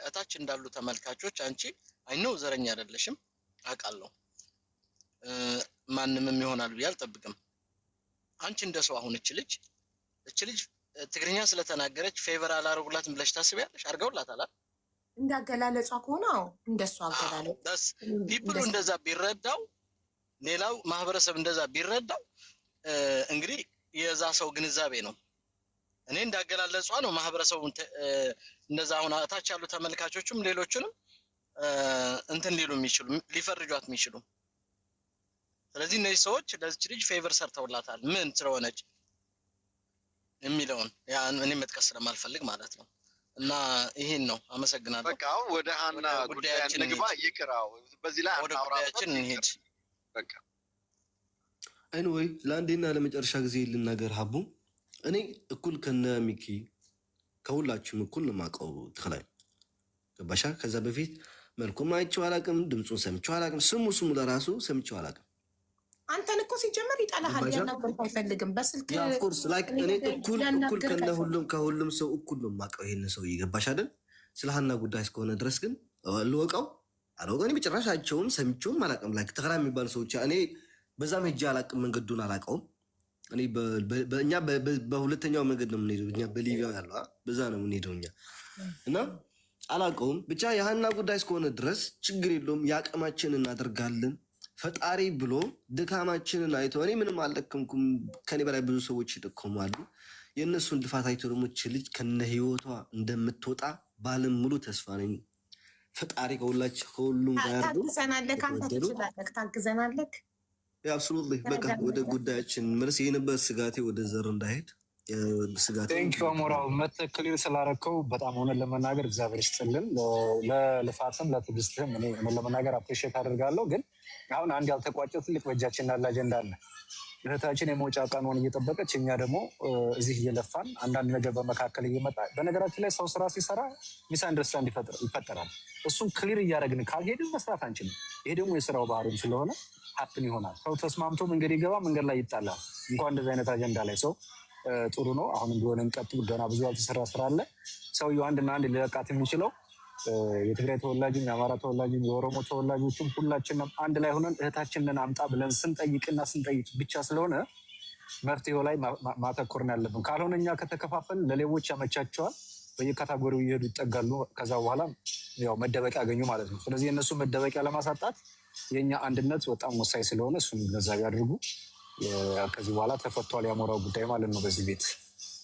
እታች እንዳሉ ተመልካቾች አንቺ አይነው ዘረኛ አይደለሽም አውቃለሁ። ማንንም ይሆናል ብዬ አልጠብቅም። አንቺ እንደ ሰው አሁን እቺ ልጅ ትግርኛ ስለተናገረች ፌቨር አላረጉላትም ብለሽ ታስቢያለሽ? አርገውላታል አይደል? እንዳገላለጿ ከሆነ እንደሱ አገላለጽ ፒፕሉ እንደዛ ቢረዳው፣ ሌላው ማህበረሰብ እንደዛ ቢረዳው እንግዲህ የዛ ሰው ግንዛቤ ነው። እኔ እንዳገላለጿ ነው ማህበረሰቡ እንደዛ አሁን አታች ያሉ ተመልካቾችም ሌሎችንም እንትን ሊሉ የሚችሉ ሊፈርጇት የሚችሉ። ስለዚህ እነዚህ ሰዎች ለዚች ልጅ ፌቨር ሰርተውላታል ምን ስለሆነች የሚለውን እኔ መጥቀስ ስለማልፈልግ ማለት ነው። እና ይሄን ነው። አመሰግናለሁ። በቃ አሁን ወደ ሀና ጉዳያችን እንግባ። ይቅራው በዚህ ላይ ወደ ጉዳያችን እንሂድ። በቃ ኤኒዌይ ለአንዴና ለመጨረሻ ጊዜ ልናገር። ሀቡ እኔ እኩል ከነ ሚኪ ከሁላችሁም እኩል ነው የማውቀው ተክላይ ገባሻ? ከዛ በፊት መልኩም አይቼው አላውቅም፣ ድምፁን ሰምቼው አላውቅም፣ ስሙ ለራሱ ሰምቼው አላውቅም። አንተን እኮ ሲጀመር ይጠላሃል፣ ያናገር አይፈልግም በስልክ ኦፍኮርስ ላይክ እኔ እኩል ከሁሉም ሰው እኩል ነው የማውቀው ይሄን ሰው ይገባሽ አይደል? ስለ ሀና ጉዳይ እስከሆነ ድረስ ግን ልወቀው አላውቀው እኔ በጭራሽ አይቼውም ሰምቼውም አላውቅም። ላይክ ተክላይ የሚባል ሰዎች እኔ በዛም ሄጄ አላውቅም፣ መንገዱን አላውቀውም። እኔ በእኛ በሁለተኛው መንገድ ነው የምንሄደው፣ እኛ በሊቢያ ያለው በዛ ነው የምንሄደው እኛ እና አላውቀውም። ብቻ የሀና ጉዳይ እስከሆነ ድረስ ችግር የለውም፣ የአቅማችን እናደርጋለን። ፈጣሪ ብሎ ድካማችንን አይቶ እኔ ምንም አልደከምኩም፣ ከኔ በላይ ብዙ ሰዎች ይደከማሉ። የእነሱን ልፋት አይቶ ደግሞ ልጅ ከነ ህይወቷ እንደምትወጣ ባለም ሙሉ ተስፋ ነኝ። ፈጣሪ ከሁሉም ጋር ታግዘናለህ፣ አንተ ትችላለህ፣ ታግዘናለህ። አብሶሉትሊ። በቃ ወደ ጉዳያችን መልስ የነበር ስጋቴ ወደ ዘር እንዳይሄድ ስጋት ቴንኪው አሞራው መተክሊል ስላረከው በጣም ሆነን ለመናገር እግዚአብሔር ይስጥልን። ለልፋትም ለትዕግስትህም እኔ ሆነን ለመናገር አፕሪሼት አደርጋለሁ። ግን አሁን አንድ ያልተቋጨ ትልቅ በእጃችን ያለ አጀንዳ አለ። እህታችን የመውጫ ቀኗን እየጠበቀች እኛ ደግሞ እዚህ እየለፋን አንዳንድ ነገር በመካከል እየመጣ በነገራችን ላይ ሰው ስራ ሲሰራ ሚስ አንደርስታንድ ይፈጠራል። እሱን ክሊር እያደረግን ካልሄድን መስራት አንችልም። ይሄ ደግሞ የስራው ባህሪም ስለሆነ ሀፕን ይሆናል። ሰው ተስማምቶ መንገድ ይገባ፣ መንገድ ላይ ይጣላል። እንኳን እንደዚህ አይነት አጀንዳ ላይ ሰው ጥሩ ነው። አሁንም ቢሆን እንቀጥል። ገና ብዙ ያልተሰራ ስራ አለ። ሰውየው አንድና አንድ ሊለቃት የሚችለው የትግራይ ተወላጅም የአማራ ተወላጅም የኦሮሞ ተወላጆችም ሁላችንም አንድ ላይ ሆነን እህታችንን አምጣ ብለን ስንጠይቅና ስንጠይቅ ብቻ ስለሆነ መፍትሄው ላይ ማተኮርን ያለብን። ካልሆነ እኛ ከተከፋፈልን ለሌቦች ያመቻቸዋል። በየካታጎሪው እየሄዱ ይጠጋሉ። ከዛ በኋላ ያው መደበቂያ ያገኙ ማለት ነው። ስለዚህ የእነሱ መደበቂያ ለማሳጣት የእኛ አንድነት በጣም ወሳኝ ስለሆነ እሱን ግንዛቤ አድርጉ። ከዚህ በኋላ ተፈቷል ያሞራው ጉዳይ ማለት ነው በዚህ ቤት።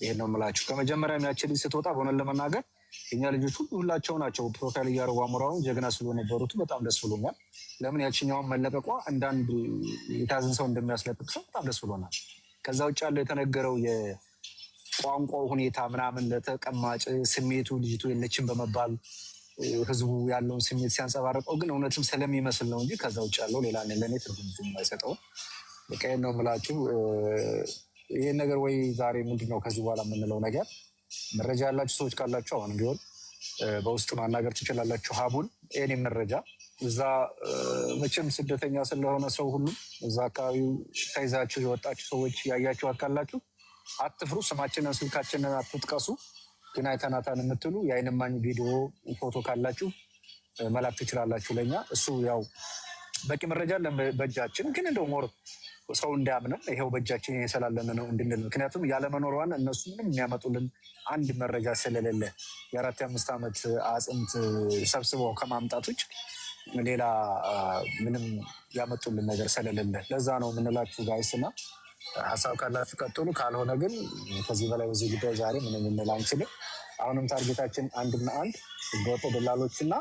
ይሄን ነው የምላችሁ። ከመጀመሪያ ያችን ልጅ ስትወጣ በሆነን ለመናገር የኛ ልጆች ሁላቸው ናቸው ፕሮፋይል እያደረጉ አሞራውን ጀግና ስለነበሩት በጣም ደስ ብሎኛል። ለምን ያችኛውን መለቀቋ እንዳንድ የታዝን ሰው እንደሚያስለቅቅ ሰው በጣም ደስ ብሎናል። ከዛ ውጭ ያለው የተነገረው የቋንቋው ሁኔታ ምናምን ለተቀማጭ ስሜቱ ልጅቱ የለችም በመባል ህዝቡ ያለውን ስሜት ሲያንጸባርቀው ግን እውነትም ስለሚመስል ነው እንጂ ከዛ ውጭ ያለው ሌላ ለእኔ ትርጉም የማይሰጠው በቃ ነው የምላችሁ። ይህን ነገር ወይ ዛሬ ምንድነው ከዚህ በኋላ የምንለው ነገር መረጃ ያላችሁ ሰዎች ካላችሁ አሁን ቢሆን በውስጥ ማናገር ትችላላችሁ። ሀቡን ይህኔ መረጃ እዛ መቼም ስደተኛ ስለሆነ ሰው ሁሉም እዛ አካባቢው ተይዛችሁ የወጣችሁ ሰዎች ያያችኋት ካላችሁ አትፍሩ። ስማችንን ስልካችንን አትጥቀሱ። ግን አይተናታን የምትሉ የዓይን እማኝ ቪዲዮ ፎቶ ካላችሁ መላክ ትችላላችሁ ለኛ። እሱ ያው በቂ መረጃ በእጃችን ግን እንደው ሞር ሰው እንዳያምንም ይሄው በእጃችን የሰላለነ ነው እንድንል። ምክንያቱም ያለመኖሯን እነሱ ምንም የሚያመጡልን አንድ መረጃ ስለሌለ የ4 የ5 ዓመት አጽምት ሰብስበው ከማምጣት ውጭ ሌላ ምንም ያመጡልን ነገር ስለሌለ ለዛ ነው የምንላችሁ ጋይስ። እና ሀሳብ ካላችሁ ቀጥሉ። ካልሆነ ግን ከዚህ በላይ በዚህ ጉዳይ ዛሬ ምንም እንል አንችልም። አሁንም ታርጌታችን አንድና አንድ ህገወጥ ደላሎችና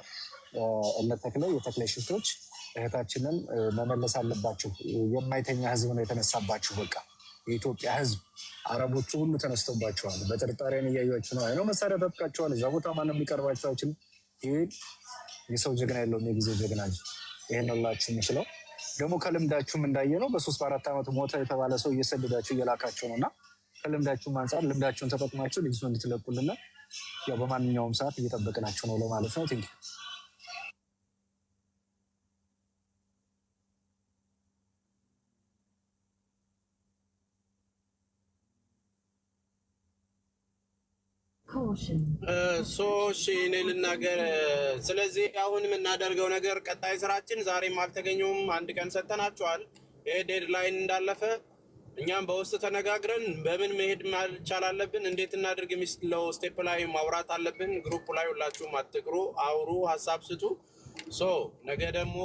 እነ ተክለ የተክለ ሽፍቶች እህታችንን መመለስ አለባችሁ። የማይተኛ ህዝብ ነው የተነሳባችሁ። በቃ የኢትዮጵያ ህዝብ አረቦቹ ሁሉ ተነስተውባቸዋል። በጥርጣሬን እያዩችሁ ነው። አይነው መሳሪያ ተጥቃቸዋል። እዛ ቦታ ማንም ሊቀርባቸው አይችልም። ይህ የሰው ጀግና የለውም የጊዜ ጀግና እንጂ። ይህን ላችሁ የምችለው ደግሞ ከልምዳችሁም እንዳየ ነው። በ3 በ4 ዓመት ሞተ የተባለ ሰው እየሰደዳችሁ እየላካቸው ነው እና ከልምዳችሁም አንጻር ልምዳችሁን ተጠቅማችሁ ልጅቱ እንድትለቁልና ያው በማንኛውም ሰዓት እየጠበቅናቸው ነው ለማለት ነው። ቴንክ እኔ ልናገር። ስለዚህ አሁን የምናደርገው ነገር ቀጣይ ስራችን ዛሬም አልተገኙም። አንድ ቀን ሰጠናቸዋል። ይሄ ዴድላይን እንዳለፈ እኛም በውስጥ ተነጋግረን በምን መሄድ መቻል አለብን፣ እንዴት እናድርግ የሚለው ስቴፕ ላይ ማውራት አለብን። ግሩፕ ላይ ሁላችሁም አትቅሩ፣ አውሩ፣ ሀሳብ ስጡ። ነገ ደግሞ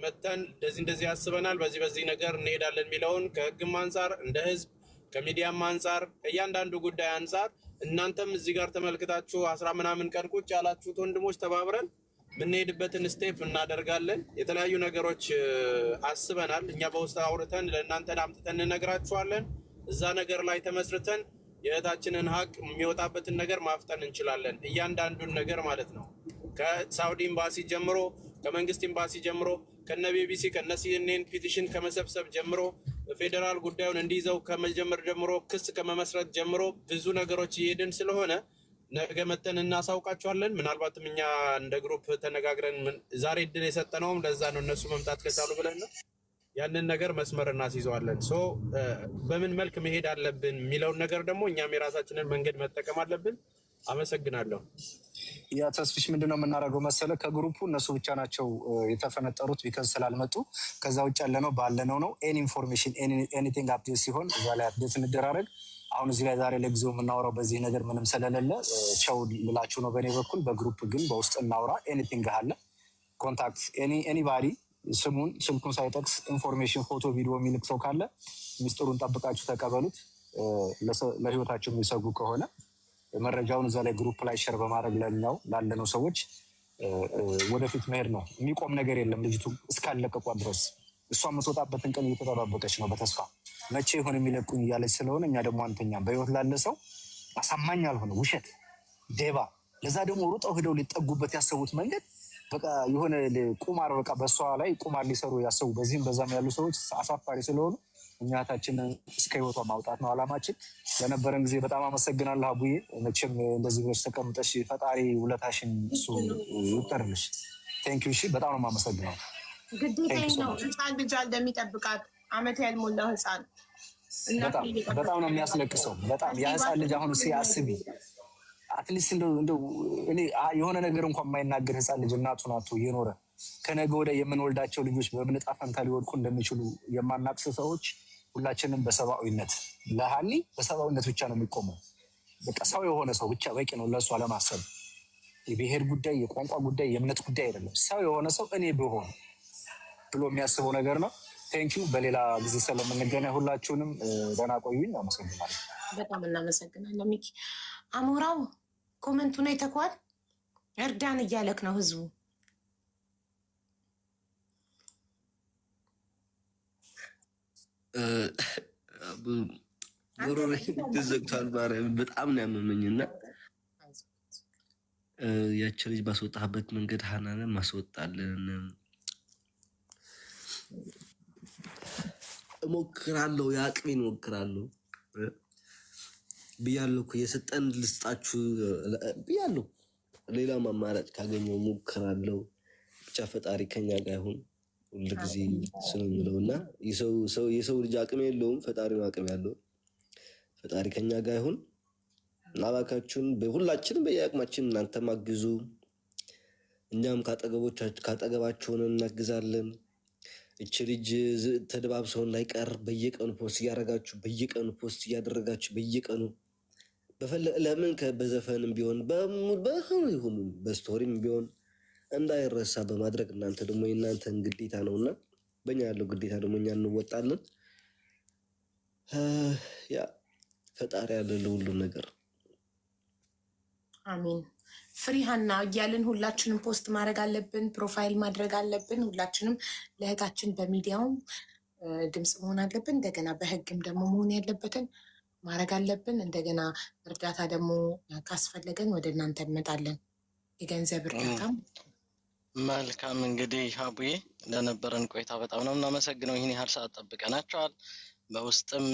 መተን እንደዚህ ያስበናል፣ በዚህ ነገር እንሄዳለን የሚለውን ከህግም አንጻር እንደ ህዝብ ከሚዲያም አንጻር ከእያንዳንዱ ጉዳይ አንጻር እናንተም እዚህ ጋር ተመልክታችሁ 10 ምናምን ቀን ቁጭ ያላችሁት ወንድሞች ተባብረን የምንሄድበትን ስቴፕ እናደርጋለን። የተለያዩ ነገሮች አስበናል። እኛ በውስጥ አውርተን ለእናንተ አምጥተን እንነግራችኋለን። እዛ ነገር ላይ ተመስርተን የእህታችንን ሀቅ የሚወጣበትን ነገር ማፍጠን እንችላለን። እያንዳንዱን ነገር ማለት ነው። ከሳውዲ ኤምባሲ ጀምሮ፣ ከመንግስት ኤምባሲ ጀምሮ፣ ከነ ቢቢሲ ከነ ሲኤንኤን ፒቲሽን ከመሰብሰብ ጀምሮ፣ ፌዴራል ጉዳዩን እንዲይዘው ከመጀመር ጀምሮ፣ ክስ ከመመስረት ጀምሮ ብዙ ነገሮች እየሄድን ስለሆነ ነገ መተን እናሳውቃቸዋለን። ምናልባትም እኛ እንደ ግሩፕ ተነጋግረን ዛሬ እድል የሰጠነውም ለዛ ነው። እነሱ መምጣት ከቻሉ ብለን ነው። ያንን ነገር መስመር እናስይዘዋለን። በምን መልክ መሄድ አለብን የሚለውን ነገር ደግሞ እኛም የራሳችንን መንገድ መጠቀም አለብን። አመሰግናለሁ። ያ ተስፍሽ ምንድነው የምናደርገው መሰለ? ከግሩፑ እነሱ ብቻ ናቸው የተፈነጠሩት ቢከዝ ስላልመጡ። ከዛ ውጭ ያለነው ባለነው ነው። ኤኒ ኢንፎርሜሽን ኤኒቲንግ አፕዴት ሲሆን እዛ ላይ አፕዴት እንደራረግ። አሁን እዚህ ላይ ዛሬ ለጊዜው የምናወራው በዚህ ነገር ምንም ስለሌለ ቸው ልላችሁ ነው በእኔ በኩል። በግሩፕ ግን በውስጥ እናውራ። ኤኒቲንግ አለ ኮንታክት ኤኒባዲ ስሙን ስልኩን ሳይጠቅስ ኢንፎርሜሽን ፎቶ ቪዲዮ የሚልክ ሰው ካለ ሚስጥሩን ጠብቃችሁ ተቀበሉት። ለህይወታቸው የሚሰጉ ከሆነ መረጃውን እዛ ላይ ግሩፕ ላይ ሸር በማድረግ ለኛው ላለነው ሰዎች ወደፊት መሄድ ነው። የሚቆም ነገር የለም ልጅቱ እስካለቀቋ ድረስ። እሷ የምትወጣበትን ቀን እየተጠባበቀች ነው በተስፋ መቼ ይሆን የሚለቁኝ እያለች ስለሆነ እኛ ደግሞ አንተኛም። በህይወት ላለ ሰው አሳማኝ ያልሆነ ውሸት ዴባ፣ ለዛ ደግሞ ሩጠው ሄደው ሊጠጉበት ያሰቡት መንገድ በቃ የሆነ ቁማር፣ በቃ በእሷ ላይ ቁማር ሊሰሩ ያሰቡ በዚህም በዛም ያሉ ሰዎች አሳፋሪ ስለሆኑ እኛታችንን እስከ ህይወቷ ማውጣት ነው አላማችን። ለነበረን ጊዜ በጣም አመሰግናለሁ አቡዬ። መቼም እንደዚህ ብለሽ ተቀምጠሽ ፈጣሪ ውለታሽን እሱ ይውጠርልሽ። ቴንኪው። እሺ በጣም ነው የማመሰግነው። ግዴታ ነው። ህፃን ልጅ እንደሚጠብቃት አመት ያልሞላው ህፃን በጣም ነው የሚያስለቅሰው። በጣም ያ ህፃን ልጅ አሁን ሲያስቢ አትሊስት እንደው እኔ የሆነ ነገር እንኳን የማይናገር ህፃን ልጅ እናቱን አጥቶ እየኖረ ከነገ ወዲያ የምንወልዳቸው ልጆች በምን ዕጣ ፈንታ ሊወድቁ እንደሚችሉ የማናቅስ ሰዎች ሁላችንም በሰብአዊነት ለሀኒ በሰብአዊነት ብቻ ነው የሚቆመው። በቃ ሰው የሆነ ሰው ብቻ በቂ ነው ለእሷ ለማሰብ። የብሔር ጉዳይ፣ የቋንቋ ጉዳይ፣ የእምነት ጉዳይ አይደለም። ሰው የሆነ ሰው እኔ ብሆን ብሎ የሚያስበው ነገር ነው። ቴንኪዩ። በሌላ ጊዜ ስለምንገናኝ ሁላችሁንም ደህና ቆዩኝ። አመሰግናለሁ። በጣም እናመሰግናለን ሚኪ። አሞራው ኮመንቱን አይተኳል። እርዳን እያለክ ነው ህዝቡ። ተዘግቷል። ማርያም በጣም ነው ያመመኝና ያቺ ልጅ ማስወጣበት መንገድ ሀናንን ማስወጣለን እሞክራለሁ፣ የአቅሜን እሞክራለሁ ብያለሁ እኮ የሰጠን ልስጣችሁ ብያለሁ። ሌላም አማራጭ ካገኘው እሞክራለሁ። ብቻ ፈጣሪ ከኛ ጋር ይሁን ሁሉ ጊዜ ስለምለው እና የሰው ልጅ አቅም የለውም፣ ፈጣሪ ነው አቅም ያለው። ፈጣሪ ከኛ ጋር ይሁን። እባካችሁን ሁላችንም በየአቅማችን እናንተም አግዙ፣ እኛም ካጠገባችሁን እናግዛለን። እቺ ልጅ ተደባብሰው እንዳይቀር በየቀኑ ፖስት እያደረጋችሁ በየቀኑ ለምን በዘፈንም ቢሆን ይሁን በስቶሪም ቢሆን እንዳይረሳ በማድረግ እናንተ ደግሞ የእናንተን ግዴታ ነውና በእኛ ያለው ግዴታ ደግሞ እኛ እንወጣለን። ያ ፈጣሪ ያለ ለሁሉም ነገር አሜን። ፍሪ ሀና እያልን ሁላችንም ፖስት ማድረግ አለብን፣ ፕሮፋይል ማድረግ አለብን። ሁላችንም ለእህታችን በሚዲያውም ድምፅ መሆን አለብን። እንደገና በህግም ደግሞ መሆን ያለበትን ማድረግ አለብን። እንደገና እርዳታ ደግሞ ካስፈለገን ወደ እናንተ እንመጣለን፣ የገንዘብ እርዳታም። መልካም እንግዲህ አቡዬ ለነበረን ቆይታ በጣም ነው የምናመሰግነው። ይህን ያህል ሰዓት ጠብቀናቸዋል። በውስጥም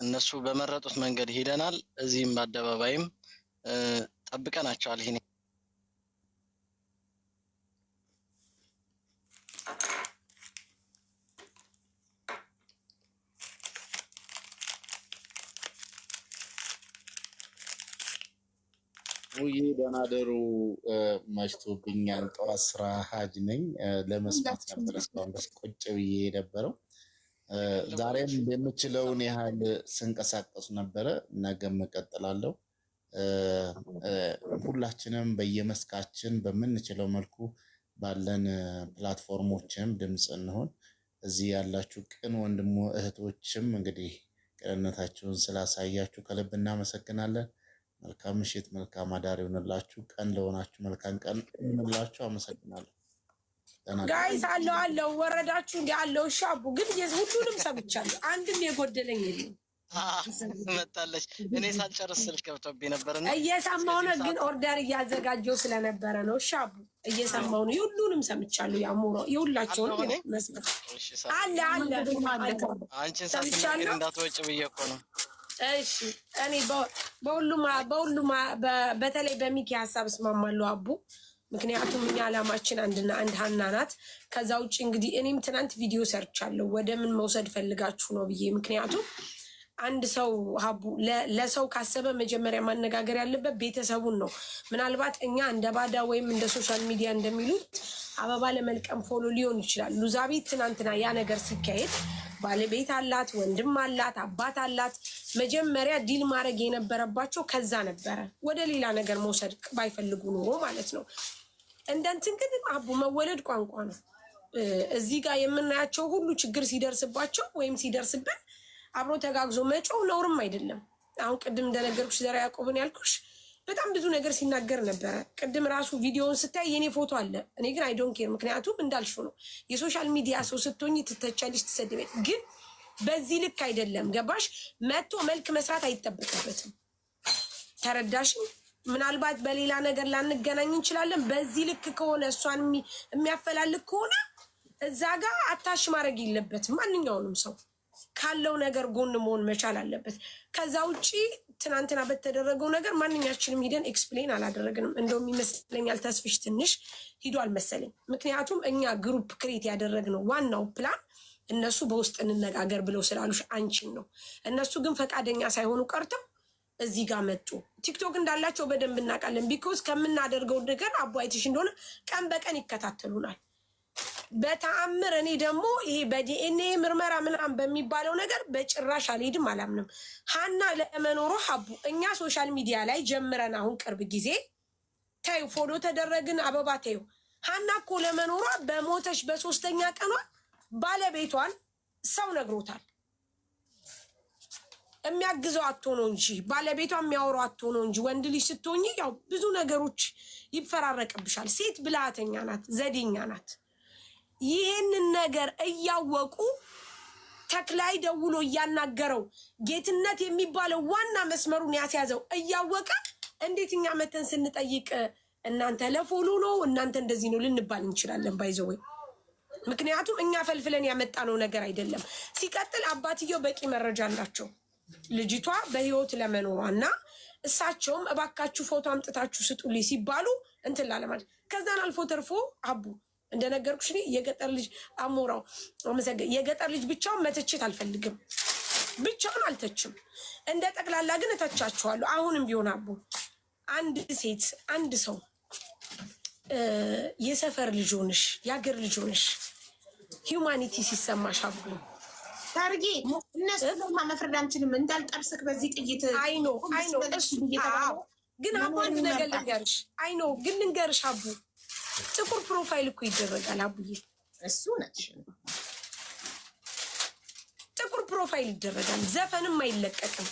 እነሱ በመረጡት መንገድ ሄደናል። እዚህም በአደባባይም ጠብቀናቸዋል። ይሄን ውይ ደህና ደሩ። መሽቶብኛል። ጠዋት ስራ ሀጅ ነኝ። ለመስማት ነበር እስካሁን ድረስ ቁጭ ብዬ የነበረው። ዛሬም የምችለውን ያህል ስንቀሳቀሱ ነበረ። ነገም እቀጥላለሁ። ሁላችንም በየመስካችን በምንችለው መልኩ ባለን ፕላትፎርሞችም ድምፅ እንሆን። እዚህ ያላችሁ ቅን ወንድሞ እህቶችም እንግዲህ ቅንነታችሁን ስላሳያችሁ ከልብ እናመሰግናለን። መልካም ምሽት፣ መልካም አዳር ይሆንላችሁ። ቀን ለሆናችሁ መልካም ቀን ይሆንላችሁ። አመሰግናለሁ። ጋይስ አለው ወረዳችሁ እንዲ አለው። ሻቡ ግን ሁሉንም ሰምቻለሁ። አንድም የጎደለኝ የለም። መጣለች። እኔ ሳልጨርስ ስልክ ገብቶብኝ ነበር እና እየሰማሁ ነው፣ ግን ኦርደር እያዘጋጀው ስለነበረ ነው። ሻቡ እየሰማሁ ነው። ሁሉንም ሰምቻለሁ። ያሙሮ የሁላቸውንም መስመር አለ አንቺን ሳትነግሪ እንዳትወጪ ብዬ እኮ ነው። እሺ እኔ በሁሉም በተለይ በሚኪ ሀሳብ እስማማለሁ አቡ። ምክንያቱም እኛ ዓላማችን አንድና አንድ ሀና ናት። ከዛ ውጭ እንግዲህ እኔም ትናንት ቪዲዮ ሰርቻለሁ ወደ ምን መውሰድ ፈልጋችሁ ነው ብዬ። ምክንያቱም አንድ ሰው ሀቡ ለሰው ካሰበ መጀመሪያ ማነጋገር ያለበት ቤተሰቡን ነው። ምናልባት እኛ እንደ ባዳ ወይም እንደ ሶሻል ሚዲያ እንደሚሉት አበባ ለመልቀም ፎሎ ሊሆን ይችላል። ሉዛቤት ትናንትና ያ ነገር ሲካሄድ ባለቤት አላት፣ ወንድም አላት፣ አባት አላት። መጀመሪያ ዲል ማድረግ የነበረባቸው ከዛ ነበረ፣ ወደ ሌላ ነገር መውሰድ ባይፈልጉ ኖሮ ማለት ነው። እንደንትን ግን አቡ መወለድ ቋንቋ ነው። እዚህ ጋር የምናያቸው ሁሉ ችግር ሲደርስባቸው ወይም ሲደርስብን አብሮ ተጋግዞ መጮህ ነውርም አይደለም። አሁን ቅድም እንደነገርኩሽ ዘራ ያዕቆብን ያልኩሽ በጣም ብዙ ነገር ሲናገር ነበረ። ቅድም ራሱ ቪዲዮውን ስታይ የኔ ፎቶ አለ። እኔ ግን አይ ዶንት ኬር፣ ምክንያቱም እንዳልሽው ነው የሶሻል ሚዲያ ሰው ስትሆኝ ትተቻለሽ፣ ትሰደበች። ግን በዚህ ልክ አይደለም። ገባሽ? መጥቶ መልክ መስራት አይጠበቅበትም። ተረዳሽ? ምናልባት በሌላ ነገር ላንገናኝ እንችላለን። በዚህ ልክ ከሆነ እሷን የሚያፈላልግ ከሆነ እዛ ጋር አታሽ ማድረግ የለበትም። ማንኛውንም ሰው ካለው ነገር ጎን መሆን መቻል አለበት። ከዛ ውጪ ትናንትና በተደረገው ነገር ማንኛችንም ሂደን ኤክስፕሌን አላደረግንም። እንደውም ይመስለኛል ተስፍሽ ትንሽ ሂዷል መሰለኝ። ምክንያቱም እኛ ግሩፕ ክሬት ያደረግነው ዋናው ፕላን እነሱ በውስጥ እንነጋገር ብለው ስላሉሽ አንቺን ነው። እነሱ ግን ፈቃደኛ ሳይሆኑ ቀርተው እዚህ ጋር መጡ። ቲክቶክ እንዳላቸው በደንብ እናውቃለን። ቢኮዝ ከምናደርገው ነገር አቧይትሽ እንደሆነ ቀን በቀን ይከታተሉናል። በተአምር እኔ ደግሞ ይሄ በዲኤንኤ ምርመራ ምናምን በሚባለው ነገር በጭራሽ አልሄድም፣ አላምንም። ሀና ለመኖሩ ሀቡ እኛ ሶሻል ሚዲያ ላይ ጀምረን አሁን ቅርብ ጊዜ ታዩ ፎሎ ተደረግን አበባ ታዩ። ሀና እኮ ለመኖሯ በሞተች በሶስተኛ ቀኗ ባለቤቷን ሰው ነግሮታል። የሚያግዘው አቶ ነው እንጂ ባለቤቷ የሚያወራው አቶ ነው እንጂ። ወንድ ልጅ ስትሆኝ ያው ብዙ ነገሮች ይፈራረቅብሻል። ሴት ብልሃተኛ ናት፣ ዘዴኛ ናት። ይህንን ነገር እያወቁ ተክላይ ደውሎ እያናገረው ጌትነት የሚባለው ዋና መስመሩን ያስያዘው እያወቀ እንዴት እኛ መተን ስንጠይቅ እናንተ ለፎሎ ነው እናንተ እንደዚህ ነው ልንባል እንችላለን? ባይዘው ምክንያቱም እኛ ፈልፍለን ያመጣነው ነገር አይደለም። ሲቀጥል አባትየው በቂ መረጃ አላቸው ልጅቷ በህይወት ለመኖሯ እና እሳቸውም እባካችሁ ፎቶ አምጥታችሁ ስጡልኝ ሲባሉ እንትን ላለማለት ከዛን አልፎ ተርፎ አቡ እንደነገርኩሽ የገጠር ልጅ አሞራው የገጠር ልጅ ብቻውን መተቸት አልፈልግም። ብቻውን አልተችም። እንደ ጠቅላላ ግን እተቻቸዋለሁ። አሁንም ቢሆን አቡ አንድ ሴት አንድ ሰው የሰፈር ልጅ ሆነሽ የአገር ልጅ ሆነሽ ሂውማኒቲ ሲሰማሽ አቡ ታርጌ እነሱ ለማ መፍረድ አንችልም። እንዳልጠብስክ በዚህ ጥይት አይኖ ግን አቡ አንድ ነገር ልንገርሽ። አይኖ ግን ልንገርሽ አቡ ጥቁር ፕሮፋይል እኮ ይደረጋል አቡዬ። እሱ ነች ጥቁር ፕሮፋይል ይደረጋል። ዘፈንም አይለቀቅም።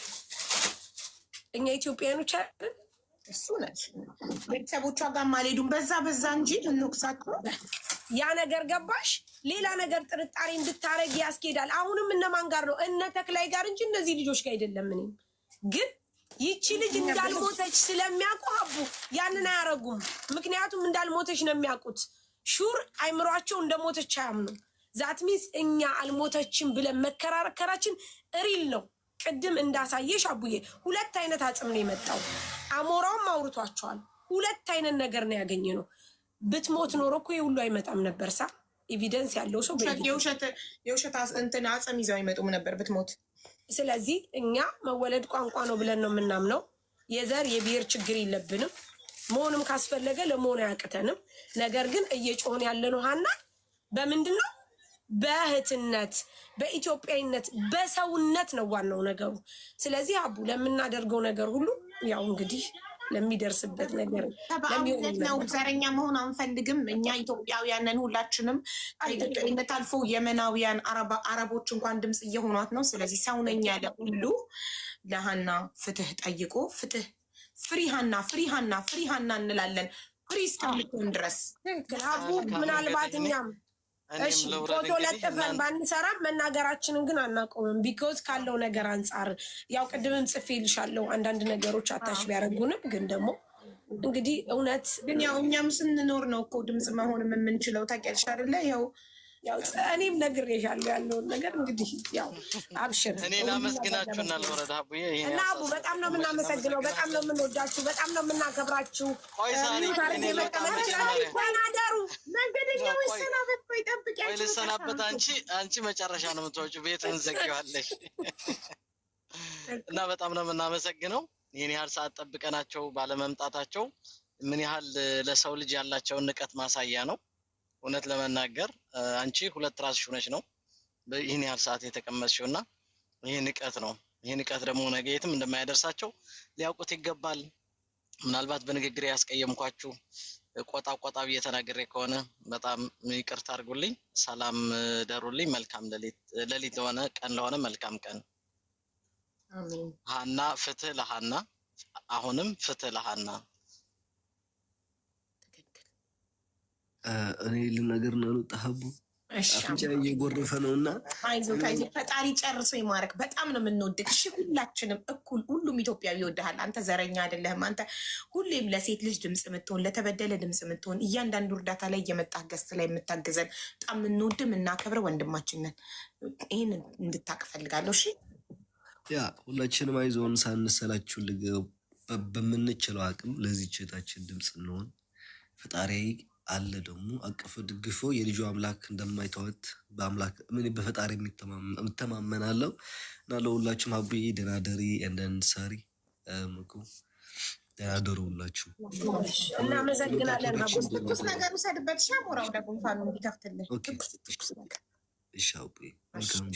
እኛ ኢትዮጵያኖች አይደል? እሱ ነች ቤተሰቦቿ ጋር ማልሄዱም በዛ እንጂ እንወቅሳቸው ያ ነገር ገባሽ? ሌላ ነገር ጥርጣሬ እንድታረግ ያስኬዳል። አሁንም እነማን ጋር ነው? እነ ተክላይ ጋር እንጂ እነዚህ ልጆች ጋር አይደለም። እኔም ግን ይቺ ልጅ እንዳልሞተች ስለሚያውቁ አቡ ያንን አያረጉም። ምክንያቱም እንዳልሞተች ነው የሚያውቁት። ሹር አይምሯቸው እንደሞተች አያምኑ። ዛት ሚንስ እኛ አልሞተችም ብለን መከራከራችን ሪል ነው። ቅድም እንዳሳየሽ አቡዬ ሁለት አይነት አጽም ነው የመጣው። አሞራውም አውርቷቸዋል። ሁለት አይነት ነገር ነው ያገኘ ነው። ብትሞት ኖሮ እኮ የሁሉ አይመጣም ነበር። ሳ ኤቪደንስ ያለው ሰው የውሸት እንትን አጽም ይዘው አይመጡም ነበር ብትሞት። ስለዚህ እኛ መወለድ ቋንቋ ነው ብለን ነው የምናምነው። የዘር የብሔር ችግር የለብንም። መሆንም ካስፈለገ ለመሆን አያቅተንም። ነገር ግን እየጮህን ያለነው ሀና በምንድን ነው? በእህትነት፣ በኢትዮጵያዊነት፣ በሰውነት ነው ዋናው ነገሩ። ስለዚህ አቡ ለምናደርገው ነገር ሁሉ ያው እንግዲህ ለሚደርስበት ነገር ለሚሆን ነው። ዘረኛ መሆን አንፈልግም። እኛ ኢትዮጵያውያንን ሁላችንም ከኢትዮጵያዊነት አልፎ የመናውያን አረቦች እንኳን ድምፅ እየሆኗት ነው። ስለዚህ ሰው ነኝ ያለ ሁሉ ለሀና ፍትህ ጠይቆ ፍትህ ፍሪ ሀና እንላለን። ፍሪ እስከምትሆን ድረስ አቡ ምናልባት እኛም እሺ ፎቶ ለጥፈን ባንሰራም መናገራችንን ግን አናቆምም። ቢኮዝ ካለው ነገር አንጻር ያው ቅድምም ጽፌልሻለሁ አንዳንድ ነገሮች አታች ቢያደርጉንም ግን ደግሞ እንግዲህ እውነት ግን ያው እኛም ስንኖር ነው እኮ ድምፅ መሆን የምንችለው። ታውቂያለሽ አይደለ? ያው እኔም ነግሬሻለሁ ያለውን ነገር እንግዲህ ያው አብሽር። እኔ ላመስግናችሁና ልወረድ አቡዬ እና አቡ በጣም ነው የምናመሰግነው፣ በጣም ነው የምንወዳችሁ፣ በጣም ነው የምናከብራችሁ። ተናገሩ። መንገደኛው ይሰናበት። ቆይ ጠብቂያችሁ። ልሰናበት። አንቺ መጨረሻ ነው የምትወጪው፣ ቤት እንዘጊዋለሽ። እና በጣም ነው የምናመሰግነው። ይህን ያህል ሰዓት ጠብቀናቸው ባለመምጣታቸው ምን ያህል ለሰው ልጅ ያላቸውን ንቀት ማሳያ ነው። እውነት ለመናገር አንቺ ሁለት ራስሽ ሆነሽ ነው ይህን ያህል ሰዓት የተቀመጥሽው እና ይሄ ንቀት ነው። ይሄ ንቀት ደግሞ ነገ የትም እንደማያደርሳቸው ሊያውቁት ይገባል። ምናልባት በንግግር ያስቀየምኳችሁ ቆጣ ብዬ ተናግሬ ከሆነ በጣም ይቅርታ አድርጉልኝ። ሰላም ደሩልኝ። መልካም ሌሊት ለሆነ ቀን ለሆነ መልካም ቀን። አሜን። ሀና ፍትህ ለሀና አሁንም ፍትህ ለሃና። እኔ ልነገር ነው ጣሐቡ አፍንጫ እየጎረፈ ነውና አይዞህ ፈጣሪ ጨርሶ ይማረክ። በጣም ነው የምንወድቅ። እሺ ሁላችንም እኩል ሁሉም ኢትዮጵያዊ ይወድሃል። አንተ ዘረኛ አይደለህም። አንተ ሁሌም ለሴት ልጅ ድምጽ የምትሆን ለተበደለ ድምጽ የምትሆን እያንዳንዱ እርዳታ ላይ እየመጣህ ገስት ላይ የምታግዘን በጣም የምንወድ የምናከብረ ወንድማችን ነን። ይህን እንድታቅ ፈልጋለሁ። እሺ ያ ሁላችንም አይዞን ሳንሰላችሁ በምንችለው አቅም ለዚህ ችታችን ድምጽ እንሆን። ፈጣሪ አለ ደግሞ አቅፎ ድግፎ የልጁ አምላክ እንደማይተወት በአምላክ ምን በፈጣሪ የምተማመናለሁ እና ለሁላችሁም አቡዬ ደናደሪ እንደን ሳሪ ምኩ ደናደሩ ሁላችሁ እናመሰግናለን። ትኩስ ነገር ውሰድበት። ሻሞራው ደግሞ ፋኑ እንዲከፍትልን ትኩስ ነገር እሺ አቡዬ መልካም